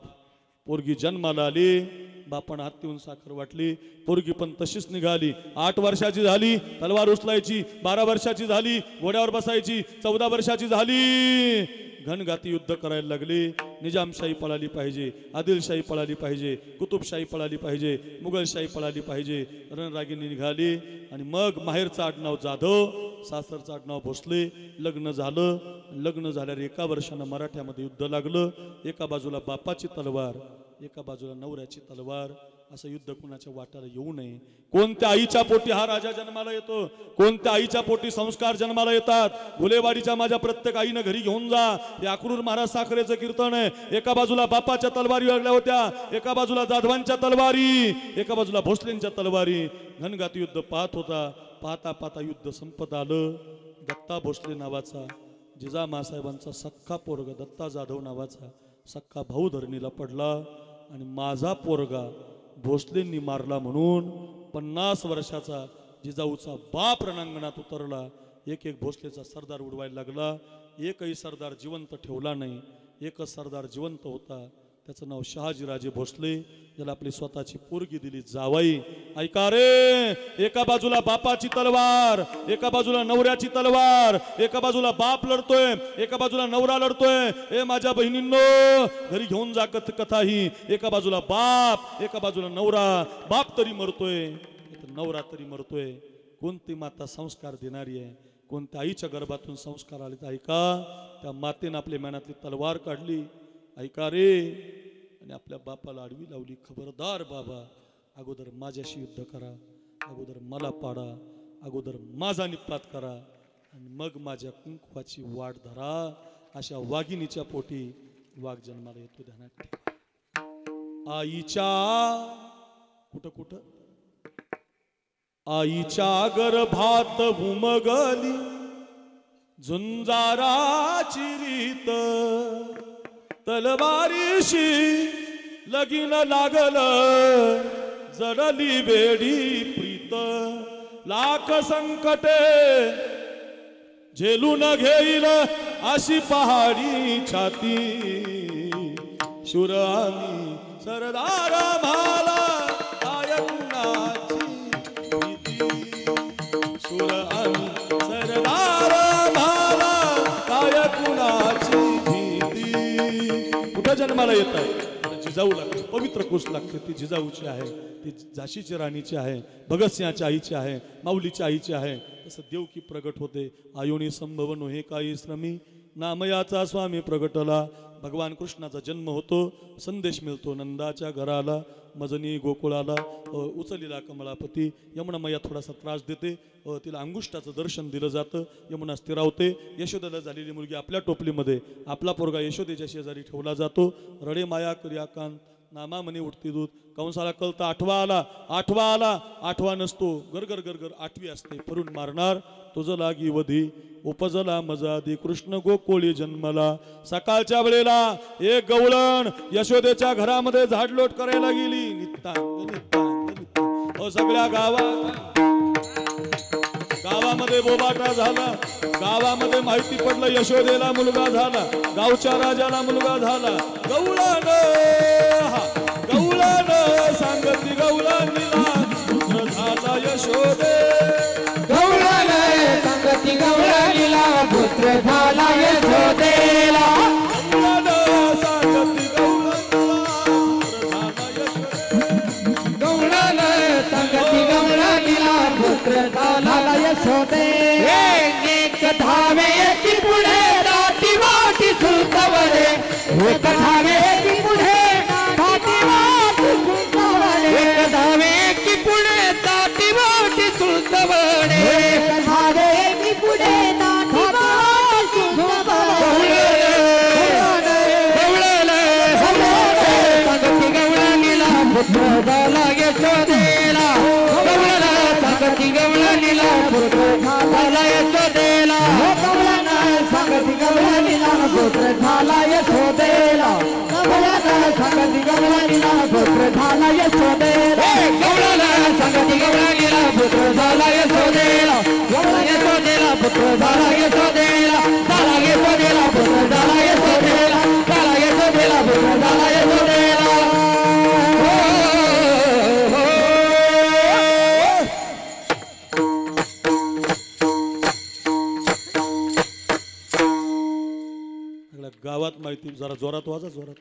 पोरगी जन्माला आली, बापानं हत्तीहून साखर वाटली. पोरगी पण तशीच निघाली. 8 वर्षाची झाली, तलवार उचलायची. 12 वर्षाची झाली, घोड्यावर बसायची. 14 वर्षाची झाली, घनघाती युद्ध करायला लागली. निजामशाही पळाली पाहिजे, आदिलशाही पळाली पाहिजे, कुतुबशाही पळाली पाहिजे, मुघलशाही पळाली पाहिजे. रणरागिणी निघाली. आणि मग माहेरचं आडनाव जाधव, सासरचं आडनाव भोसले. लग्न झालं. लग्न झाल्यावर 1 वर्षानं मराठ्यामध्ये युद्ध लागलं. एका बाजूला बापाची तलवार, एका बाजूला नवऱ्याची तलवार. असं युद्ध कुणाच्या वाट्याला येऊ नये. कोणत्या आईच्या पोटी हा राजा जन्माला येतो, कोणत्या आईच्या पोटी संस्कार जन्माला येतात. घुलेवाडीच्या माझ्या प्रत्येक आईनं घरी घेऊन जा. हे अक्रूर महाराज साखरेचं कीर्तन आहे. एका बाजूला बापाच्या तलवारी लागल्या होत्या, एका बाजूला जाधवांच्या तलवारी, एका बाजूला भोसलेंच्या तलवारी. घनघाती युद्ध पाहत होता. पाहता पाहता युद्ध संपत आलं. दत्ता भोसले नावाचा, जिजामासाहेबांचा सख्खा पोरगा दत्ता जाधव नावाचा सख्खा भाऊ धरणीला पडला. आणि माझा पोरगा भोसलेंनी मारला म्हणून 50 वर्षाचा जिजाऊचा बाप रणांगणात उतरला. एक भोसलेचा सरदार उडवायला लागला. एकही सरदार जिवंत ठेवला नाही. एकच सरदार जिवंत होता, त्याचं नाव शहाजीराजे भोसले, ज्याला आपली स्वतःची पोरगी दिली जावाई. ऐका रे, एका बाजूला बापाची तलवार, एका बाजूला नवऱ्याची तलवार. एका बाजूला बाप लढतोय, एका बाजूला नवरा लढतोय. ए माझ्या बहिणींनो, घरी घेऊन जा कथा ही. एका बाजूला बाप, एका बाजूला नवरा. बाप तरी मरतोय, नवरा तरी मरतोय. कोणती माता संस्कार देणारी आहे, कोणत्या आईच्या गर्भातून संस्कार आले. ऐका, त्या मातेनं आपल्या मनातली तलवार काढली. ऐका रे, आणि आपल्या बापाला आडवी लावली. खबरदार बाबा, अगोदर माझ्याशी युद्ध करा, अगोदर मला पाडा, अगोदर माझा निपात करा, आणि मग माझ्या कुंकवाची वाट धरा. अशा वाघिणीच्या पोटी वाघ जन्माला येतो. ध्यानात ठेवा. आईच्या कुठं कुठं आईच्या गर्भात उमगली झुंजाराची रीत. तलवारीशी लगीन लागलं, जडली वेडी प्रीत. लाख संकटे झेलून घेईल अशी पहाडी छाती. शूर आम्ही सरदार आम्हाला काय कुणाची भीती. शूर आम्ही सरदार आम्हाला काय कुणाची भीती. कुठं जन्माला येत आहे? जिजाऊ लागते, पवित्र कुस लागते. ती जिजाऊची आहे, ती झाशीची राणीची आहे, भगतसिंहाच्या आईची आहे, माऊलीच्या आईची आहे. तसं देवकी प्रगट होते. आयोनी संभवन हे काही श्रमी, नामयाचा स्वामी प्रगटला. भगवान कृष्णाचा जन्म होतो. संदेश मिळतो नंदाच्या घराला, मजनी गोकुळाला. उचलीला कमळापती. यमुना मैया थोडासा त्रास देते. तिला अंगुष्ठाचं दर्शन दिलं जातं. यमुना स्थिरावते. यशोदेला झालेली मुलगी आपल्या टोपलीमध्ये, आपला पोरगा यशोदेच्या शेजारी ठेवला जातो. रडे माया क्रियाकांत, नामा म्हणे उठती दूध. कंसाला कळतं 8वा आला, 8वा आला. 8वा नसतो, गरगर गरगर 8वी असते. परून मारणार तुझं लागी वधी. उपजला मजादी कृष्ण गोकुळी जन्मला. सकाळच्या वेळेला एक गवळण यशोदेच्या घरामध्ये झाडलोट करायला गेली. सगळ्या गावामध्ये बोबाटा झाला. गावामध्ये माहिती पडलं यशोदेला मुलगा झाला, गावच्या राजाला मुलगा झाला. गवळण सांगती गवळणीला पुत्र झाला यशोदे. गवळण सांगती गवळणीला पुत्र झाला यशोदेला. गवळण सांगती गवळण सांगती गवळणीला पुत्र झाला यशोदे. एक धावे की पुढे दाटी वाटी सुलतावरे. एक धावे की पुढे दाटी वाटी सुलतावरे. एक धावे की पुढे दाटी वाटी सुलतावरे. एक धावे की पुढे दाटी वाटी सुलतावरे. सांगती गवळणीला पुत्र झाला यशोदेला. गवळण सांगती गवळणीला पुत्र झाला यशोदेला. गवळण सांगती गवळणीला पुत्र झाला यशोदेला गवळ्यानं संगती गवळणीला पुत्र झाला यशोदेला गवळ्यानं संगती गवळणीला पुत्र झाला यशोदेला गवळा यशोदेला पुत्र झाला यशोदेला झाला यशोदेला पुत्र झाला यशोदेला झाला यशोदेला पुत्र झाला यशोदेला गावात माहिती जरा जोरात वाजा जोरात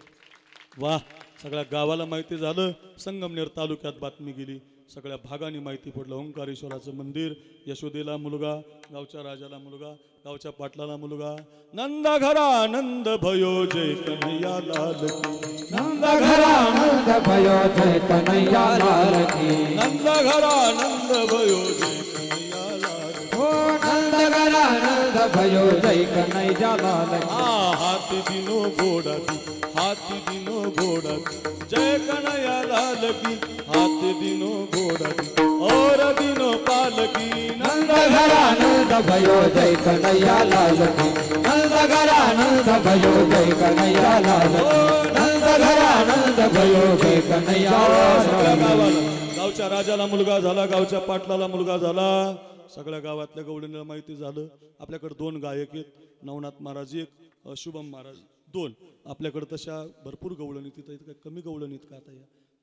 वा सगळ्या गावाला माहिती झालं संगमनेर तालुक्यात बातमी गेली सगळ्या भागाने माहिती पडलं ओंकारेश्वराचं मंदिर यशोदेला मुलगा गावच्या राजाला मुलगा गावच्या पाटलाला मुलगा नंद घरा नंद भयो जय कन्हैया लाल की नंद घरा नंद भयो जय कन्हैया लाल की नंद घरा नंद भयो जय कन्हैया लाल हो नंद घरा नंद भयो जय कन्हैया लाल की हाथी दिनो घोड़ा हाथी दिनो घोड़ा जय कन्हैया लाल की हाथी दिनो घोड़ा और दिनो पालकी नंद घरा नंद भयो जय कन्हैया लाल की नंद घरा नंद भयो जय कन्हैया लाल की नंद घरा नंद भयो जय कन्हैया लाल गावच्या राजाला मुलगा झाला गावच्या पाटलाला मुलगा झाला सगळ्या गावातल्या गवळणीला माहिती झालं आपल्याकडे दोन गायक आहेत नवनाथ महाराज एक शुभम महाराज दोन आपल्याकडे तशा भरपूर गवळणी तिथं काही कमी गवळणीत का आता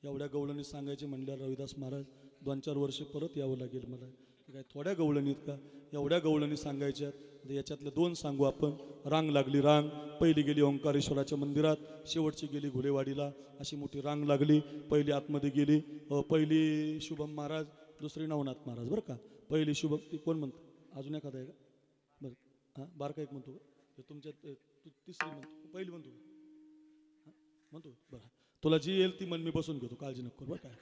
एवढ्या गवळणी सांगायचे म्हणल्यावर रविदास महाराज 2-4 वर्ष परत यावं लागेल मला काय थोड्या गवळणीत का एवढ्या गवळणी सांगायच्या याच्यातल्या 2 सांगू आपण रांग लागली रांग पहिली गेली ओंकारेश्वराच्या मंदिरात शेवटची गेली घोडेवाडीला अशी मोठी रांग लागली पहिली आतमध्ये गेली पहिली शुभम महाराज दुसरी नवनाथ महाराज बरं का पहिली शुभम ती कोण म्हणतो अजून एखादा आहे का बरं हां बारका एक म्हणतो तुमच्या तिसरी म्हणतो पहिली म्हणतो म्हणतो बरं तुला जी येईल ती मन मी बसून घेतो काळजी नको बरं काय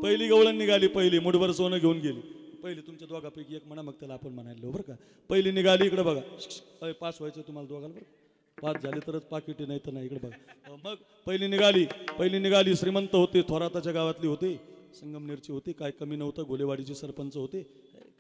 पहिली गवळण निघाली पहिली मुठभर सोनं घेऊन गेली पहिली तुमच्या दोघापैकी एक म्हणा मग त्याला आपण म्हणायला बरं का पहिली निघाली इकडे बघा पास व्हायचं तुम्हाला दोघाला बरं 5 झाले तरच पाकिटी नाही तर नाही इकडे बघा मग पहिली निघाली श्रीमंत होते थोराताच्या गावातली होते संगमनेरची होती काय कमी नव्हतं घोलेवाडीचे सरपंच होते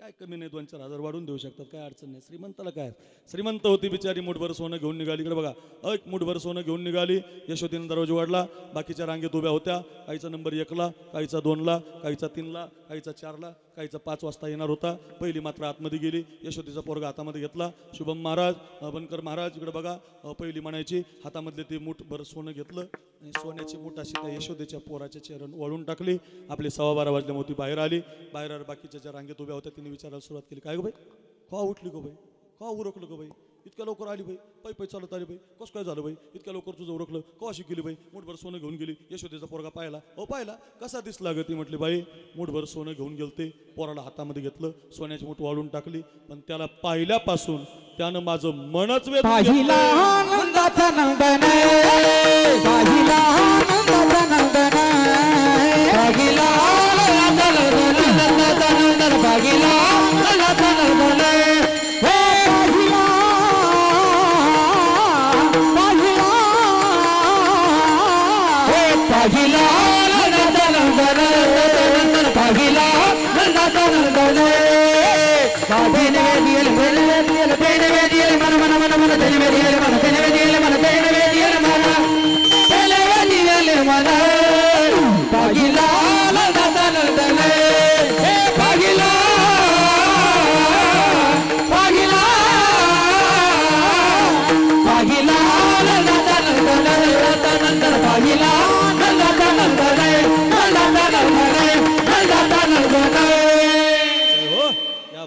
काय कमी नाही 2-4 हजार वाढून देऊ शकतात काय अडचण नाही श्रीमंताला काय श्रीमंत होती बिचारी मुठभर सोनं घेऊन निघाली इकडे बघा एक मुठभर सोनं घेऊन निघाली यशोदीनं दरवाजा वाढला बाकीच्या रांगेत उभ्या होत्या काहीचा नंबर 1ला काहीचा 2ला काहीचा 3ला काहीचा 4ला काहीचा 5 वाजता येणार होता पहिली मात्र आतमध्ये गेली यशोदीचा पोरगा हातामध्ये घेतला शुभम महाराज बनकर महाराज इकडे बघा पहिली म्हणायची हातामधले ते मुठभर सोनं घेतलं आणि सोन्याची मूठ अशी त्या यशोदेच्या पोराच्या चेहऱ्यावर वळून टाकली आपली 12:15 वाजल्या मोठी बाहेर आली बाहेर बाकीच्या ज्या रांगेत उभ्या होत्या तिने विचारायला सुरुवात केली काय गो बाई का उठली गो बाई का उरकलं गो बाई इतक्या लवकर आली बाई पै चालत आली बाई कसं काय झालं बाई इतक्या लवकर तुझं उरकलं का अशी केली बाई मुठभर सोनं घेऊन गेली यशोदेचा पोरगा पाहिला पाहिला कसा दिसला ग ती म्हटली बाई मुठभर सोनं घेऊन गेलते पोराला हातामध्ये घेतलं सोन्याची मूठ वाढून टाकली पण त्याला पाहिल्यापासून त्यानं माझं मनच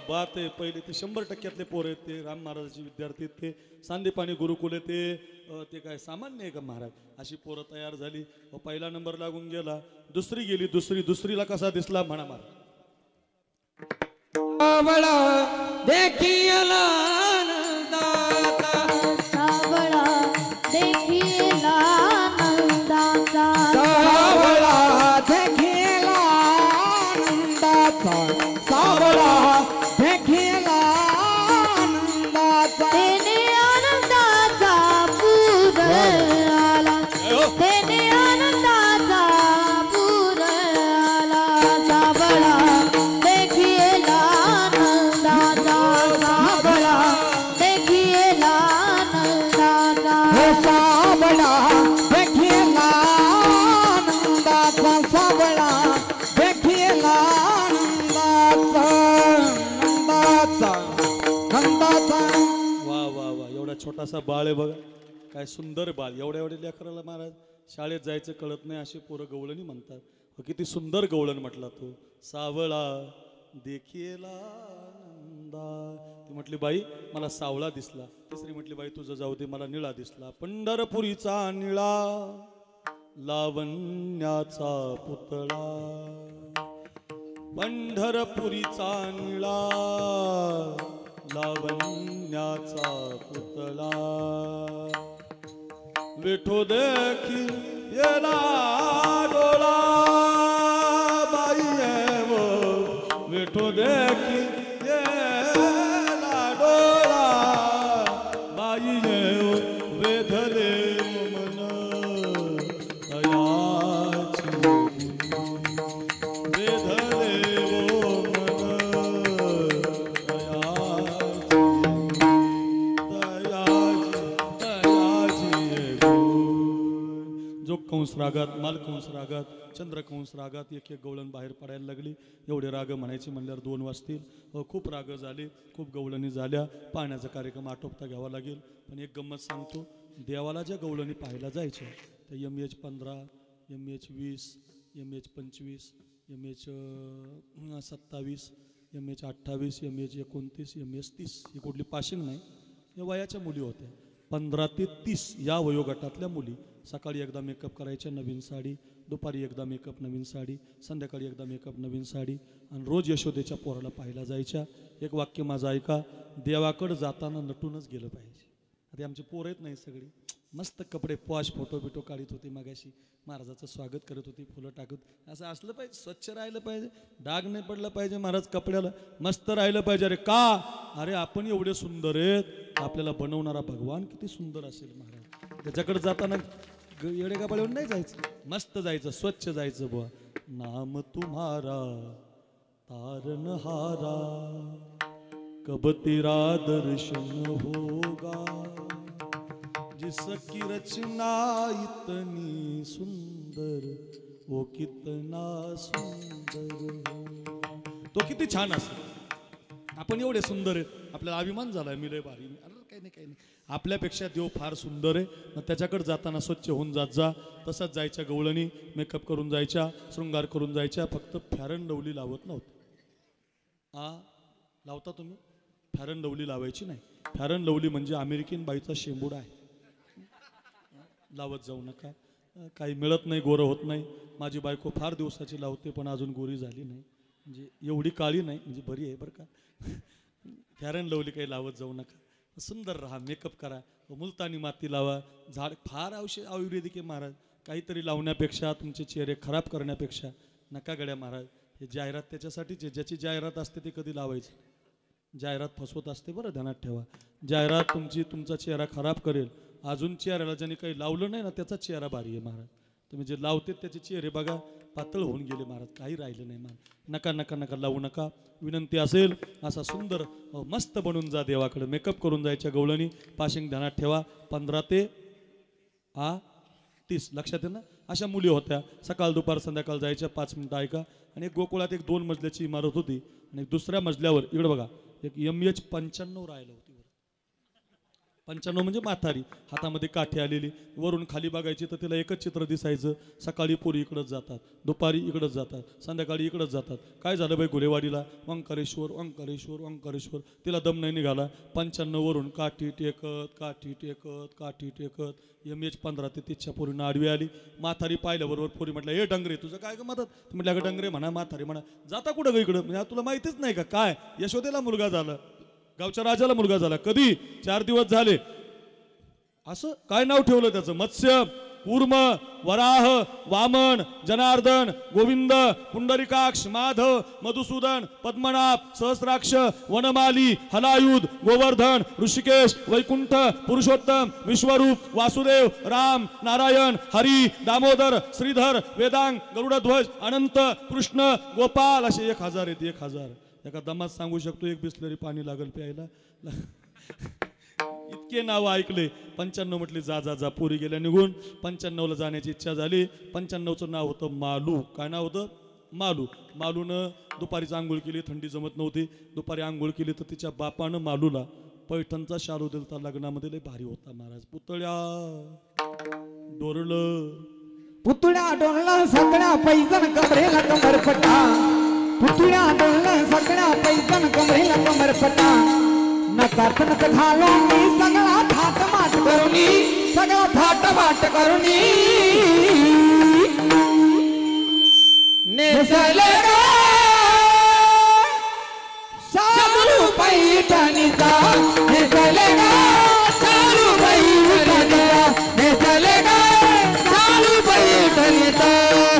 बात आहे पहिले ते 100% पोर आहेत ते राम महाराजांचे विद्यार्थी ते सांदीपाणी गुरुकुल ते काय सामान्य आहे का महाराज अशी पोरं तयार झाली पहिला नंबर लागून गेला दुसरी गेली दुसरीला कसा दिसला म्हणा सावळा देखीला नंदाचा वा वा वा, एवढा छोटासा बाळ आहे बघा, काय सुंदर बाळ. एवढ्या एवढ्या लेकराला महाराज शाळेत जायचं कळत नाही असे पोरं गवळणी म्हणतात. किती सुंदर गवळण म्हटला तो. सावळा देखीला नंदा. ती म्हटली बाई मला सावळा दिसला. तिसरी म्हटली बाई तुझं जाऊ दे मला निळा दिसला. पंढरपुरीचा निळा लावण्याचा पुतळा, पंढरपुरीचा निळा लावण्याचा पुतळा. विठो देखी येला डोळा बाई वो, विठो देखी येला डोळा बाई वो, वेधले मन तयाची, वेधले वो मन जो कंस रागात, माल कंस रागात, चंद्र कंस रागात एक एक गवळण बाहेर पडायला लागली. एवढे राग म्हणायचे म्हणल्यावर 2 वाजतील. खूप राग झाले, खूप गवळणी झाल्या. पाण्याचा कार्यक्रम आटोपता घ्यावा लागेल. पण एक गंमत सांगतो, देवाला ज्या गवळणी पाहायला जायच्या त्या MH15, MH20, MH25, MH27, MH28, MH29, MH30 ही कुठली पाशिंग नाही, या वयाच्या मुली होत्या. 15 ते 30 या वयोगटातल्या मुली. सकाळी एकदा मेकअप करायच्या, नवीन साडी. दुपारी एकदा मेकअप, नवीन साडी. संध्याकाळी एकदा मेकअप, नवीन साडी. आणि रोज यशोदेच्या पोराला पाहायला जायच्या. एक वाक्य माझं ऐका, देवाकडं जाताना नटूनच गेलं पाहिजे. आता आमची पोरं आहेत नाही सगळी मस्त कपडे पॉश फोटो बिटो काढत होते, मागाशी महाराजाचं स्वागत करत होती, फुलं टाकत. असं असलं पाहिजे, स्वच्छ राहिलं पाहिजे, डाग नाही पडला पाहिजे महाराज कपड्याला, मस्त राहिलं पाहिजे. अरे का, अरे आपण एवढे सुंदर आहेत, आपल्याला बनवणारा भगवान किती सुंदर असेल महाराज. त्याच्याकडे जाताना येडे कपड्यावर नाही जायचं, मस्त जायचं, स्वच्छ जायचं. बुवा नाम तुम्हारा तारनहारा, कब तेरा दर्शन होगा, जिसकी रचना इतनी सुंदर, वो कितना सुंदर. तो किती छान असेल. आपण एवढे सुंदर आहेत, आपल्याला अभिमान झालाय, मी लय भारी. अरे काही नाही काही नाही, आपल्यापेक्षा देव फार सुंदर आहे. मग त्याच्याकडे जाताना स्वच्छ होऊन जात जा. तसंच जायच्या गवळणी, मेकअप करून जायच्या, शृंगार करून जायच्या. फक्त फॅरन लवली लावत नव्हतं. लावता तुम्ही? फॅरन लवली लावायची नाही. फॅरन लवली म्हणजे अमेरिकन बाईचा शेंबुडा आहे, लावत जाऊ नका. काही मिळत नाही, गोरं होत नाही. माझी बायको फार दिवसाची लावते पण अजून गोरी झाली नाही, म्हणजे एवढी काळी नाही, म्हणजे बरी आहे बरं का. फॅरन लवली काही लावत जाऊ नका. सुंदर राहा, मेकअप करा, मुलतानी माती लावा, झाड फार औषध आयुर्वेदिक आहे महाराज. काहीतरी लावण्यापेक्षा, तुमचे चेहरे खराब करण्यापेक्षा नका गड्या महाराज. हे जाहिरात त्याच्यासाठीच आहे, ज्याची जाहिरात असते ते कधी लावायची. जाहिरात फसवत असते बरं, ध्यानात ठेवा. जाहिरात तुमचा चेहरा खराब करेल. अजून चेहऱ्याला ज्याने काही लावलं नाही ना त्याचा चेहरा भारी आहे महाराज. तुम्ही जे लावते त्याचे चेहरे बघा पातळ होऊन गेले महाराज, काही राहिलं नाही महाराज. नका नका नका लावू नका. विनंती असेल असा सुंदर मस्त बनून जा देवाकडे. मेकअप करून जायच्या गवळणी. पाशिंग ध्यानात ठेवा. 15 ते 30 लक्षात आहे ना. अशा मुली होत्या. सकाळ दुपार संध्याकाळ जायच्या. 5 मिनिटं ऐका. आणि एक गोकुळात एक 2 मजल्याची इमारत होती आणि दुसऱ्या मजल्यावर इकडे बघा एक MH95 राहिलं होती. 95 म्हणजे म्हातारी, हातामध्ये काठी आलेली. वरून खाली बघायची तर तिला एकच चित्र दिसायचं. सकाळी पोरी इकडंच जातात, दुपारी इकडंच जातात, संध्याकाळी इकडंच जातात. काय झालं बाई गुलेवाडीला? ओंकारेश्वर ओंकारेश्वर ओंकारेश्वर. तिला दम नाही निघाला. 95 वरून काठी टेकत काठी टेकत काठी टेकत MH15 ते 30च्या पोरींना आडवी आली. म्हातारी पाहिल्याबरोबर पोरी म्हटलं, हे डंगरे तुझं काय ग मदत? म्हटलं अगं डंगरे म्हणा, म्हातारी म्हणा. जाता कुठं ग इकडं? म्हणजे तुला माहितीच नाही का काय? यशोदेला मुलगा झाला, गावच्या राजाला मुलगा झाला. कधी? 4 दिवस झाले. असं काय नाव ठेवलं त्याचं? मत्स्य, कूर्म, वराह, वामन, जनार्दन, गोविंद, पुंडरीकाक्ष, माधव, मधुसूदन, पद्मनाभ, सहस्राक्ष, वनमाली, हलायुध, गोवर्धन, ऋषिकेश, वैकुंठ, पुरुषोत्तम, विश्वरूप, वासुदेव, राम, नारायण, हरी, दामोदर, श्रीधर, वेदांग, गरुडध्वज, अनंत, कृष्ण, गोपाल असे 1000 आहेत. 1000 एका दमात सांगू शकतो. 1 बिसलरी पाणी लागल प्यायला. इतके इतके नाव ऐकले. 95 म्हटले जा जा जा, पोरी गेल्या निघून. 95ला जाण्याची इच्छा झाली. 95चं नाव होतं मालू. काय नाव होतं? मालू. मालूनं दुपारीच आंघोळ केली, थंडी जमत नव्हती. दुपारी आंघोळ केली तर तिच्या बापानं मालूला पैठणचा शालू दिलता लग्नामध्ये. लय भारी होता महाराज. पुतळ्या डोरलं, पुतळ्या डोलला सगळ्या पैजण कमरेला कमरपटा. पुतळ्या डोलला सगळ्या पैजण कमरेला कमरपटा. नकात नक घालून मी सगळा थाट माट करूनी, सगळा थाट माट करूनी नेसले गा शालू पैठणीचा. नेसले गा शालू पैठणीचा. नेसले गा शालू पैठणीचा.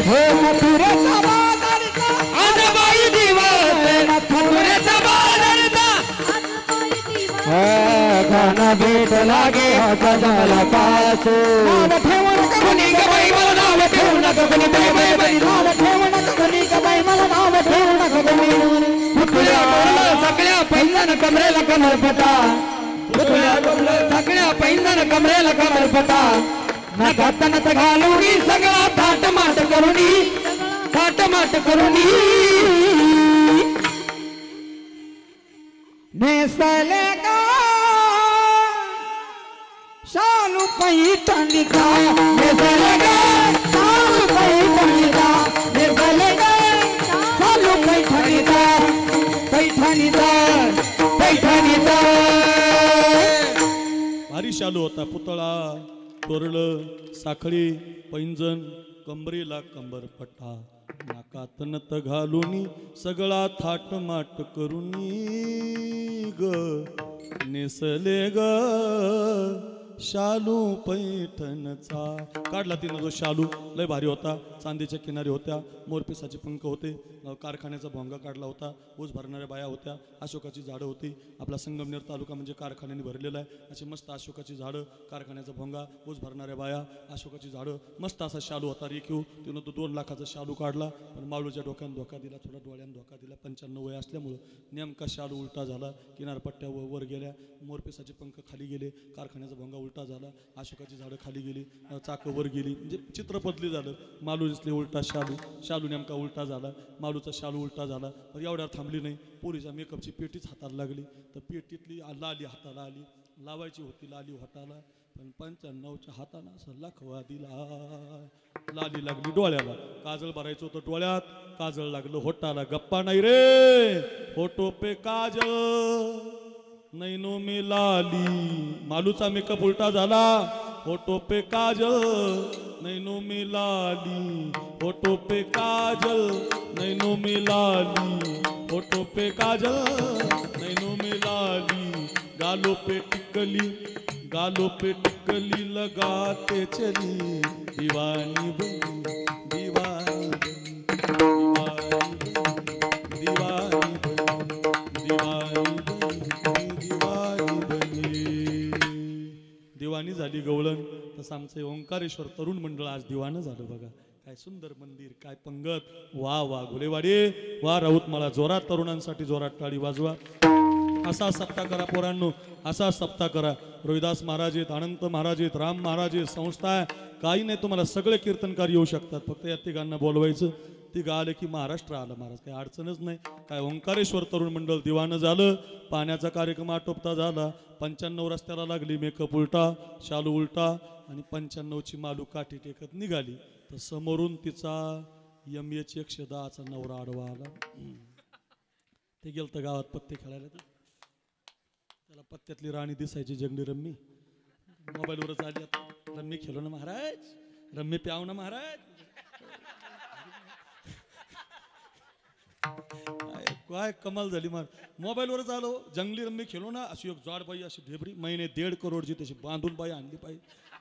हे मथुरेचा बाजारचा आज बाई दिवस. मथुरेचा बाजारचा घन भेट लागे गजाला पास. नाव ठेवू नका कोणी ग बाई मला, नाव ठेवू नका कोणी बाई बाई बाई. नाव ठेवू नका कोणी ग बाई मला, नाव ठेवू नका कोणी. पुतळ्या डोलला सगळ्या पैंजण कमरेला कमरपटा. पुतळ्या डोलला सगळ्या पैंजण कमरेला कमरपटा. नगात नत घालूनी सगळा थाट माट करूनी, थाट माट करूनी नेसले गा शालू पैठणीचा. नेसले गा शालू पैठणीचा. नेसले गा शालू पैठणीचा. पैठणीचा पैठणीचा. भारी शालू होता. पुतळा डोरलं, साखळी, पैंजण, कमरेला कंबरपटा. नाकात नथ घालूनी सगळा थाट माट करूनी ग नेसले ग शालू पैठणचा. काढला तिनं तो शालू. लय भारी होता. चांदीच्या किनारी होत्या, मोरपिसाचे पंख होते, कारखान्याचा भोंगा काढला होता, ऊस भरणाऱ्या बाया होत्या, अशोकाची झाडं होती. आपला संगमनेर तालुका म्हणजे कारखान्याने भरलेला आहे. अशी मस्त अशोकाची झाडं, कारखान्याचा भोंगा, ऊस भरणाऱ्या बाया, अशोकाची झाडं. मस्त असा शालू होता रेखीव. तिनं तो 2 लाखाचा शालू काढला. पण माळूच्या डोक्यानं धोका दिला, थोडा डोळ्यानं धोका दिला. 95 वय असल्यामुळं नेमका शालू उलटा झाला. किनारपट्ट्या वर गेल्या, मोरपिसाचे पंख खाली गेले, कारखान्याचा भोंगा उलटा झाला, अशोकाची झाडं खाली गेली, चाक वर गेली. म्हणजे चित्र बदली झालं. मालू दिसले उलटा शालू, शालू नेमका उलटा झाला, मालूचा शालू उलटा झाला. पण एवढ्यावर थांबली नाही. पोरीच्या मेकअपची पेटीच हाताला लागली. तर पेटीतली लाली हाताला आली. लावायची होती लाली हाताला, पण 95च्या हाताला असं लखवा दिला. लाली लागली डोळ्याला. काजळ भरायचं होतं डोळ्यात, काजळ लागलं होटाला. गप्पा नाही रे, होटो पे काजळ नैनो में लाली. मालूचा मेकअप उलटा झाला. होटो पे काजल नैनो में लाली. होटो पे काजल नैनो में लाली. होटो पे काजल नैनो में लाली. गालों पे टिकली, गालों पे टिकली लगाते चली. दीवानी बनी, दीवानी बनी, दीवानी बनी, दीवानी दिवाणी झाली गवळण. तसं आमचं ओंकारेश्वर तरुण मंडळ आज दिवाणं झालं बघा. काय सुंदर मंदिर, काय पंगत. वा वा घोलेवाडी, वा राऊत मला. जोरात तरुणांसाठी जोरात टाळी वाजवा. असा सप्ताह करा पोरांनो, असा सप्ताह करा. रोहिदास महाराज आहेत, अनंत महाराज आहेत, राम महाराज आहेत, संस्था आहे. काही नाही, तुम्हाला सगळे कीर्तनकार येऊ शकतात. फक्त या तिघांना बोलवायचं. ती आले की महाराष्ट्र आलं महाराज. काही अडचणच नाही. काय ओंकारेश्वर तरुण मंडळ दिवाणं झालं. पाण्याचा कार्यक्रम आटोपता झाला. 95 रस्त्याला लागली, मेकअप उलटा, शालू उलटा, आणि 95ची मालू काठी टेकत निघाली. तर समोरून तिचा MH 110चा नवरा आडवा आला. ते गेलं तर गावात पत्ते खेळायला. त्याला पत्त्यातली राणी दिसायची जंगली रम्मी. मोबाईलवरच आली. रम्मी खेळलो ना महाराज, रम्मी प्याव ना महाराज. काय कमाल झाली. मोबाईलवरच आलो. जंगली रम्मी खेळलो ना. अशी एक जाड बाई, अशी ढेबरी, महिने 1.5 करोडची तशी बांधून बाई आणली पाहिजे.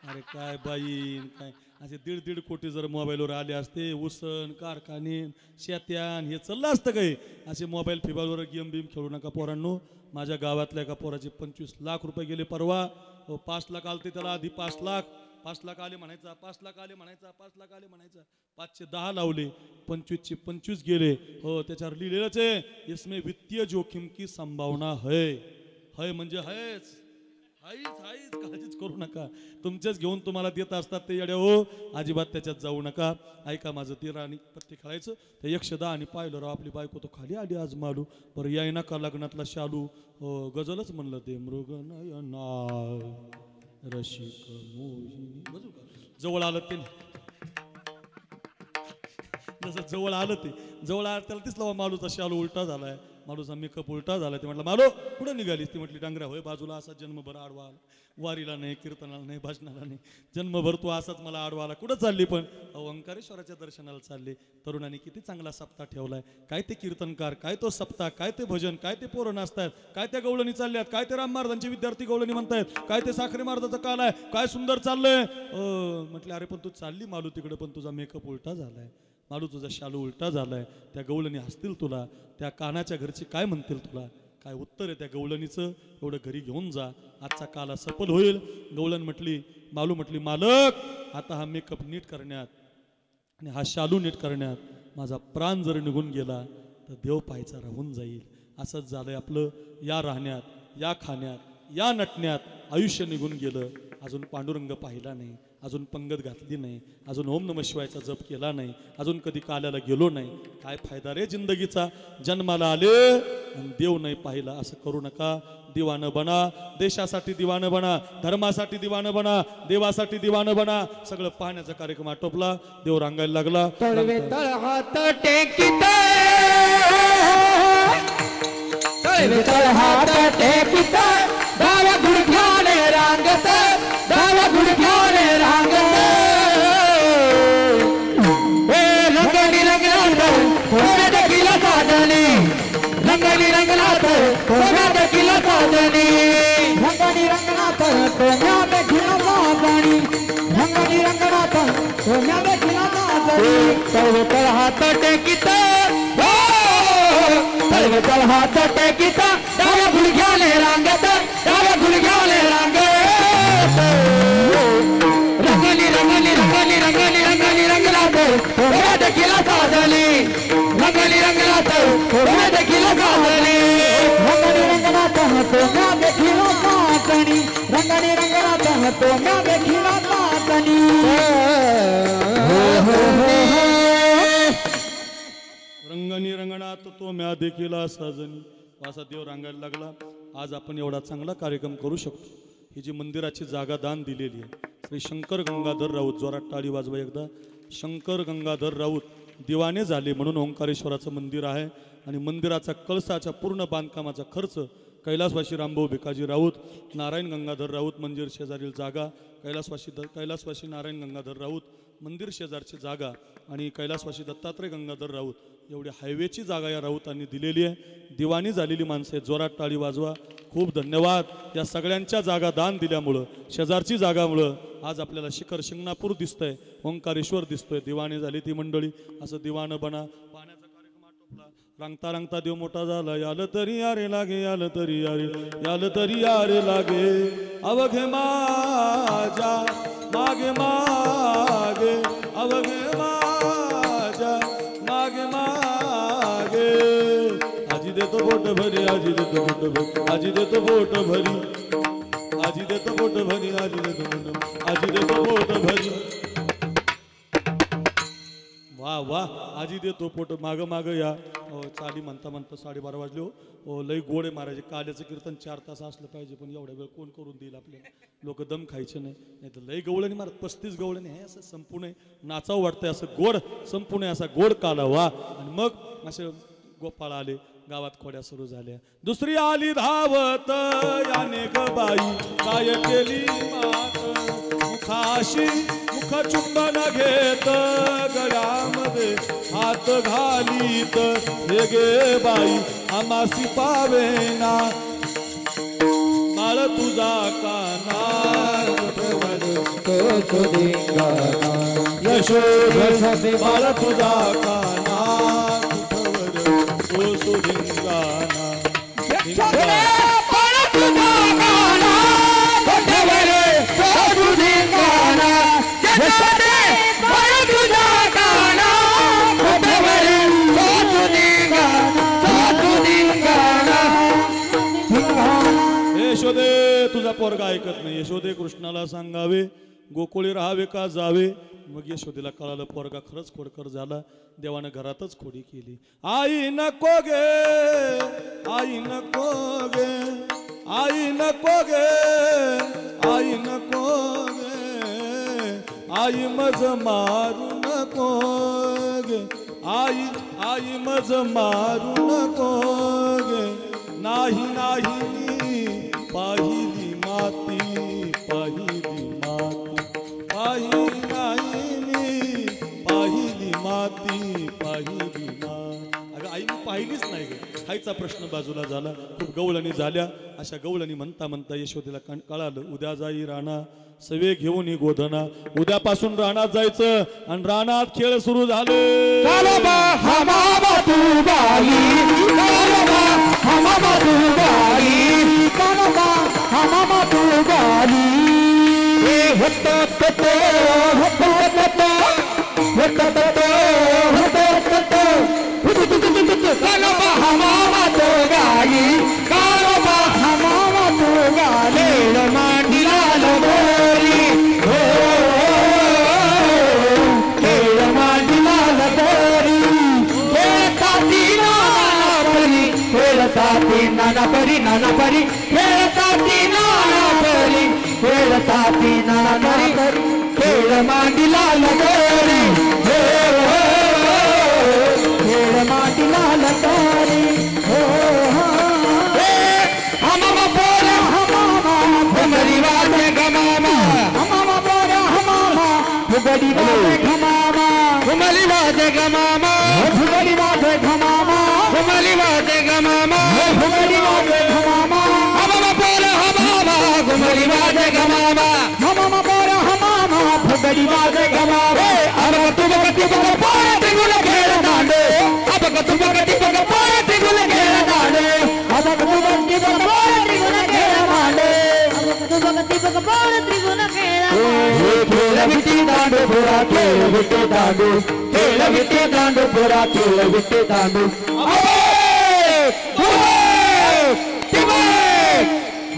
अरे काय बाई, काय असे 1.5 कोटी जर मोबाईलवर आले असते. उसन, कारखाने, शेत्यान हे चाललं असतं काही. असे मोबाईल फिबाईलवर गेम बिम खेळू नका पोरांनो. माझ्या गावातल्या एका पोराचे 25 लाख रुपये गेले परवा. 5 लाख आलते त्याला आधी. 5 लाख आले म्हणायचा, 5 लाख आले म्हणायचा, 5 लाख आले म्हणायचा. 5चे 10 लावले, 25चे 25 गेले. हो, त्याच्यावर लिहिलेलंच आहे, इसमें वित्तीय जोखिम की संभावना है. है म्हणजे हैच. हाईच काळजीच करू नका. तुमचेच घेऊन तुम्हाला देत असतात ते येडे हो. अजिबात त्याच्यात जाऊ नका. ऐका माझं ते राणी पत्ते खेळायचं ते 110 आणि पाहिलं राव आपली बायको तो खाली आली आज मालू. बरं याय नका लग्नातला शालू गजलच म्हणलं ते मृग नयना रसिक मोहिनी. बजू का जवळ आलं ते जसं जवळ आलं त्याला दिसला मालूचा शालू उलटा झालाय. मालूचा मेकअप उलटा झाला. ते म्हटलं मालो कुठं निघालीस? ती म्हटली डांगऱ्या होय बाजूला असा जन्मभर आडवा आला. वारीला नाही कीर्तनाला नाही भजनाला नाही जन्मभर तू असाच मला आडवा आला. कुठं चालली? पण ओंकारेश्वराच्या दर्शनाला चालले. तरुणांनी किती चांगला सप्ताह ठेवलाय. काय ते कीर्तनकार काय तो सप्ताह काय ते भजन काय ते पोरं नाचतायत काय त्या गवळणी चालल्यात काय ते राम महाराजांचे विद्यार्थी गवळणी म्हणतायत काय ते साखरे महाराजाचा काल आहे काय सुंदर चाललंय. म्हटलं अरे पण तू चालली मालू तिकडे पण तुझा मेकअप उलटा झालाय. मालू तुझा शालू उलटा झालाय. त्या गवळणी हसतील तुला. त्या कानाच्या घरची काय म्हणतील तुला? काय उत्तर आहे त्या गवळणीचं? एवढं घरी घेऊन जा आजचा काला सफल होईल. गवळण म्हटली मालू म्हटली मालक आता हा मेकअप नीट करण्यात आणि हा शालू नीट करण्यात माझा प्राण जर निघून गेला तर देव पाहायचा राहून जाईल. असंच झालंय आपलं. या राहण्यात या खाण्यात या नटण्यात आयुष्य निघून गेलं. अजून पांडुरंग पाहिला नाही अजून पंगत घातली नाही अजून ओम नमः शिवायचा जप केला नाही अजून कधी काल्याला गेलो नाही. काय फायदा रे जिंदगीचा? जन्माला आले आणि देव नाही पाहिला. असं करू नका. दिवानं बना. देशासाठी दिवानं बना. धर्मासाठी दिवानं बना. देवासाठी दिवानं बना. सगळं पाहण्याचा कार्यक्रम आटोपला. देव रांगायला लागला. तळवे तळ हात टेकित तळवे तळ हात टेकित डाव्या गुडघ्याने रांगत डाव्या गुडघ्याने रांगत रंगणी रंगनाथ कोणा देखील साधनी रंगणी रंगनाथ कोणा देखील साधनी रंगणी रंगनाथ कोणा देखील साधनी रंगणी रंगनाथ कोणा देखील साधनी तळवे तळ हात टेकित तळवे तळ हात टेकित डाव्या गुडघ्याने रांगत डाव्या गुडघ्याने रांगत रंगली रंगली रंगली रंगली रंगली रंगनाथ कोणा देखील साधनी रंगली रंगनाथ कोणा देखील साधनी रंगली रंगनाथ कोणा देखील साधनी रंगली रंगनाथ कोणा देखील साधनी. रंगणी रंगणात तो म्या देखील साजनी. असा देव रांगायला लागला. आज आपण एवढा चांगला कार्यक्रम करू शकतो. ही जी मंदिराची जागा दान दिलेली आहे श्री शंकर गंगाधर राऊत. जोरात टाळी वाजवा एकदा. शंकर गंगाधर राऊत दिवाने झाले म्हणून ओंकारेश्वराचं मंदिर आहे. आणि मंदिराचा कळसाच्या पूर्ण बांधकामाचा खर्च कैलासवासी रामभाऊ भिकाजी राऊत, नारायण गंगाधर राऊत मंदिर शेजारील जागा, कैलासवासी नारायण गंगाधर राऊत मंदिर शेजारची जागा आणि कैलासवासी दत्तात्रय गंगाधर राऊत एवढी हायवेची जागा या राऊतांनी दिलेली आहे. दिवाणी झालेली माणसे जोरात टाळी वाजवा. खूप धन्यवाद. या सगळ्यांच्या जागा दान दिल्यामुळं शेजारची जागामुळं आज आपल्याला शिखर शिंगणापूर दिसतंय, ओंकारेश्वर दिसतोय. दिवाणी झाली ती मंडळी. असं दिवाणं बना. पाण्याचा कार्यक्रम आटोपला. रांगता रांगता देव मोठा झाला. याल तरी यारे लागे याल तरी यारे याल तरी यारे लागे अवघे माझ्या मागे मागे अवघे माझ्या मागे मागे. आजी देतो बोट भरी आजी देतो बोट भरी आजी देतो बोट भरी आजी देतो बोट भरी आजी देतो बोट भरी. वा वा. आजी देतो पोट माग माग या. चाली म्हणता म्हणता 12:30 वाजले हो. लई गोडे महाराज. काल्याचं कीर्तन 4 तास असलं पाहिजे पण एवढ्या वेळ कोण करून देईल आपल्याला. लोक दम खायचे नाही तर लई गवळणी मारत. 35 गवळणी हे असं संपूर्ण नाचावं वाटतंय. असं गोड संपूर्ण असा गोड काला वा. आणि मग असे गोपाळ आले. गावात खोड्या सुरू झाल्या. दुसरी आली धावत याने ग बाई काय केली मात मुखाशी मुख चुंबन घेत गळ्यामध्ये हात घालीत हे गे बाई आमासी पावेना बाळ तुझा काना यशोद बाळ तुझा काना तो सुधिंगाना बाळ तुझा काना कोठवर तो सुधिंगाना यशोदे बाळ तुझा काना कोठवर तो सुधिंगाना तो सुधिंगाना. यशोदे तुझा पोरगा ऐकत नाही. यशोदे कृष्णाला सांगावे गोकुळी राहावे का जावे. मग यशोदेला कळालं पोरगा खरंच खोडकर झाला. देवानं घरातच खोडी केली. आई नको गे, आई नको गे, आई नको गे, आई नको गे, आई मज मारू नको गे, आई आई मज मारू नको गे. नाही नाही मी पाहिली माती, पाहिली माती, पाहिली नाही मी पाहिली माती, पाहिली माती. अगं आई मी पाहिलीच नाही ग. खायचा प्रश्न बाजूला झाला. खूप गवळणी झाल्या. अशा गवळणी म्हणता म्हणता यशोदेला कळालं उद्या जाई राणा सवे घेऊन गोधना. उद्यापासून रानात जायचं आणि रानात खेळ सुरू झाले. कालोबा हमामा तू बाली, कालोबा हमामा तू बाली, कालोबा हमामा तू बाली. होत होत होत कालोबा हमामा तू गाली, कालोबा हमामा तू गाली. मांडीला लगोरी हो, खेळ मांडीला लगोरी. खेळताती नाना परी, खेळताती नाना परी, नाना परी खेळताती नाना परी, खेळताती नाना परी. खेळ मांडीला लगोरी हो, खेळ मांडीला लगोरी हो. हमामा बोला हमामा भुमरी वाजे गमामा, हमामा बोला हमामा भुगडी वाजे गमामा, भुमरी वाजे गमामा, भुगडी वाजे गमामा, भुमरी वाजे गमामा, भुगडी वाजे गमामा. हमामा बोला हमामा भुमरी वाजे गमामा, हमामा बोला हमामा भुगडी वाजे गमामा. अब तू बगती बग पोरा तिगुल खेळ दांडे, अब तू बगती बग पोरा तिगुल खेळ दांडे, अब तू बगती बग पोरा तिगुल खेळ मांडे, अब तू बगती बग पोरा तिगुल खेळ मांडे. खेळ विटी दांडू पोरा, खेळ विटी दांडू, खेळ विटी दांडू पोरा, खेळ विटी दांडू.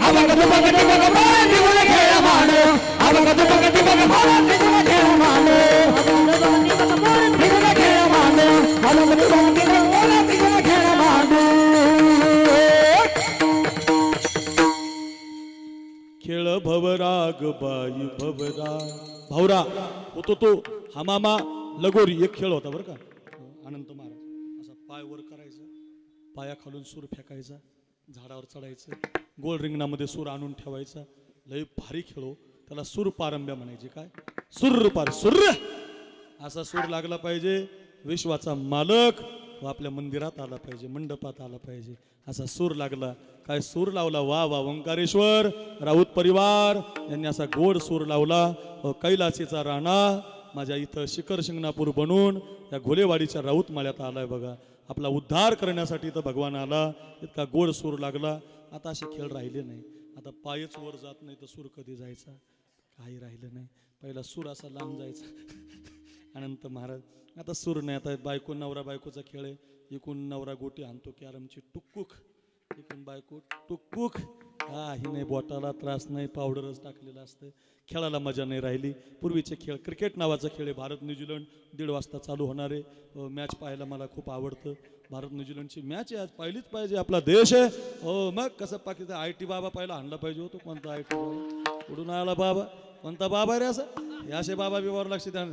अब तू बगती बग पोरा तिगुल खेळ मांडे, अब तू बगती बग पोरा तिगुल खेळ मांडे, अब तू बगती बग पोरा तिगुल खेळ मांडे, अब तू बगती बग पोरा तिगुल खेळ मांडे. खेळ भवराग बाई भवरा भावरा होतो तो हमामा लगोरी. एक खेळ होता बरं का. अनंत महाराज असा पाय वर करायचा, पायाखालून सूर फेकायचा, झाडावर चढायचं, गोल रिंगणामध्ये सूर आणून ठेवायचा. लय भारी खेळो. त्याला सूर पारंब्या म्हणायचे. काय सूर पार सूर असा सूर लागला पाहिजे. विश्वाचा मालक व आपल्या मंदिरात आला पाहिजे, मंडपात आला पाहिजे. असा सूर लागला. काय सूर लावला. वा वा ओंकारेश्वर राऊत परिवार यांनी असा गोड सूर लावला. कैलासीचा राणा माझ्या इथं शिखर शिंगणापूर बनून या घोलेवाडीच्या राऊत माळ्यात आलाय बघा. आपला उद्धार करण्यासाठी इथं भगवान आला. इतका गोड सूर लागला. आता असे खेळ राहिले नाही. आता पायच वर जात नाही तर सूर कधी जायचा काही राहिलं नाही. पहिला सूर असा लांब जायचा. अनंत महाराज आता सूर नाही. आता बायको नवरा बायकोचा खेळ आहे. इकून नवरा गोटी आणतो कॅरमची टुकूक, इकून बायको टुकूक. ही नाही, बोटाला त्रास नाही, पावडरच टाकलेलं असतं. खेळाला मजा नाही राहिली. पूर्वीचे खेळ क्रिकेट नावाचा खेळ आहे. भारत न्यूझीलंड 1:30 वाजता चालू होणारे मॅच पाहायला मला खूप आवडतं. भारत न्यूझीलंडची मॅच आहे आज, पाहिलीच पाहिजे. आपला देश आहे. हो मग कसं पाकिस्तान IT बाबा पहिला आणला पाहिजे होतो. कोणता IT बाबा उडून आला बाबा? कोणता बाबा रे असं? हे असे बाबा बिबावर लक्ष द्या.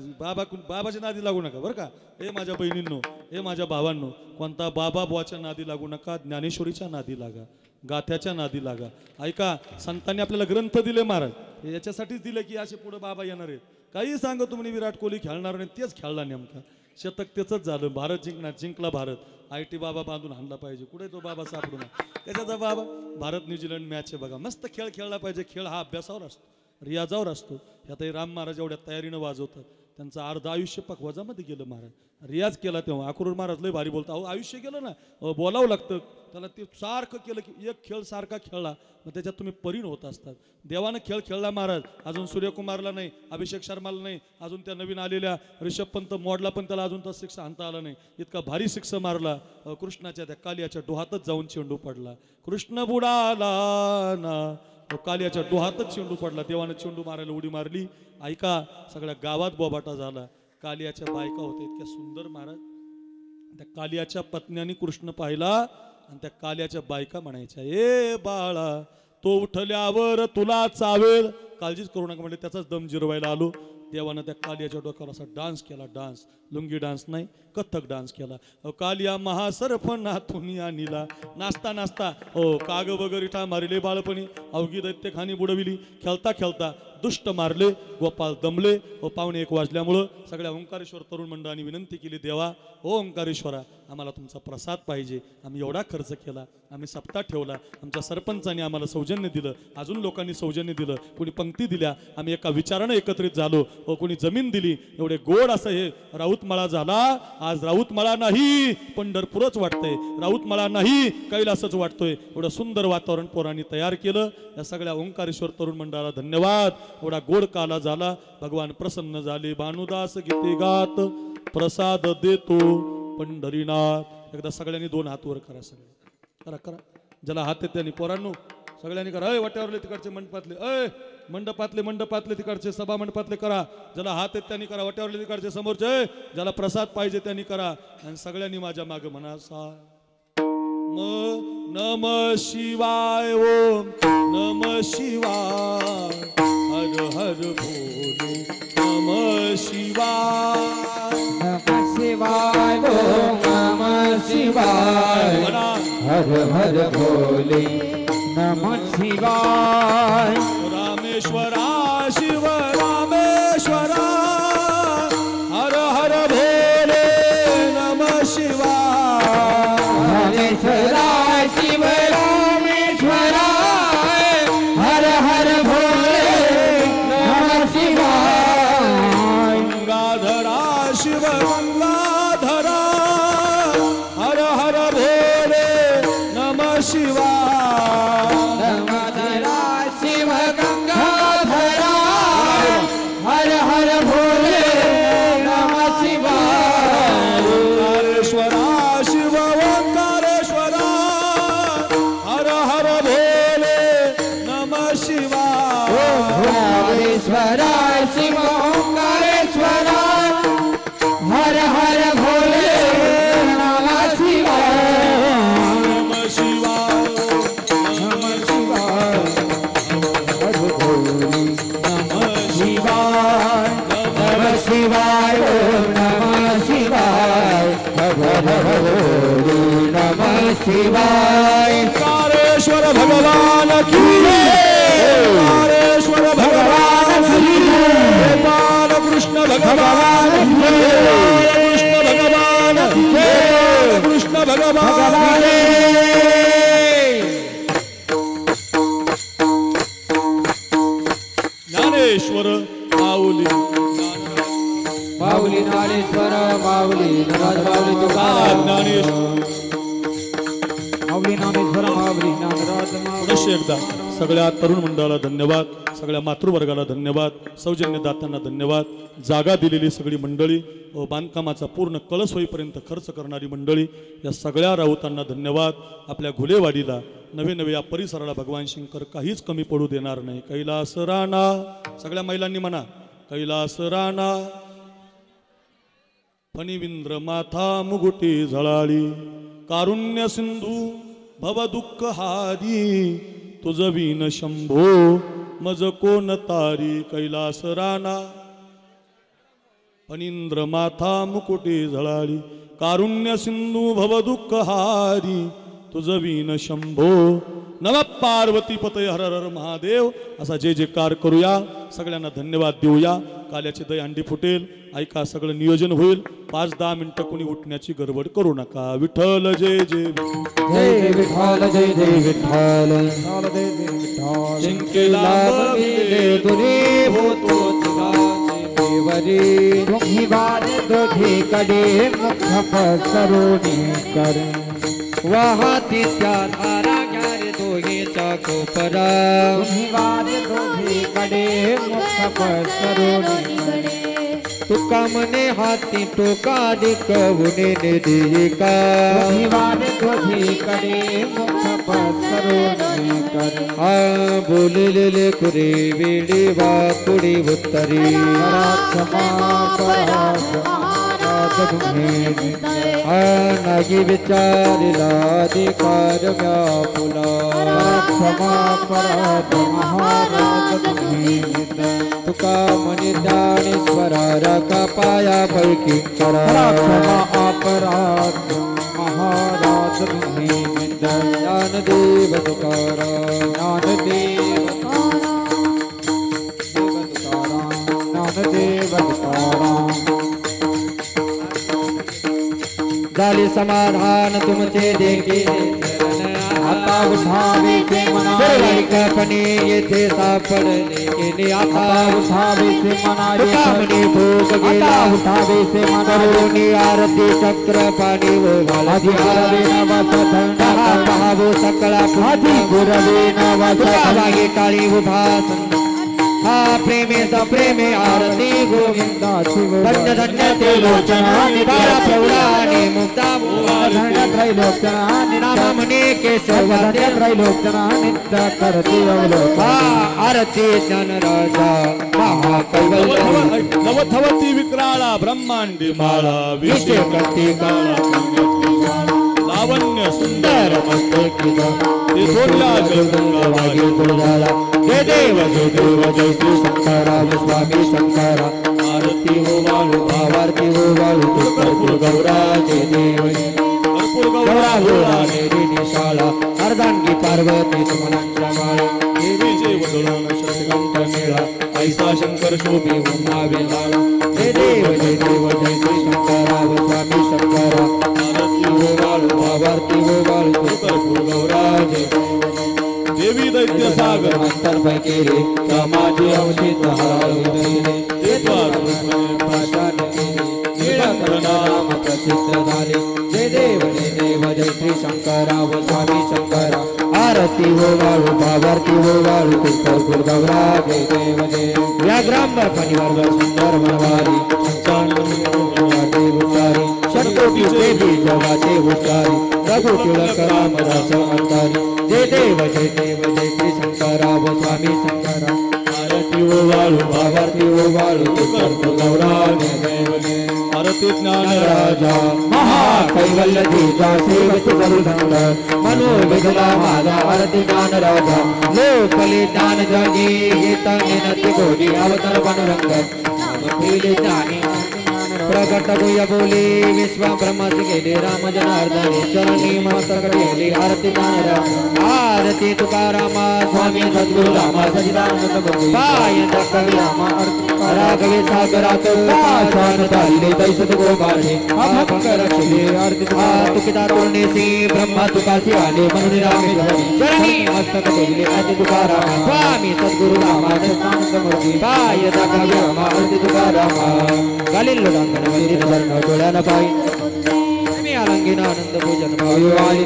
बाबाच्या नादी लागू नका बरं का. हे माझ्या बहिणींनो, हे माझ्या भावांनो, कोणता बाबा बुवाच्या नादी लागू नका. ज्ञानेश्वरीच्या नादी लागा, गाथ्याच्या नादी लागा. ऐका, संतांनी आपल्याला ग्रंथ दिले महाराज. हे याच्यासाठीच दिले की असे पुढे बाबा येणार आहेत. काही सांगतो तुम्ही विराट कोहली खेळणार नाही, तेच खेळला नेमका. शतक त्याच झालं. भारत जिंकला भारत. IT बाबा बांधून आणला पाहिजे. कुठे तो बाबा सापडू नका. त्याच्याचा बाबा. भारत न्यूझीलंड मॅच आहे बघा. मस्त खेळ खेळला पाहिजे. खेळ हा अभ्यासावर असतो, रियाजावर असतो. ह्यातही राम महाराज एवढ्या तयारीनं वाजवतात. त्यांचं अर्ध आयुष्य पकवाजामध्ये गेलं महाराज. रियाज केला तेव्हा. अक्रूर महाराज लय भारी बोलता. अहो आयुष्य गेलं ना, बोलावं लागतं त्याला. ते सारखं केलं की एक खेळ सारखा खेळला मग त्याच्यात तुम्ही परिण होत असतात. देवानं खेळ खेळला महाराज. अजून सूर्यकुमारला नाही, अभिषेक शर्माला नाही, अजून त्या नवीन आलेल्या ऋषभ पंत मोडला पण त्याला अजून तर शिक्षा आणता आला नाही. इतका भारी शिक्षा मारला. कृष्णाच्या त्या कालियाच्या डोहातच जाऊन चेंडू पडला. कृष्ण बुडाला ना कालियाच्या डोहातच चेंडू पडला, देवानं चेंडू मारायला उडी मारली. ऐका, सगळ्या गावात बोबाटा झाला. कालियाच्या बायका होत्या इतक्या सुंदर महाराज. त्या कालियाच्या पत्न्याने कृष्ण पाहिला आणि त्या कालियाच्या बायका म्हणायच्या, ए बाळा, तो उठल्यावर तुला चावेल, काळजीच करू नका म्हणजे त्याचाच दम जिरवायला आलो. देवानं त्या कालियाच्या डोक्यावर असा डान्स केला. डान्स, लुंगी डान्स नाही, कथ्थक डान्स केला. कालिया महासर्फ नाथुनी आणला. नाचता नाचता काग वगैरे ठा मारिले बाळपणी, अवघी दैत्य खानी बुडविली. खेळता खेळता दुष्ट मारले, गोपाल दमले. पावणे 1 वाजल्यामुळं सगळ्या ओंकारेश्वर तरुण मंडळाने विनंती केली, देवा ओ ओंकारेश्वरा, आम्हाला तुमचा प्रसाद पाहिजे. आम्ही एवढा खर्च केला, आम्ही सप्ताह ठेवला, आमच्या सरपंचाने आम्हाला सौजन्य दिलं, अजून लोकांनी सौजन्य दिलं, कोणी पंक्ती दिल्या, आम्ही एका विचारानं एकत्रित झालो, कोणी जमीन दिली. एवढे गोड असं हे राऊतमाळा झाला. आज राऊतमाळा नाही पंढरपूरच वाटतंय, राऊतमाळा नाही कैलासच वाटतोय. एवढं सुंदर वातावरण पोरांनी तयार केलं. या सगळ्या ओंकारेश्वर तरुण मंडळाला धन्यवाद. एवढा गोड काला झाला, भगवान प्रसन्न झाले. भानुदास गीते गात प्रसाद देतो पंढरीनाथ. एकदा सगळ्यांनी 2 हात वर करा, सगळे करा करा. ज्याला हात आहेत त्यांनी पोरांनो सगळ्यांनी करा. वाट्यावरले तिकडचे मंडपातले, मंडपातले तिकडचे, सभा मंडपातले करा. ज्याला हात आहेत त्यांनी करा. वाट्यावरले तिकडचे समोरचे, ज्याला प्रसाद पाहिजे त्यांनी करा. आणि सगळ्यांनी माझ्या मागे म्हणा, सा नम शिवाय, ओम नम शिवाय, हर हर भोले नम शिवाय, नमः शिवाय, ओम नमः शिवाय, हर हर भोले नमः शिवाय. रामेश्वरा शिव रामेश्वरा, हर हर भोले नमः शिवाय. रामेश्वरा शिव रामेश्वरा, हर हर भोले नमः शिवाय. गंगाधरा शिव गंगाधरा, हर हर भोले नमः शिवाय. गंगाधरा शिव गंगाधरा, हर हर भोले नमः शिवाय. ओंकारेश्वरा शिव ओंकारेश्वरा, हर हर भोले नमः शिवाय. ओंकारेश्वरा शिव ओंकारेश्वरा, हर हर भोले नमः शिवाय. नमः शिवाय, नमः शिवाय, हर भोले नमः शिवाय. नमः शिवाय, ओम नमः शिवाय, हर भोले नमः शिवाय. ओंकारेश्वर भगवान की जय. ओंकारेश्वर भगवान की जय. बालकृष्ण भगवान की जय. कृष्ण भगवान की जय. कृष्ण भगवान की जय. ज्ञानेश्वर माऊली माऊली ज्ञानेश्वर माऊली, माऊली तुका ज्ञानेश्वर. माऊली ज्ञानेश्वर माऊली ज्ञानराज. पुनश्च एकदा सगळ्या तरुण मंडळाला धन्यवाद, सगळ्या मातृवर्गाला धन्यवाद, सौजन्य दात्यांना धन्यवाद, जागा दिलेली सगळी मंडळी व बांधकामाचा पूर्ण कळस होईपर्यंत खर्च करणारी मंडळी, या सगळ्या राऊतांना धन्यवाद. आपल्या घुलेवाडीला नवे नवे या परिसराला भगवान शंकर काहीच कमी पडू देणार नाही. कैलास राणा, सगळ्या महिलांनी म्हणा, कैलास राणा. फणिविंद्र माथा मुगुटी झळाळी, कारुण्य सिंधू भव दुःख हारी, तुझ विन शंभो मज कोण तारी. कैलास राणा, फणींद्र माथा मुकुटी झळाळी, कारुण्य सिंधू भव दुःख हारी, तुझ विन शंभो. नम पार्वती पतय हर हर महादेव. असा जय जयकार करूया, सगळ्यांना धन्यवाद देऊया. काल्याची दहीहंडी फुटेल, ऐका, सगळं नियोजन होईल. 5-10 मिनिटं कोणी उठण्याची गडबड करू नका. विठ्ठल जय जय जय विठ्ठल, जय जय विठ्ठल, जय जय विठ्ठल. जिंकेला बबिले तुरी होतो तिघाचे देवरी, तुम्ही वाद दोघी कडे मुख पसरुनी कर, वाहती त्या धारा घ्यारे दोघीचा कोपरा, तुम्ही वाद दोघी कडे मुख पसरुनी कर. तुका मने हाती टोका देखवणे निधी का कडे मुख पसरून कर बोललेले कुरे वेळी वाकुडी उत्तरी नागी विचारिला अधिकार व्यापुला क्षमा पराध महाराज तुका मनी ज्ञानेश्वरा रका पाया पैकी करा क्षमा अपराध महाराज ज्ञानदेव तुकाराम ज्ञानदेव ज्ञानदेव तुकाराम झाले समाधान तुमचे देखी आता उठावे से मनाई कपणे येथे सापडले आता उठावे से मनाई कपणे भोग गेला उठावे से मनाई आरती चक्र पाणी वो घालाधी आरवे नावाचा धंदा पाहावो सकळा आधी गुरवे नावाचा वागे काळी उभा हा प्रेमेचा प्रेमे आरती गोविंदाची धन्य धन्य ते लोचना निबाळा प्रौढाने मुक्ता धन्य त्रैलोचना नामा म्हणे केशव धन्य त्रैलोचना नित्य करते अवलोका आरती ज्ञान राजा महाकैवल्य नवथवती विक्राळा ब्रह्मांडी माळा विषय करते लावण्य सुंदर मस्तकी ते सोन्या जलगंगा वागे तुळजाला जय देव जय श्री शंकराव स्वामी शंकरा आरती हो वाळू भावारती हो वाळू कर्पूर गौरा जय देव कर्पूर गौरा गौरा देवी निशाला अर्धांगी पार्वती सुमनांच्या माळा देवीचे वदळण शतकंठ मेळा ऐसा शंकर शोभी उमा वेलाला जय देव जय श्री शंकराव स्वामी शंकरा आरती हो वाळू भावारती हो वाळू कर्पूर गौरा जय देवी दैत्य सागर अंतर पैकेले समाजी अवशित हरवले ते पाषाण केले निळंतर नाम प्रसिद्ध झाले जय देव जय श्री शंकराव स्वामी शंकरा आरती हो वाळू भावारती हो वाळू कर्पूर गौरा जय देव जय या ग्राम्य परिवार सुंदर मनवारी पंचांगी उच्चारी षटकोटी देवी जगाचे उच्चारी रघु टिळक रामदास अंतारी जय देव जय श्री शंकराव स्वामी शंकरा आरती हो वाळू भावारती हो वाळू कर्पूर गौरा जय देव जय आरती ज्ञान राजा महाकैवल्य देजा सेवक सर्वसंग मनोविधला माझा आरती ज्ञान राजा लोकले ज्ञान जगी गीता निनती गोडी अवतार पांडुरंग ज्ञानी प्रगट गुह्य बोले विश्व ब्रह्मच गेले राम जनार्दने चरणी मस्तक गेले आरती ज्ञान आरती तुकारामा स्वामी सद्गुरु रामा सचिदानंद गुरु पाय कवी रामा राघवे सागरात पाषाण चालले दैसत गोपाळे अभंग रक्षले आरती तुकिता तोरणेसी ब्रह्मा तुकासी आले म्हणून रामेश्वरी चरणी मस्तक गेले आरती तुकारामा स्वामी सद्गुरु रामा सचिदानंद गुरु पाय कवी रामा आरती तुकारामा गालिल मंदिर धरण डोळ्याला पाय मी आलंगीना आनंद पूजन भावी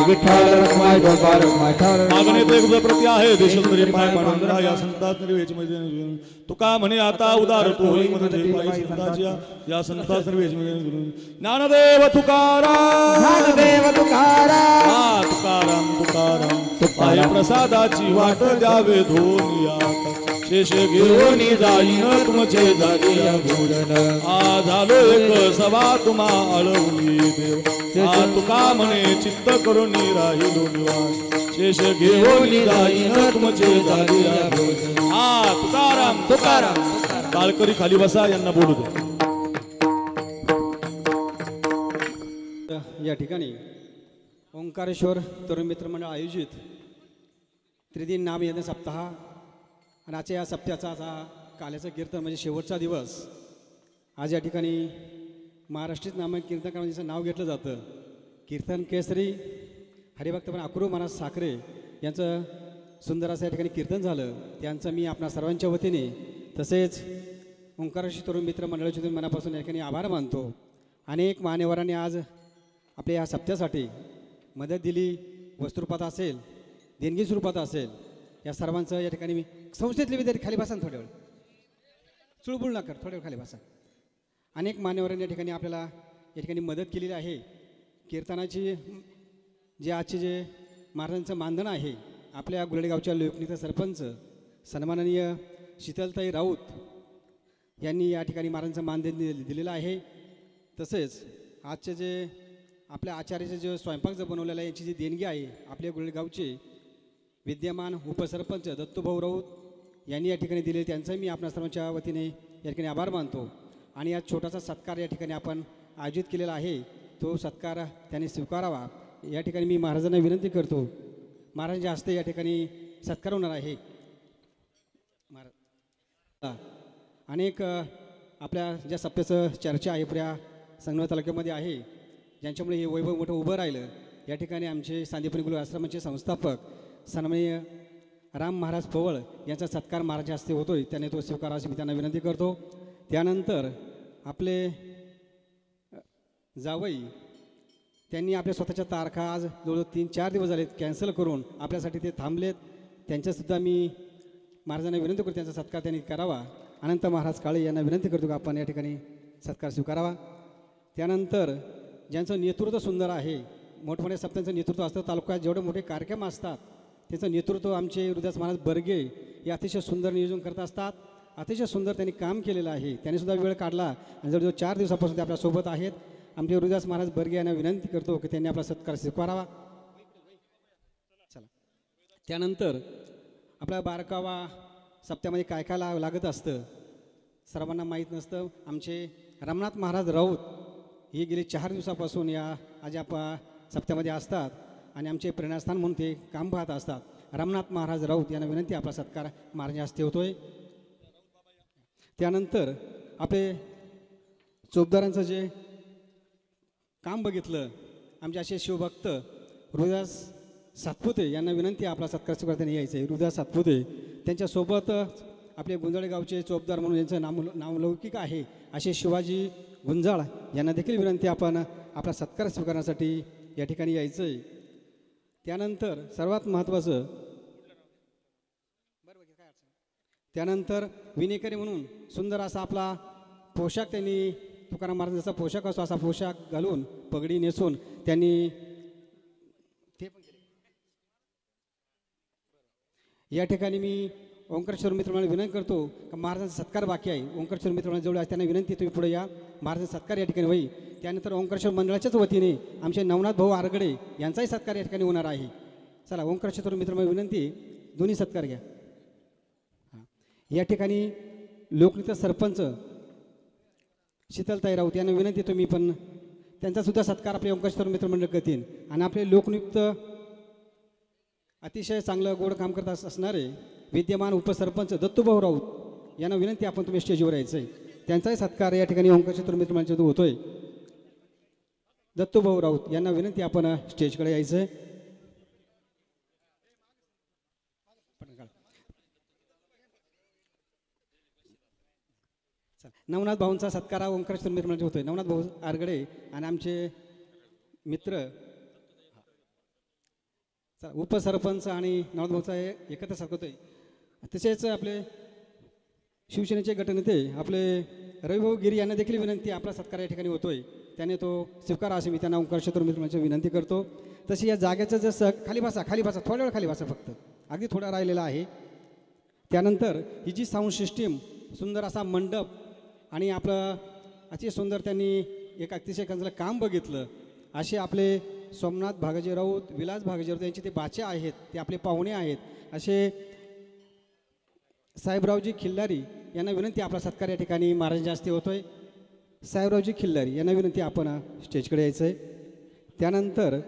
विठ्ठल रखमाय गोपाळ रखमाय मागणे ते प्रति आहे देशोत्तरी पाय पांडुरंगा या संतात निर्वेच मध्ये तुका म्हणे आता उदार तो होई मध्ये पाय संताच्या या संतात निर्वेच मध्ये ज्ञानदेव तुकाराम ज्ञानदेव तुकाराम हा तुकाराम तुकाराम पाय प्रसादाची वाट द्यावे धोनिया शेष घेऊन जाईन तुमचे जागिया घोडण आ झालो एक सभा तुम्हा अळवली देव आ तुका म्हणे चित्त करून राहिलो निवास शेष घेऊन जाईन तुमचे जागिया घोडण आ तुकाराम तुकाराम काळकरी खाली बसा यांना बोलू दे. या ठिकाणी ओंकारेश्वर तरुण मित्र मंडळ आयोजित त्रिदिन नाम यज्ञ सप्ताह आणि आजच्या या सप्त्याचा काल्याचं कीर्तन म्हणजे शेवटचा दिवस. आज या ठिकाणी महाराष्ट्रीत नामक कीर्तनकारांचं नाव घेतलं जातं. कीर्तन केसरी हरिभक्त पण अक्रू महाराज साखरे यांचं सुंदर असं या ठिकाणी कीर्तन झालं. त्यांचं मी आपणा सर्वांच्या वतीने तसेच ओंकारेश्वर तरुण मित्र मंडळाच्या मनापासून या ठिकाणी आभार मानतो. अनेक मान्यवरांनी आज आपल्या या सप्त्यासाठी मदत दिली, वस्त्रुपात असेल, देणगी स्वरूपात असेल. या सर्वांचं या ठिकाणी मी संस्थेतले विद्यार्थी खाली बसा थोड्या वेळ, चुळबुळ नका थोड्या वेळ खाली बसा. अनेक मान्यवरांनी या ठिकाणी आपल्याला या ठिकाणी मदत केलेली आहे. कीर्तनाची जे आजचे जे महाराजांचं मानधन आहे, आपल्या गुरडेगावच्या लोकनीचा सरपंच सन्माननीय शीतलताई राऊत यांनी या ठिकाणी महाराजांचं मानधन दिलेलं आहे. तसेच आजचे जे आपल्या आचार्याचे जे स्वयंपाक जो बनवलेला आहे, याची जी देणगी आहे, आपल्या गुरडेगावचे विद्यमान उपसरपंच दत्तूभाऊ राऊत यांनी या ठिकाणी दिले. त्यांचाही मी आपणा सर्वांच्या वतीने या ठिकाणी आभार मानतो. आणि आज छोटासा सत्कार या ठिकाणी आपण आयोजित केलेला आहे, तो सत्कार त्यांनी स्वीकारावा या ठिकाणी मी महाराजांना विनंती करतो. महाराजांच्या हस्ते या ठिकाणी सत्कार होणार आहे. अनेक आपल्या ज्या सप्त्याचं चर्चा आहे पुऱ्या संगमनेर तालुक्यामध्ये आहे, ज्यांच्यामुळे हे वैभव मोठं उभं राहिलं, या ठिकाणी आमचे सांदीपनी गुरु आश्रमाचे संस्थापक सन्माननीय राम महाराज पवळ यांचा सत्कार महाराजांच्या हस्ते होतोय. त्याने तो स्वीकारावा अशी मी त्यांना विनंती करतो. त्यानंतर आपले जावई त्यांनी आपल्या स्वतःच्या तारखा आज जवळजवळ 3-4 दिवस झालेत कॅन्सल करून आपल्यासाठी ते थांबलेत. त्यांच्यासुद्धा मी महाराजांना विनंती करतो त्यांचा सत्कार त्यांनी करावा. अनंत महाराज काळे यांना विनंती करतो की आपण या ठिकाणी सत्कार स्वीकारावा. त्यानंतर ज्यांचं नेतृत्व सुंदर आहे, मोठमोठ्या सप्त्यांचं नेतृत्व असतं, तालुक्यात जेवढे मोठे कार्यक्रम असतात त्याचं नेतृत्व आमचे हृदयास महाराज बर्गे हे अतिशय सुंदर नियोजन करत असतात. अतिशय सुंदर त्यांनी काम केलेलं आहे. त्यांनीसुद्धा वेळ काढला आणि जवळजवळ 4 दिवसापासून ते आपल्यासोबत आहेत. आमचे हृदयास महाराज बर्गे यांना विनंती करतो की त्यांनी आपला सत्कार स्वीकारावा. चला, त्यानंतर आपल्या बारकावा सप्त्यामध्ये काय काय लागत असतं सर्वांना माहीत नसतं. आमचे रामनाथ महाराज राऊत हे गेले 4 दिवसापासून या आजापा सप्त्यामध्ये असतात आणि आमचे प्रेरणास्थान म्हणून ते काम पाहत असतात. रामनाथ महाराज राऊत यांना विनंती आपला सत्कार महाराजांच्या हस्ते होतोय. त्यानंतर आपले चोपदारांचं जे काम बघितलं, आमचे असे शिवभक्त हृदयास सातपुते यांना विनंती आपला सत्कार स्वीकारताना यायचं आहे. हृदयास सातपुते त्यांच्यासोबत आपले गुंजाळे गावचे चोपदार म्हणून यांचं नामलौकिक आहे असे शिवाजी गुंजाळ यांना देखील विनंती आपण आपला सत्कार स्वीकारण्यासाठी या ठिकाणी यायचं आहे. त्यानंतर सर्वात महत्त्वाचं त्यानंतर विनेकरी म्हणून सुंदर असा आपला पोशाख त्यांनी तुकाराम महाराजांचा पोशाख असतो असा पोशाख घालून पगडी नेसून त्यांनी ते पण या ठिकाणी मी ओंकारेश्वर मित्रमंडळ विनंती करतो की महाराजांचा सत्कार बाकी आहे. ओंकारेश्वर मित्रमंडळ जवळ त्यांना विनंती, तुम्ही पुढे या, महाराजांचा सत्कार या ठिकाणी होईल. त्यानंतर ओंकारेश्वर मंडळाच्याच वतीने आमचे नवनाथ भाऊ आरगडे यांचाही सत्कार या ठिकाणी होणार आहे. चला, ओंकारेश्वर मित्रमंडळ विनंती, दोन्ही सत्कार घ्या. या ठिकाणी लोकनीत सरपंच शीतलताई राऊत यांना विनंती, तुम्ही पण त्यांचासुद्धा सत्कार आपले ओंकारेश्वर मित्रमंडळ करतील. आणि आपले लोकनियुक्त अतिशय चांगलं गोड काम करत असणारे विद्यमान उपसरपंच दत्तूभाऊ राऊत यांना विनंती, आपण तुम्ही स्टेजवर यायचं आहे. त्यांचाही सत्कार या ठिकाणी ओंकारेश्वर मित्रमंडळाच्या होतोय. दत्तूभाऊ राऊत यांना विनंती, आपण स्टेजकडे यायचं आहे. नवनाथ भाऊंचा सत्कार ओंकारेश्वर मित्रमंडळ होतोय. नवनाथ भाऊ आरगडे आणि आमचे मित्र उपसरपंच आणि नवनाथ भाऊचा एकत्र सत्कार. तसेच आपले शिवसेनेचे गटनेते आपले रविभाऊ गिरी यांना देखील विनंती, आपला सत्कार या ठिकाणी होतोय, त्याने तो स्वीकारा अशी मी त्यांना ओंकारेश्वर मित्रमंडळाची विनंती करतो. तशी या जागेचं जसं खाली बसा थोड्या वेळ खाली बसा, फक्त अगदी थोडा राहिलेला आहे. त्यानंतर ही जी साऊंड सिस्टीम, सुंदर असा मंडप आणि आपलं अतिशय सुंदर त्यांनी एक अतिशय चांगलं काम बघितलं. असे आपले सोमनाथ भागाजी राऊत, विलास भागाजी राऊत यांचे ते बाचे आहेत, ते आपले पाहुणे आहेत. असे साहेबरावजी खिल्लारी यांना विनंती, आपला सत्कार या ठिकाणी महाराजांच्या हस्ते होतोय. साहेबरावजी खिल्लारी यांना विनंती, आपण स्टेजकडे यायचं आहे. त्यानंतर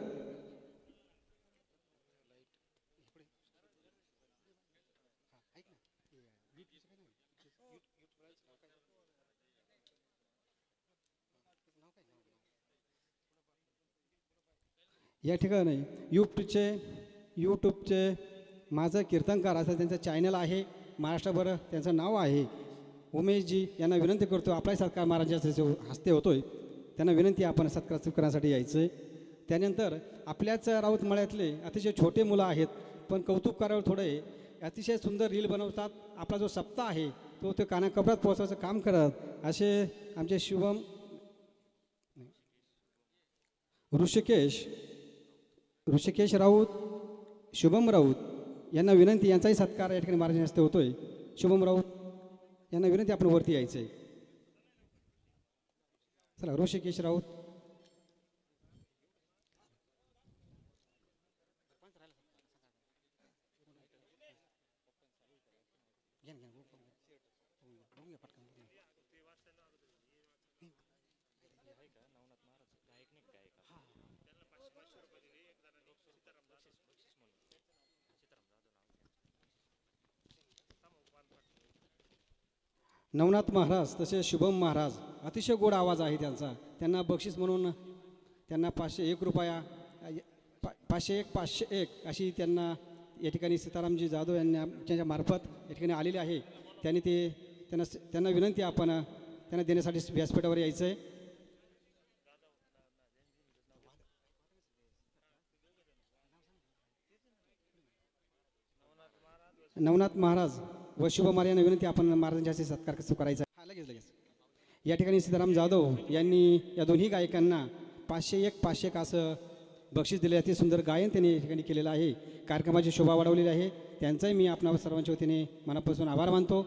या ठिकाणी यूट्यूबचे माझं कीर्तनकार असं त्यांचं चॅनल आहे, महाराष्ट्रभर त्यांचं नाव आहे. उमेशजी यांना विनंती करतो, आपला सत्कार महाराजांच्या हस्ते होतोय, त्यांना विनंती, आपण सत्कार स्वीकारण्यासाठी यायचं आहे. त्यानंतर आपल्याच राऊत मळ्यातले अतिशय छोटे मुलं आहेत, पण कौतुक करावं थोडं आहे, अतिशय सुंदर रील बनवतात. आपला जो सप्ताह आहे तो ते कानाकोपऱ्यात पोहोचवायचं काम करत असे आमचे शुभम ऋषिकेश राऊत, शुभम राऊत यांना विनंती, यांचाही सत्कार या ठिकाणी महाराजांच्या हस्ते होतोय. शुभम राऊत यांना विनंती आपण वरती यायचं आहे. चला ऋषिकेश राऊत. नवनाथ महाराज तसेच शुभम महाराज, अतिशय गोड आवाज आहे त्यांचा. त्यांना बक्षीस म्हणून त्यांना 501 रुपया 501 अशी त्यांना या ठिकाणी सीतारामजी जाधव यांना त्यांच्या मार्फत या ठिकाणी आलेले आहे. त्यांना विनंती आपण त्यांना देण्यासाठी व्यासपीठावर यायचं आहे. नवनाथ महाराज व शुभ महाराज यांना विनंती आपण महाराजांच्या हस्ते सत्कार कसं करायचा. लगेच या ठिकाणी सीताराम जाधव यांनी या दोन्ही गायकांना 501 असं बक्षीस दिले. अति सुंदर गायन त्यांनी या ठिकाणी केलेलं आहे. कार्यक्रमाची शोभा वाढवलेली आहे. त्यांचाही मी आपणा सर्वांच्या वतीने मनापासून आभार मानतो.